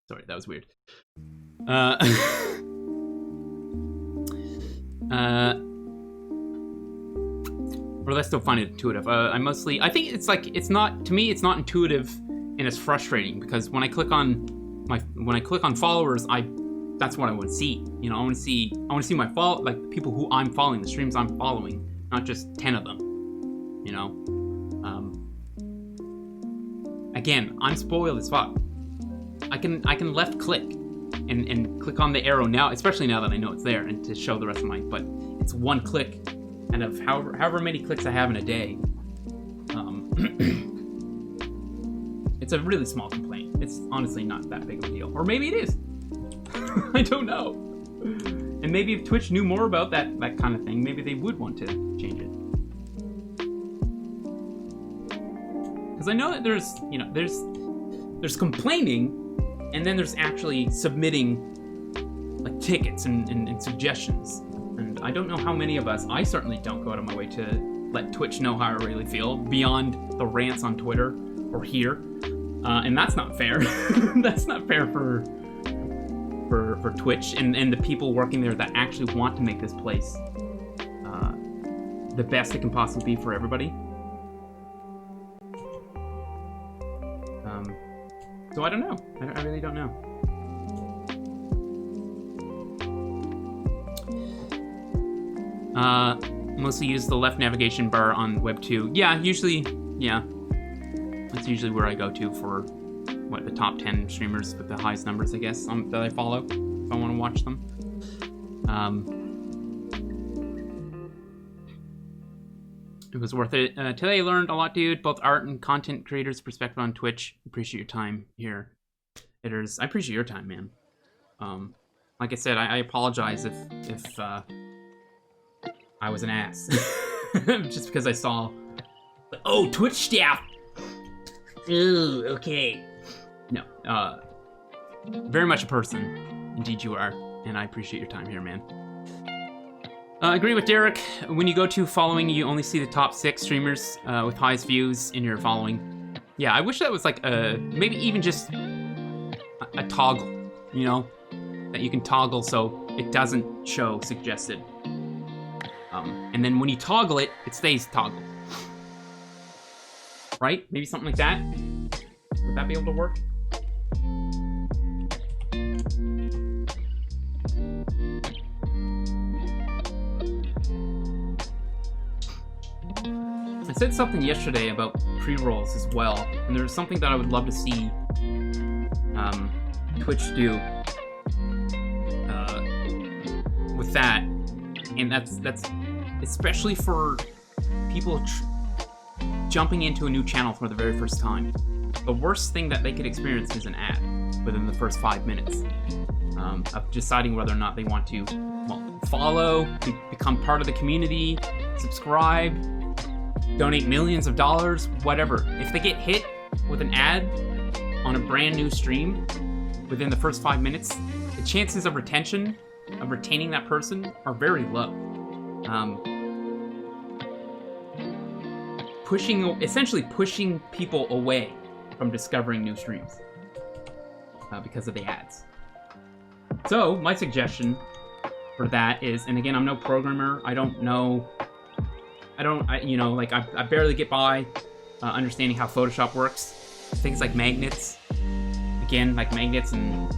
Sorry, that was weird. Or I still find it intuitive. I think it's like, it's not, to me, it's not intuitive, and it's frustrating because when I click on followers, that's what I want to see. You know, I want to see my like the people who I'm following, the streams I'm following, not just 10 of them. You know, again, I'm spoiled as fuck. I can left click and click on the arrow now, especially now that I know it's there, and to show the rest of mine. But it's one click, and of however many clicks I have in a day. It's a really small complaint. It's honestly not that big of a deal. Or maybe it is. I don't know. And maybe if Twitch knew more about that kind of thing, maybe they would want to change it. Because I know that there's complaining, and then there's actually submitting like tickets and suggestions. And I don't know how many of us, I certainly don't go out of my way to let Twitch know how I really feel beyond the rants on Twitter or here. And that's not fair. That's not fair for Twitch and the people working there that actually want to make this place the best it can possibly be for everybody. So I don't know. I really don't know. Mostly use the left navigation bar on Web 2. Yeah, usually, yeah. That's usually where I go to for the top 10 streamers with the highest numbers, I guess, that I follow if I want to watch them. It was worth it. Today I learned a lot, dude. Both art and content creators' perspective on Twitch. Appreciate your time here. I appreciate your time, man. Like I said, I apologize if I was an ass. Just because I saw, oh, Twitch staff. Ooh, okay. No, very much a person. Indeed you are, and I appreciate your time here, man. I agree with Derek. When you go to following, you only see the top 6 streamers with highest views in your following. Yeah, I wish that was like maybe even just a toggle, you know? That you can toggle so it doesn't show suggested. And then when you toggle it, it stays toggled. Right? Maybe something like that? Would that be able to work? I said something yesterday about pre-rolls as well, and there's something that I would love to see Twitch do with that, and that's especially for people jumping into a new channel for the very first time. The worst thing that they could experience is an ad within the first 5 minutes of deciding whether or not they want to follow, become part of the community, subscribe, donate millions of dollars, whatever. If they get hit with an ad on a brand new stream, within the first 5 minutes, the chances of retaining that person are very low. Essentially pushing people away from discovering new streams because of the ads. So my suggestion for that is, and again, I'm no programmer. I barely get by understanding how Photoshop works. Things like magnets, again, like magnets and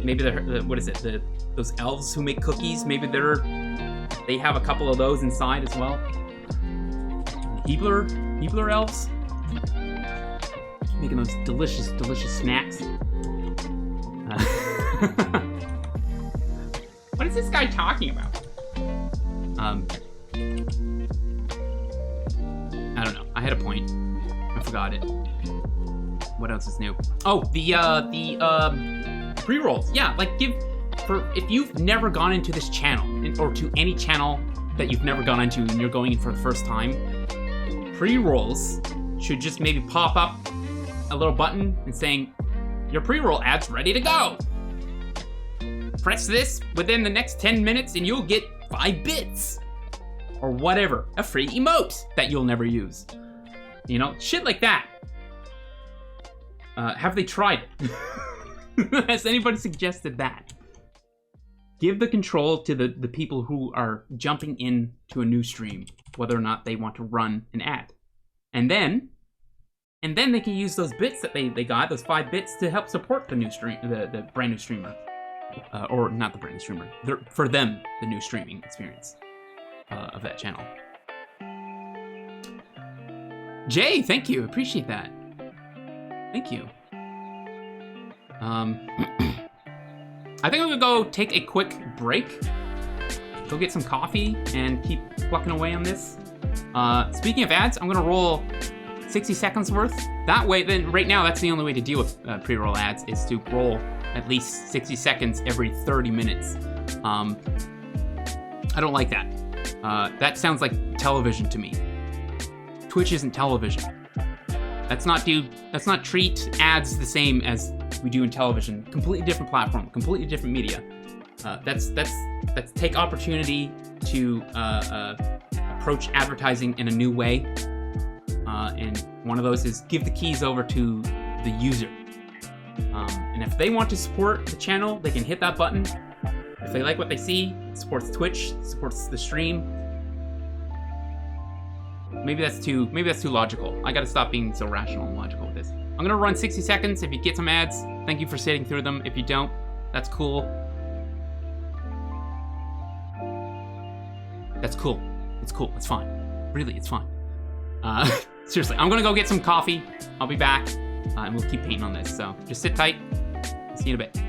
maybe those elves who make cookies, maybe they have a couple of those inside as well. Hebler elves, making those delicious snacks. What is this guy talking about? I don't know. I had a point. I forgot it. What else is new? Oh, the pre-rolls. Yeah, like if you've never gone into this channel, or to any channel that you've never gone into and you're going in for the first time, pre-rolls should just maybe pop up a little button and saying, your pre-roll ad's ready to go. Press this within the next 10 minutes and you'll get 5 bits. Or whatever, a free emote that you'll never use. You know, shit like that. Have they tried it? Has anybody suggested that? Give the control to the people who are jumping in to a new stream, whether or not they want to run an ad. And then they can use those bits that they got, those 5 bits, to help support the new stream, the brand new streamer. Or not the brand new streamer. For them, the new streaming experience of that channel. Jay, thank you. Appreciate that. Thank you. I think I'm gonna go take a quick break. Go get some coffee and keep plucking away on this. Speaking of ads, I'm gonna roll 60 seconds worth. That way, then right now, that's the only way to deal with pre-roll ads, is to roll at least 60 seconds every 30 minutes. I don't like that. That sounds like television to me. Twitch isn't television. Let's not treat ads the same as we do in television. Completely different platform, completely different media. Let's take opportunity to approach advertising in a new way. And one of those is give the keys over to the user. And if they want to support the channel, they can hit that button. If they like what they see, supports Twitch, supports the stream. Maybe that's too logical. I gotta stop being so rational and logical with this. I'm gonna run 60 seconds. If you get some ads, thank you for sitting through them. If you don't, that's cool. That's cool. It's cool. It's fine. Really, it's fine. Seriously, I'm gonna go get some coffee. I'll be back, and we'll keep painting on this. So just sit tight. See you in a bit.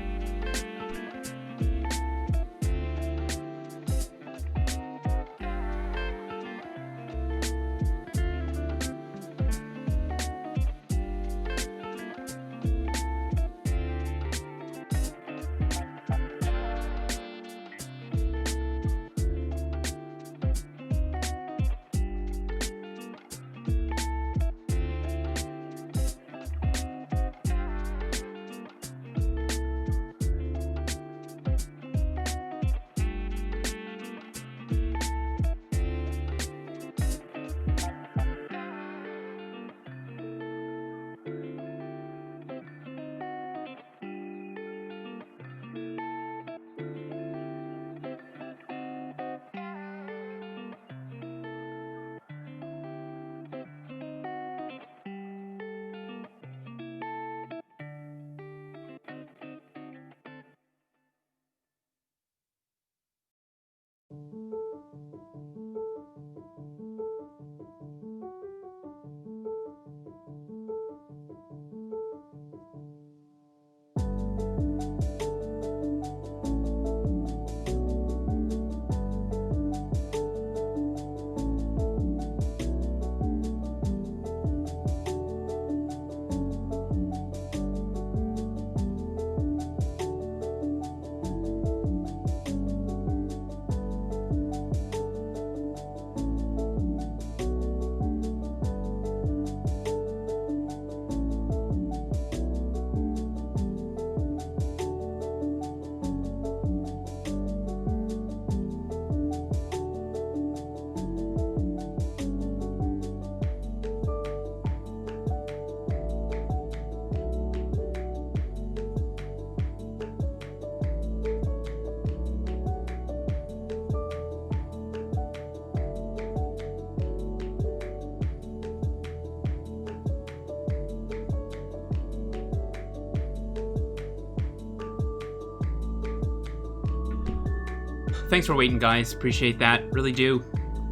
thanks for waiting, guys. Appreciate that. Really do.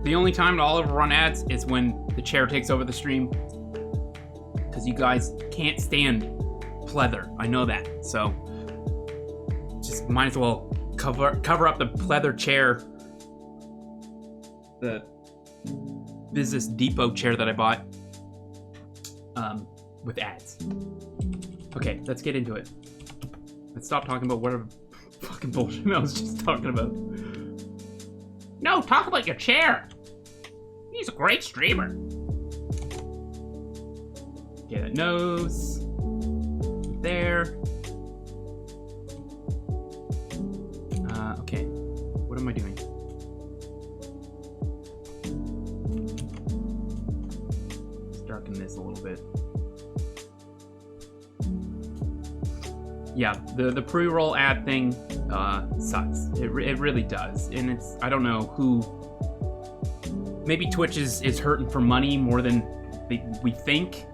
The only time I'll ever run ads is when the chair takes over the stream. Because you guys can't stand pleather. I know that. So just might as well cover up the pleather chair. The Business Depot chair that I bought. With ads. Okay, let's get into it. Let's stop talking about whatever fucking bullshit I was just talking about. No, talk about your chair. He's a great streamer. Get that nose. There. Okay. What am I doing? Let's darken this a little bit. Yeah, the pre-roll ad thing sucks. It really does. And it's, I don't know who, maybe Twitch is hurting for money more than we think.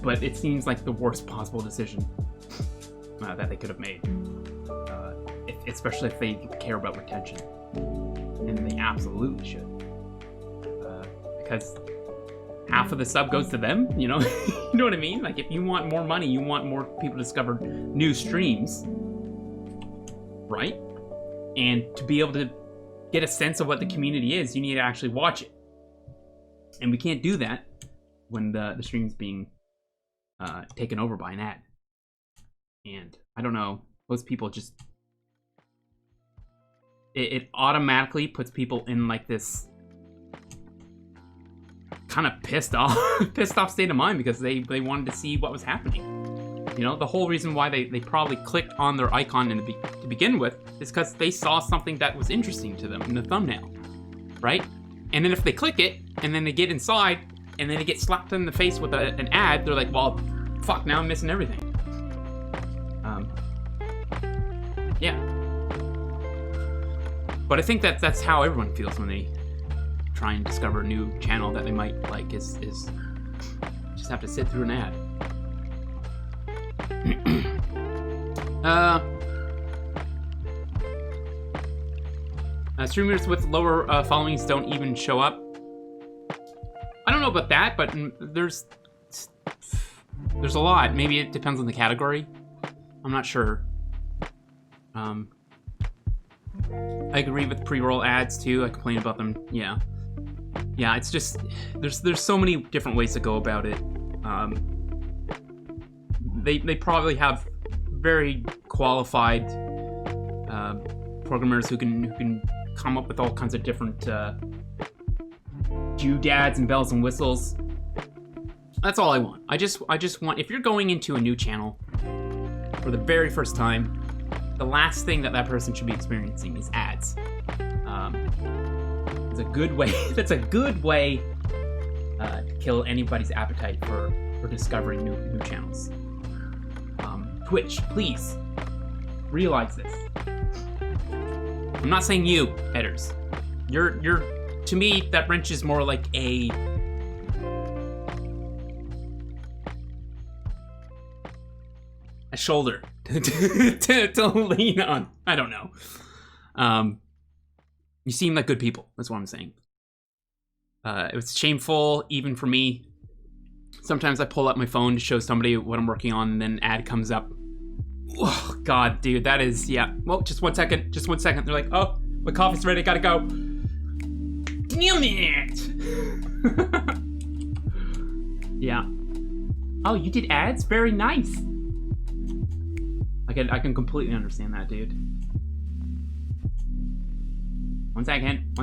But it seems like the worst possible decision that they could have made. Especially if they care about retention. And they absolutely should. Because half of the sub goes to them, you know? You know what I mean? Like, if you want more money, you want more people to discover new streams, right? And to be able to get a sense of what the community is, you need to actually watch it. And we can't do that when the stream's being taken over by an ad. And I don't know, most people just... It automatically puts people in, like, this kind of pissed off state of mind because they wanted to see what was happening. You know, the whole reason why they probably clicked on their icon to begin with is because they saw something that was interesting to them in the thumbnail, right? And then if they click it and then they get inside and then they get slapped in the face with an ad, they're like, well, fuck, now I'm missing everything. Yeah. But I think that's how everyone feels when they try and discover a new channel that they might like is just have to sit through an ad. Streamers with lower followings don't even show up. I don't know about that, but there's a lot. Maybe it depends on the category. I'm not sure. I agree with pre-roll ads too. I complain about them. Yeah, it's just there's so many different ways to go about it. They probably have very qualified programmers who can come up with all kinds of different doodads and bells and whistles. That's all I want. I just want, if you're going into a new channel for the very first time, the last thing that person should be experiencing is ads. It's a good way. That's a good way to kill anybody's appetite for discovering new channels. Twitch, please realize this. I'm not saying you, headers. You're to me, that wrench is more like a shoulder to lean on. I don't know. You seem like good people. That's what I'm saying. It was shameful, even for me. Sometimes I pull up my phone to show somebody what I'm working on, and then an ad comes up. Oh, God, dude, that is, yeah. Well, just one second. They're like, oh, my coffee's ready, gotta go. Damn it! Yeah. Oh, you did ads? Very nice. I can completely understand that, dude. One second.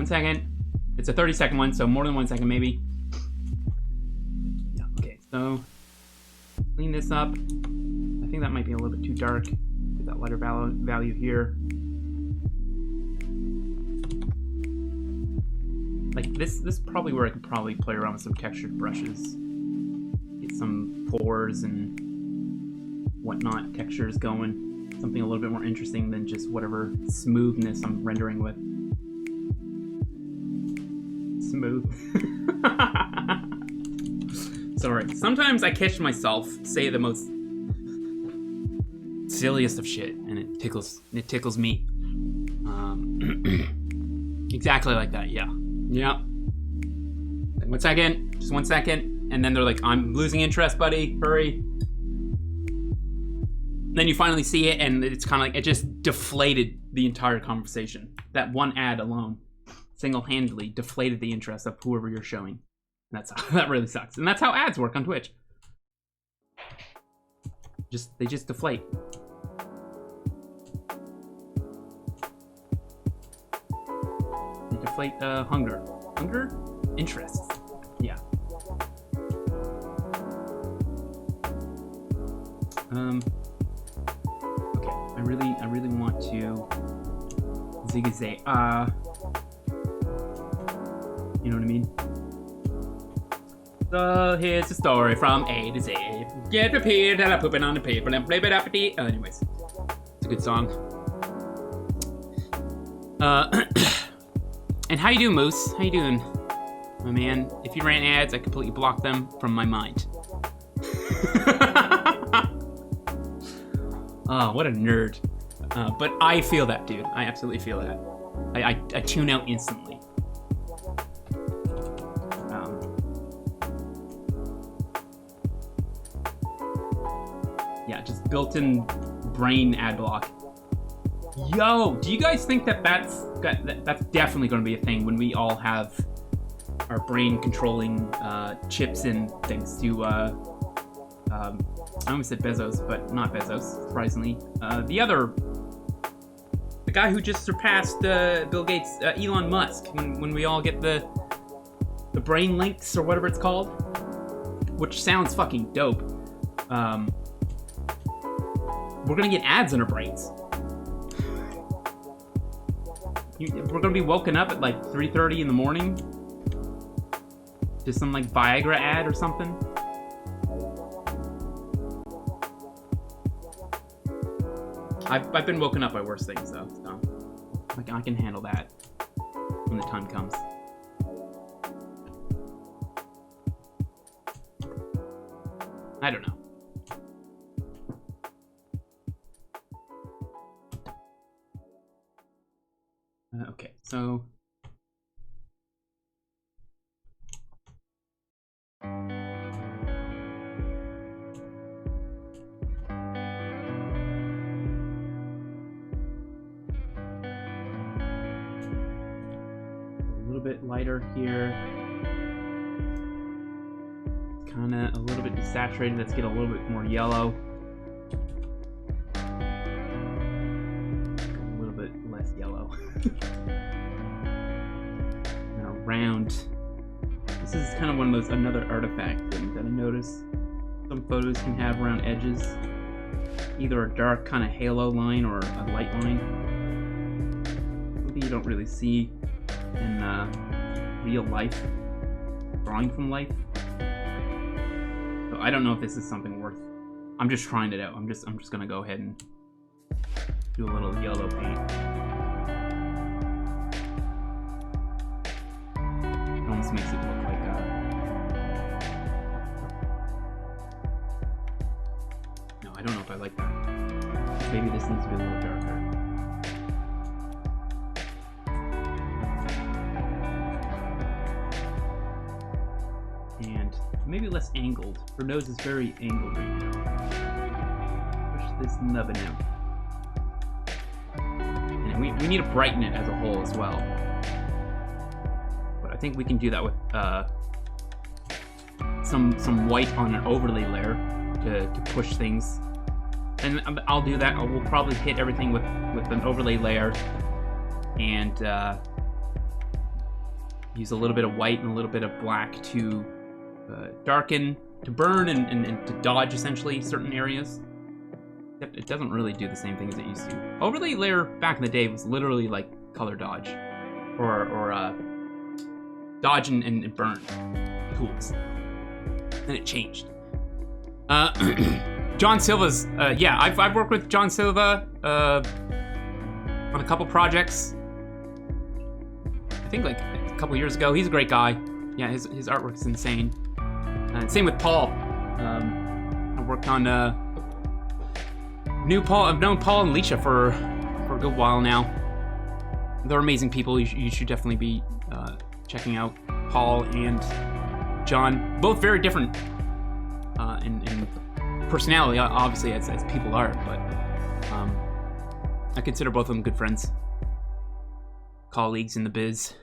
It's a 30-second one, so more than 1 second, maybe. Yeah, okay, so clean this up. I think that might be a little bit too dark. Get that lighter value here. Like, this is probably where I could probably play around with some textured brushes. Get some pores and whatnot textures going. Something a little bit more interesting than just whatever smoothness I'm rendering with. Smooth. Sorry. Sometimes I catch myself say the most silliest of shit, and it tickles me. Exactly like that, yeah. Yeah. 1 second, just 1 second, and then they're like, I'm losing interest, buddy, hurry. Then you finally see it, and it's kind of like, it just deflated the entire conversation. That one ad alone, single-handedly deflated the interest of whoever you're showing. That's how, that really sucks. And that's how ads work on Twitch. They just deflate. They deflate hunger. Hunger? Interest. Yeah. Okay, I really want to zigzag. You know what I mean? So here's the story from A to Z. Get prepared and I poop it on the paper and flip it up at the. Anyways, it's a good song. And how you doing, Moose? How you doing, my man? If you ran ads, I completely blocked them from my mind. Oh, what a nerd. But I feel that, dude. I absolutely feel that. I tune out instantly. Yeah, just built-in brain ad block. Yo, do you guys think that's definitely going to be a thing when we all have our brain controlling chips and things to I almost said Bezos, but not Bezos, surprisingly. The guy who just surpassed Bill Gates, Elon Musk, when we all get the brain links or whatever it's called, which sounds fucking dope. We're gonna get ads in our brains. We're gonna be woken up at like 3:30 in the morning to some like Viagra ad or something. I've been woken up by worse things though, so I can handle that when the time comes. I don't know. Okay, so bit lighter here. Kind of a little bit desaturated. Let's get a little bit more yellow. A little bit less yellow. Now round. This is kind of one of those another artifact things that I noticed. Some photos can have round edges. Either a dark kind of halo line or a light line. Something you don't really see in real life, drawing from life. So I don't know if this is something worth. I'm just trying it out. I'm just gonna go ahead and do a little yellow paint. It almost makes it look like no, I don't know if I like that. Maybe this needs to be a little darker. Maybe less angled. Her nose is very angled right now. Push this nubbin out. And we need to brighten it as a whole as well. But I think we can do that with some white on an overlay layer to push things. And I'll do that. We'll probably hit everything with an overlay layer and use a little bit of white and a little bit of black to darken, to burn, and to dodge essentially certain areas. Except it doesn't really do the same thing as it used to. Overlay layer back in the day was literally like color dodge, or dodge and burn tools. Then it changed. John Silva's yeah, I've worked with John Silva on a couple projects. I think like a couple years ago. He's a great guy. Yeah, his artwork's insane. Same with Paul. I worked on I've known Paul and Leisha for a good while now. They're amazing people. You should definitely be checking out Paul and John. Both very different in personality, obviously, as people are, but I consider both of them good friends, colleagues in the biz.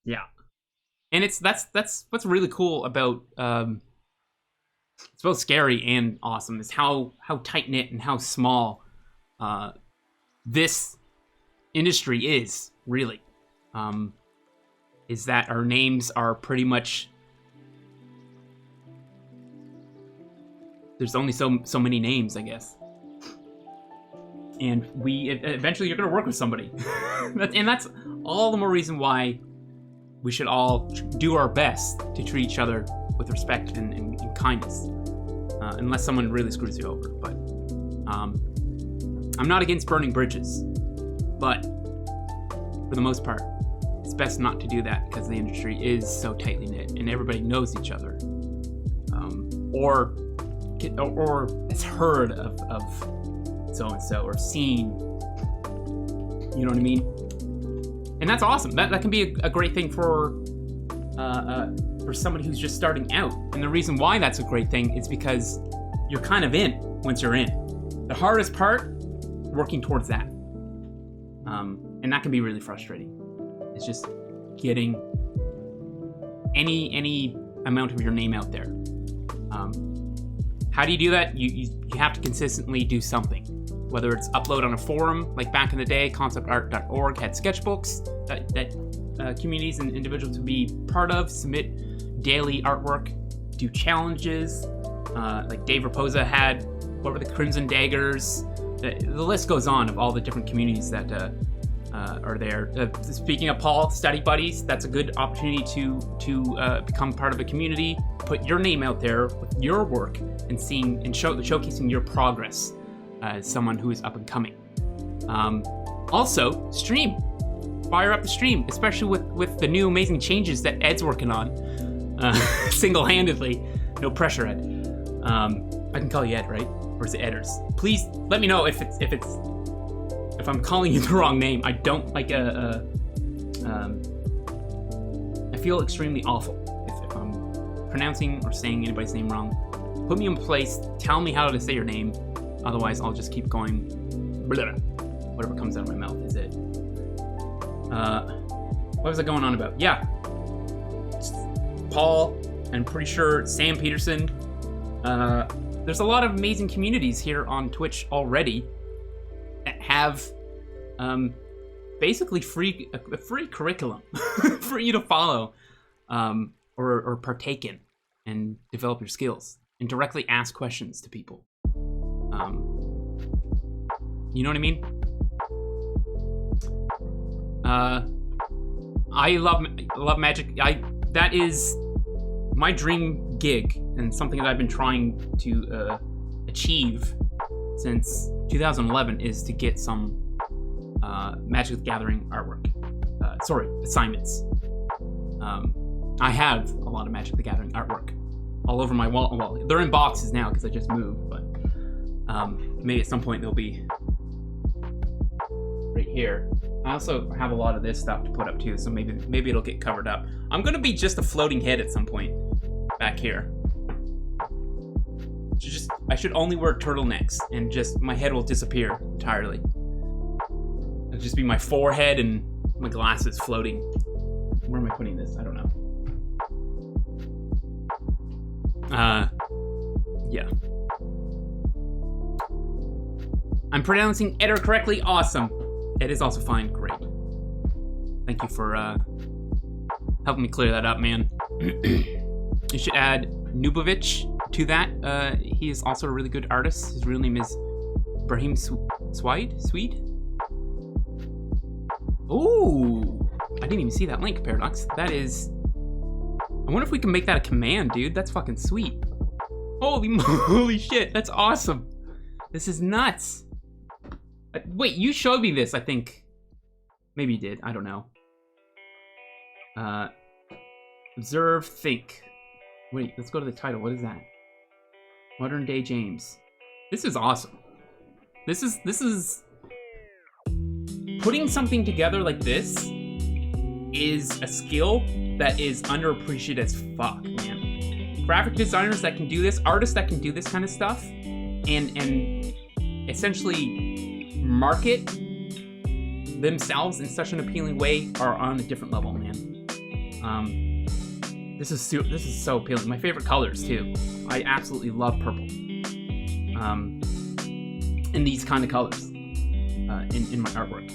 Yeah, and that's what's really cool about it's both scary and awesome is how tight knit and how small this industry is really. Is that our names are pretty much, there's only so many names, I guess. And eventually you're gonna work with somebody. And that's all the more reason why we should all do our best to treat each other with respect and kindness. Unless someone really screws you over. But I'm not against burning bridges. But for the most part, it's best not to do that because the industry is so tightly knit and everybody knows each other. Or has heard of so-and-so or seen, you know what I mean? And that's awesome. That can be a great thing for somebody who's just starting out. And the reason why that's a great thing is because you're kind of in once you're in. The hardest part, working towards that. And that can be really frustrating. It's just getting any amount of your name out there. How do you do that? You have to consistently do something. Whether it's upload on a forum, like back in the day, conceptart.org had sketchbooks that communities and individuals would be part of, submit daily artwork, do challenges, like Dave Raposa had, what were the Crimson Daggers? The list goes on of all the different communities that are there. Speaking of Paul, Study Buddies, that's a good opportunity to become part of a community, put your name out there with your work and showcasing your progress as someone who is up and coming. Also, stream. Fire up the stream, especially with the new amazing changes that Ed's working on single-handedly. No pressure, Ed. I can call you Ed, right? Or is it Edders? Please let me know if I'm calling you the wrong name. I don't like I feel extremely awful if I'm pronouncing or saying anybody's name wrong. Put me in place. Tell me how to say your name. Otherwise, I'll just keep going. Blah, whatever comes out of my mouth is it. What was I going on about? Yeah. Paul, I'm pretty sure Sam Peterson. There's a lot of amazing communities here on Twitch already that have basically a free curriculum for you to follow or partake in and develop your skills and directly ask questions to people. You know what I mean? I love magic. That is my dream gig and something that I've been trying to achieve since 2011 is to get some Magic the Gathering artwork. Assignments. I have a lot of Magic the Gathering artwork all over my wall. Well, they're in boxes now because I just moved, but maybe at some point they'll be right here. I also have a lot of this stuff to put up too, so maybe it'll get covered up. I'm gonna be just a floating head at some point back here. I should only wear turtlenecks and just my head will disappear entirely. It'll just be my forehead and my glasses floating. Where am I putting this? I don't know. Yeah. I'm pronouncing Eder correctly. Awesome. Ed is also fine. Great. Thank you for helping me clear that up, man. You should add Nubovic to that. He is also a really good artist. His real name is Brahim Swede? Ooh, I didn't even see that link, Paradox. That is... I wonder if we can make that a command, dude. That's fucking sweet. Holy shit, that's awesome. This is nuts. Wait, you showed me this, I think. Maybe you did, I don't know. Observe, think. Wait, let's go to the title. What is that? Modern day James. This is awesome. This is putting something together like this is a skill that is underappreciated as fuck, man. Graphic designers that can do this, artists that can do this kind of stuff, and essentially market themselves in such an appealing way are on a different level, man. This is so appealing. My favorite colors too. I absolutely love purple. In these kind of colors in my artwork.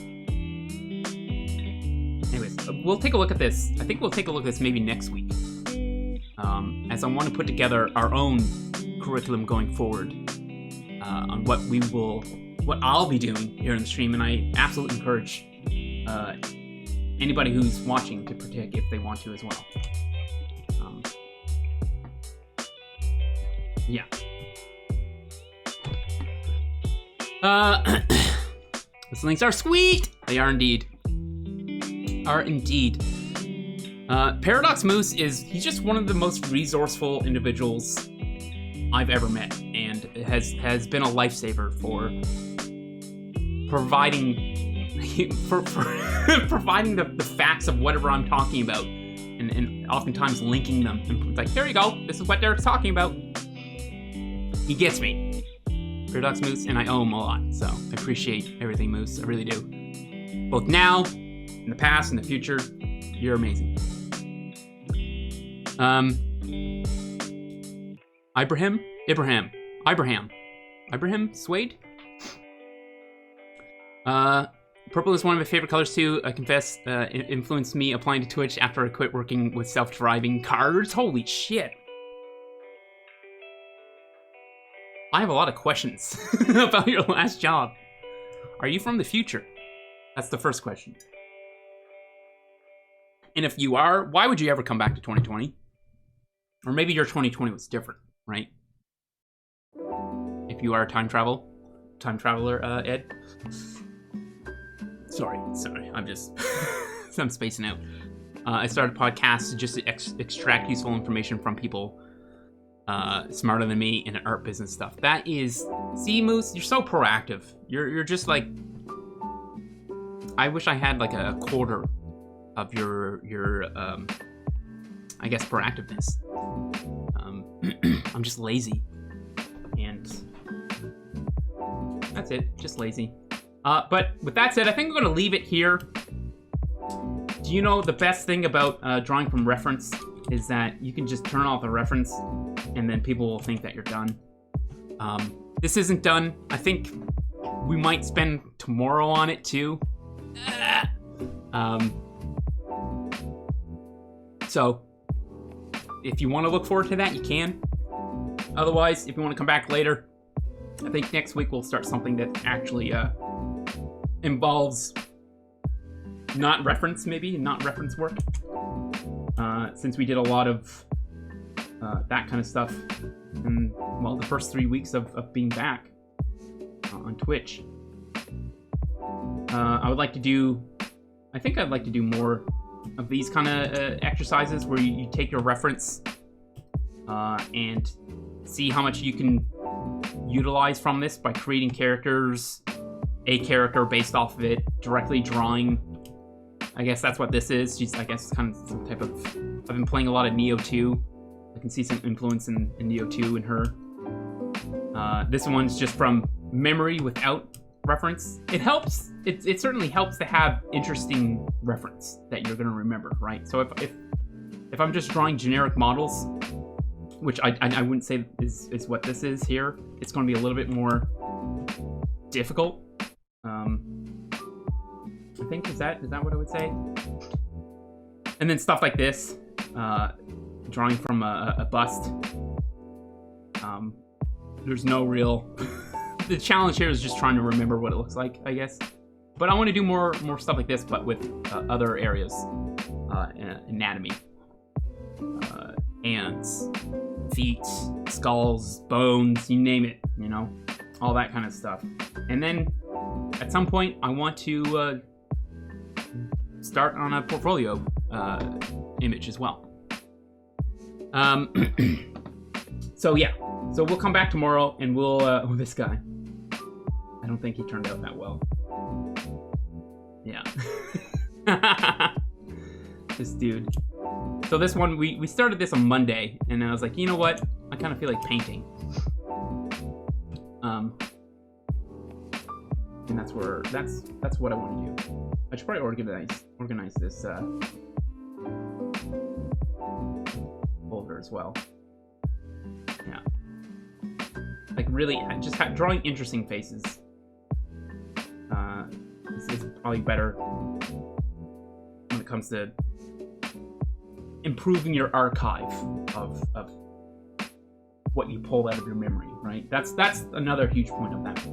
Anyways, we'll take a look at this. I think we'll take a look at this maybe next week, as I want to put together our own curriculum going forward on what I'll be doing here in the stream, and I absolutely encourage anybody who's watching to partake if they want to as well. Yeah. Those links are sweet! They are indeed. Paradox Moose he's just one of the most resourceful individuals I've ever met, and has been a lifesaver for providing providing the facts of whatever I'm talking about, and oftentimes linking them, and like, there you go, this is what they're talking about. He gets me. Paradox Moose, and I owe him a lot, so I appreciate everything, Moose. I really do. Both now, in the past, and the future. You're amazing. Ibrahim Suede? Purple is one of my favorite colors too. I confess, it influenced me applying to Twitch after I quit working with self-driving cars. Holy shit. I have a lot of questions about your last job. Are you from the future? That's the first question. And if you are, why would you ever come back to 2020? Or maybe your 2020 was different, right? If you are a time traveler, Ed. Sorry, I'm just, I'm spacing out. I started podcasts just to extract useful information from people smarter than me in art business stuff. That is, see, Moose, you're so proactive. You're just like, I wish I had like a quarter of your I guess proactiveness. I'm just lazy, and that's it. Just lazy. But with that said, I think I'm going to leave it here. Do you know the best thing about drawing from reference is that you can just turn off the reference, and then people will think that you're done. This isn't done. I think we might spend tomorrow on it too. So if you want to look forward to that, you can. Otherwise, if you want to come back later, I think next week we'll start something that actually involves not reference work. Since we did a lot of that kind of stuff in, well, the first 3 weeks of being back on Twitch. I'd like to do more of these kind of exercises where you take your reference and see how much you can utilize from this by creating characters, a character based off of it, directly drawing. I guess that's what this is. I guess it's kind of some type of... I've been playing a lot of Neo 2. I can see some influence in Neo 2 in her. This one's just from memory without reference. It helps. It certainly helps to have interesting reference that you're going to remember, right? So if I'm just drawing generic models, which I wouldn't say is what this is here, it's going to be a little bit more difficult. I think is that what I would say. And then stuff like this, drawing from a bust. There's no real. The challenge here is just trying to remember what it looks like, I guess. But I want to do more stuff like this, but with other areas, anatomy, hands, feet, skulls, bones, you name it, you know, all that kind of stuff. And then at some point, I want to start on a portfolio So yeah, so we'll come back tomorrow and we'll, oh, this guy. I don't think he turned out that well. Yeah. This dude. So this one, we started this on Monday, and I was like, you know what? I kind of feel like painting. And that's what I want to do. I should probably organize this folder as well. Yeah. Like really, just drawing interesting faces. Is probably better when it comes to improving your archive of what you pull out of your memory, right? That's another huge point of that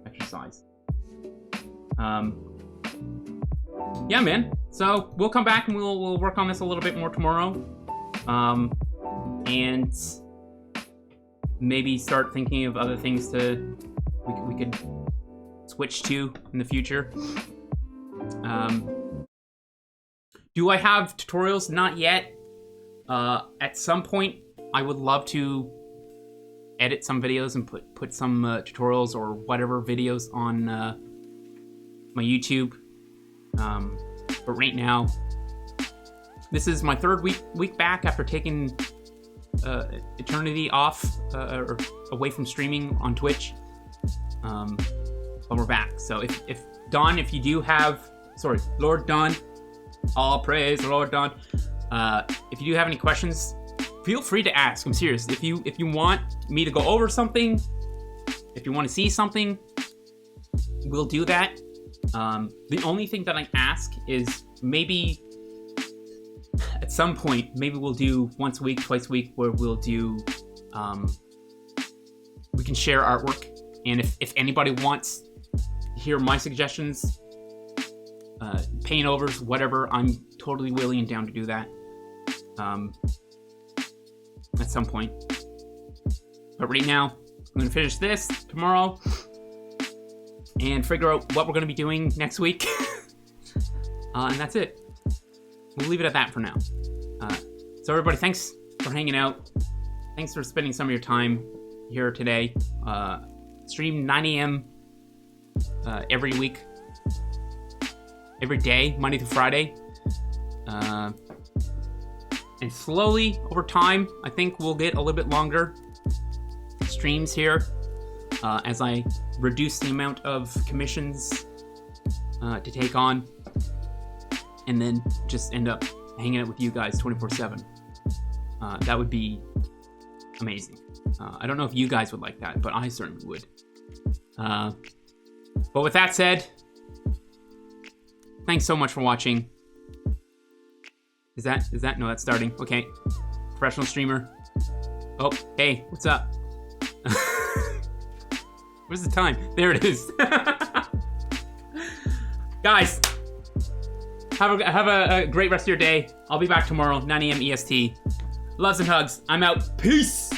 exercise. Yeah, man. So we'll come back and we'll work on this a little bit more tomorrow, and maybe start thinking of other things we could switch to in the future. Do I have tutorials? Not yet. At some point, I would love to edit some videos and put some tutorials or whatever videos on my YouTube. But right now, this is my third week back after taking eternity off or away from streaming on Twitch. But we're back. So if Don, if you do have, sorry, Lord Don, all praise Lord Don. If you do have any questions, feel free to ask. I'm serious. If you want me to go over something, if you want to see something, we'll do that. The only thing that I ask is maybe at some point, maybe we'll do once a week, twice a week, where we'll do, we can share artwork. And if anybody wants to hear my suggestions, paint overs, whatever, I'm totally willing and down to do that. At some point. But right now, I'm going to finish this tomorrow and figure out what we're going to be doing next week. And that's it. We'll leave it at that for now. So everybody, thanks for hanging out. Thanks for spending some of your time here today. Stream 9 a.m. Every week. Every day, Monday through Friday. And slowly, over time, I think we'll get a little bit longer streams here as I reduce the amount of commissions to take on, and then just end up hanging out with you guys 24/7. That would be amazing. I don't know if you guys would like that, but I certainly would. But with that said, thanks so much for watching. Is that? No, that's starting. Okay. Professional streamer. Oh, hey, what's up? Where's the time? There it is. Guys, have a great rest of your day. I'll be back tomorrow, 9 a.m. EST. Loves and hugs. I'm out. Peace.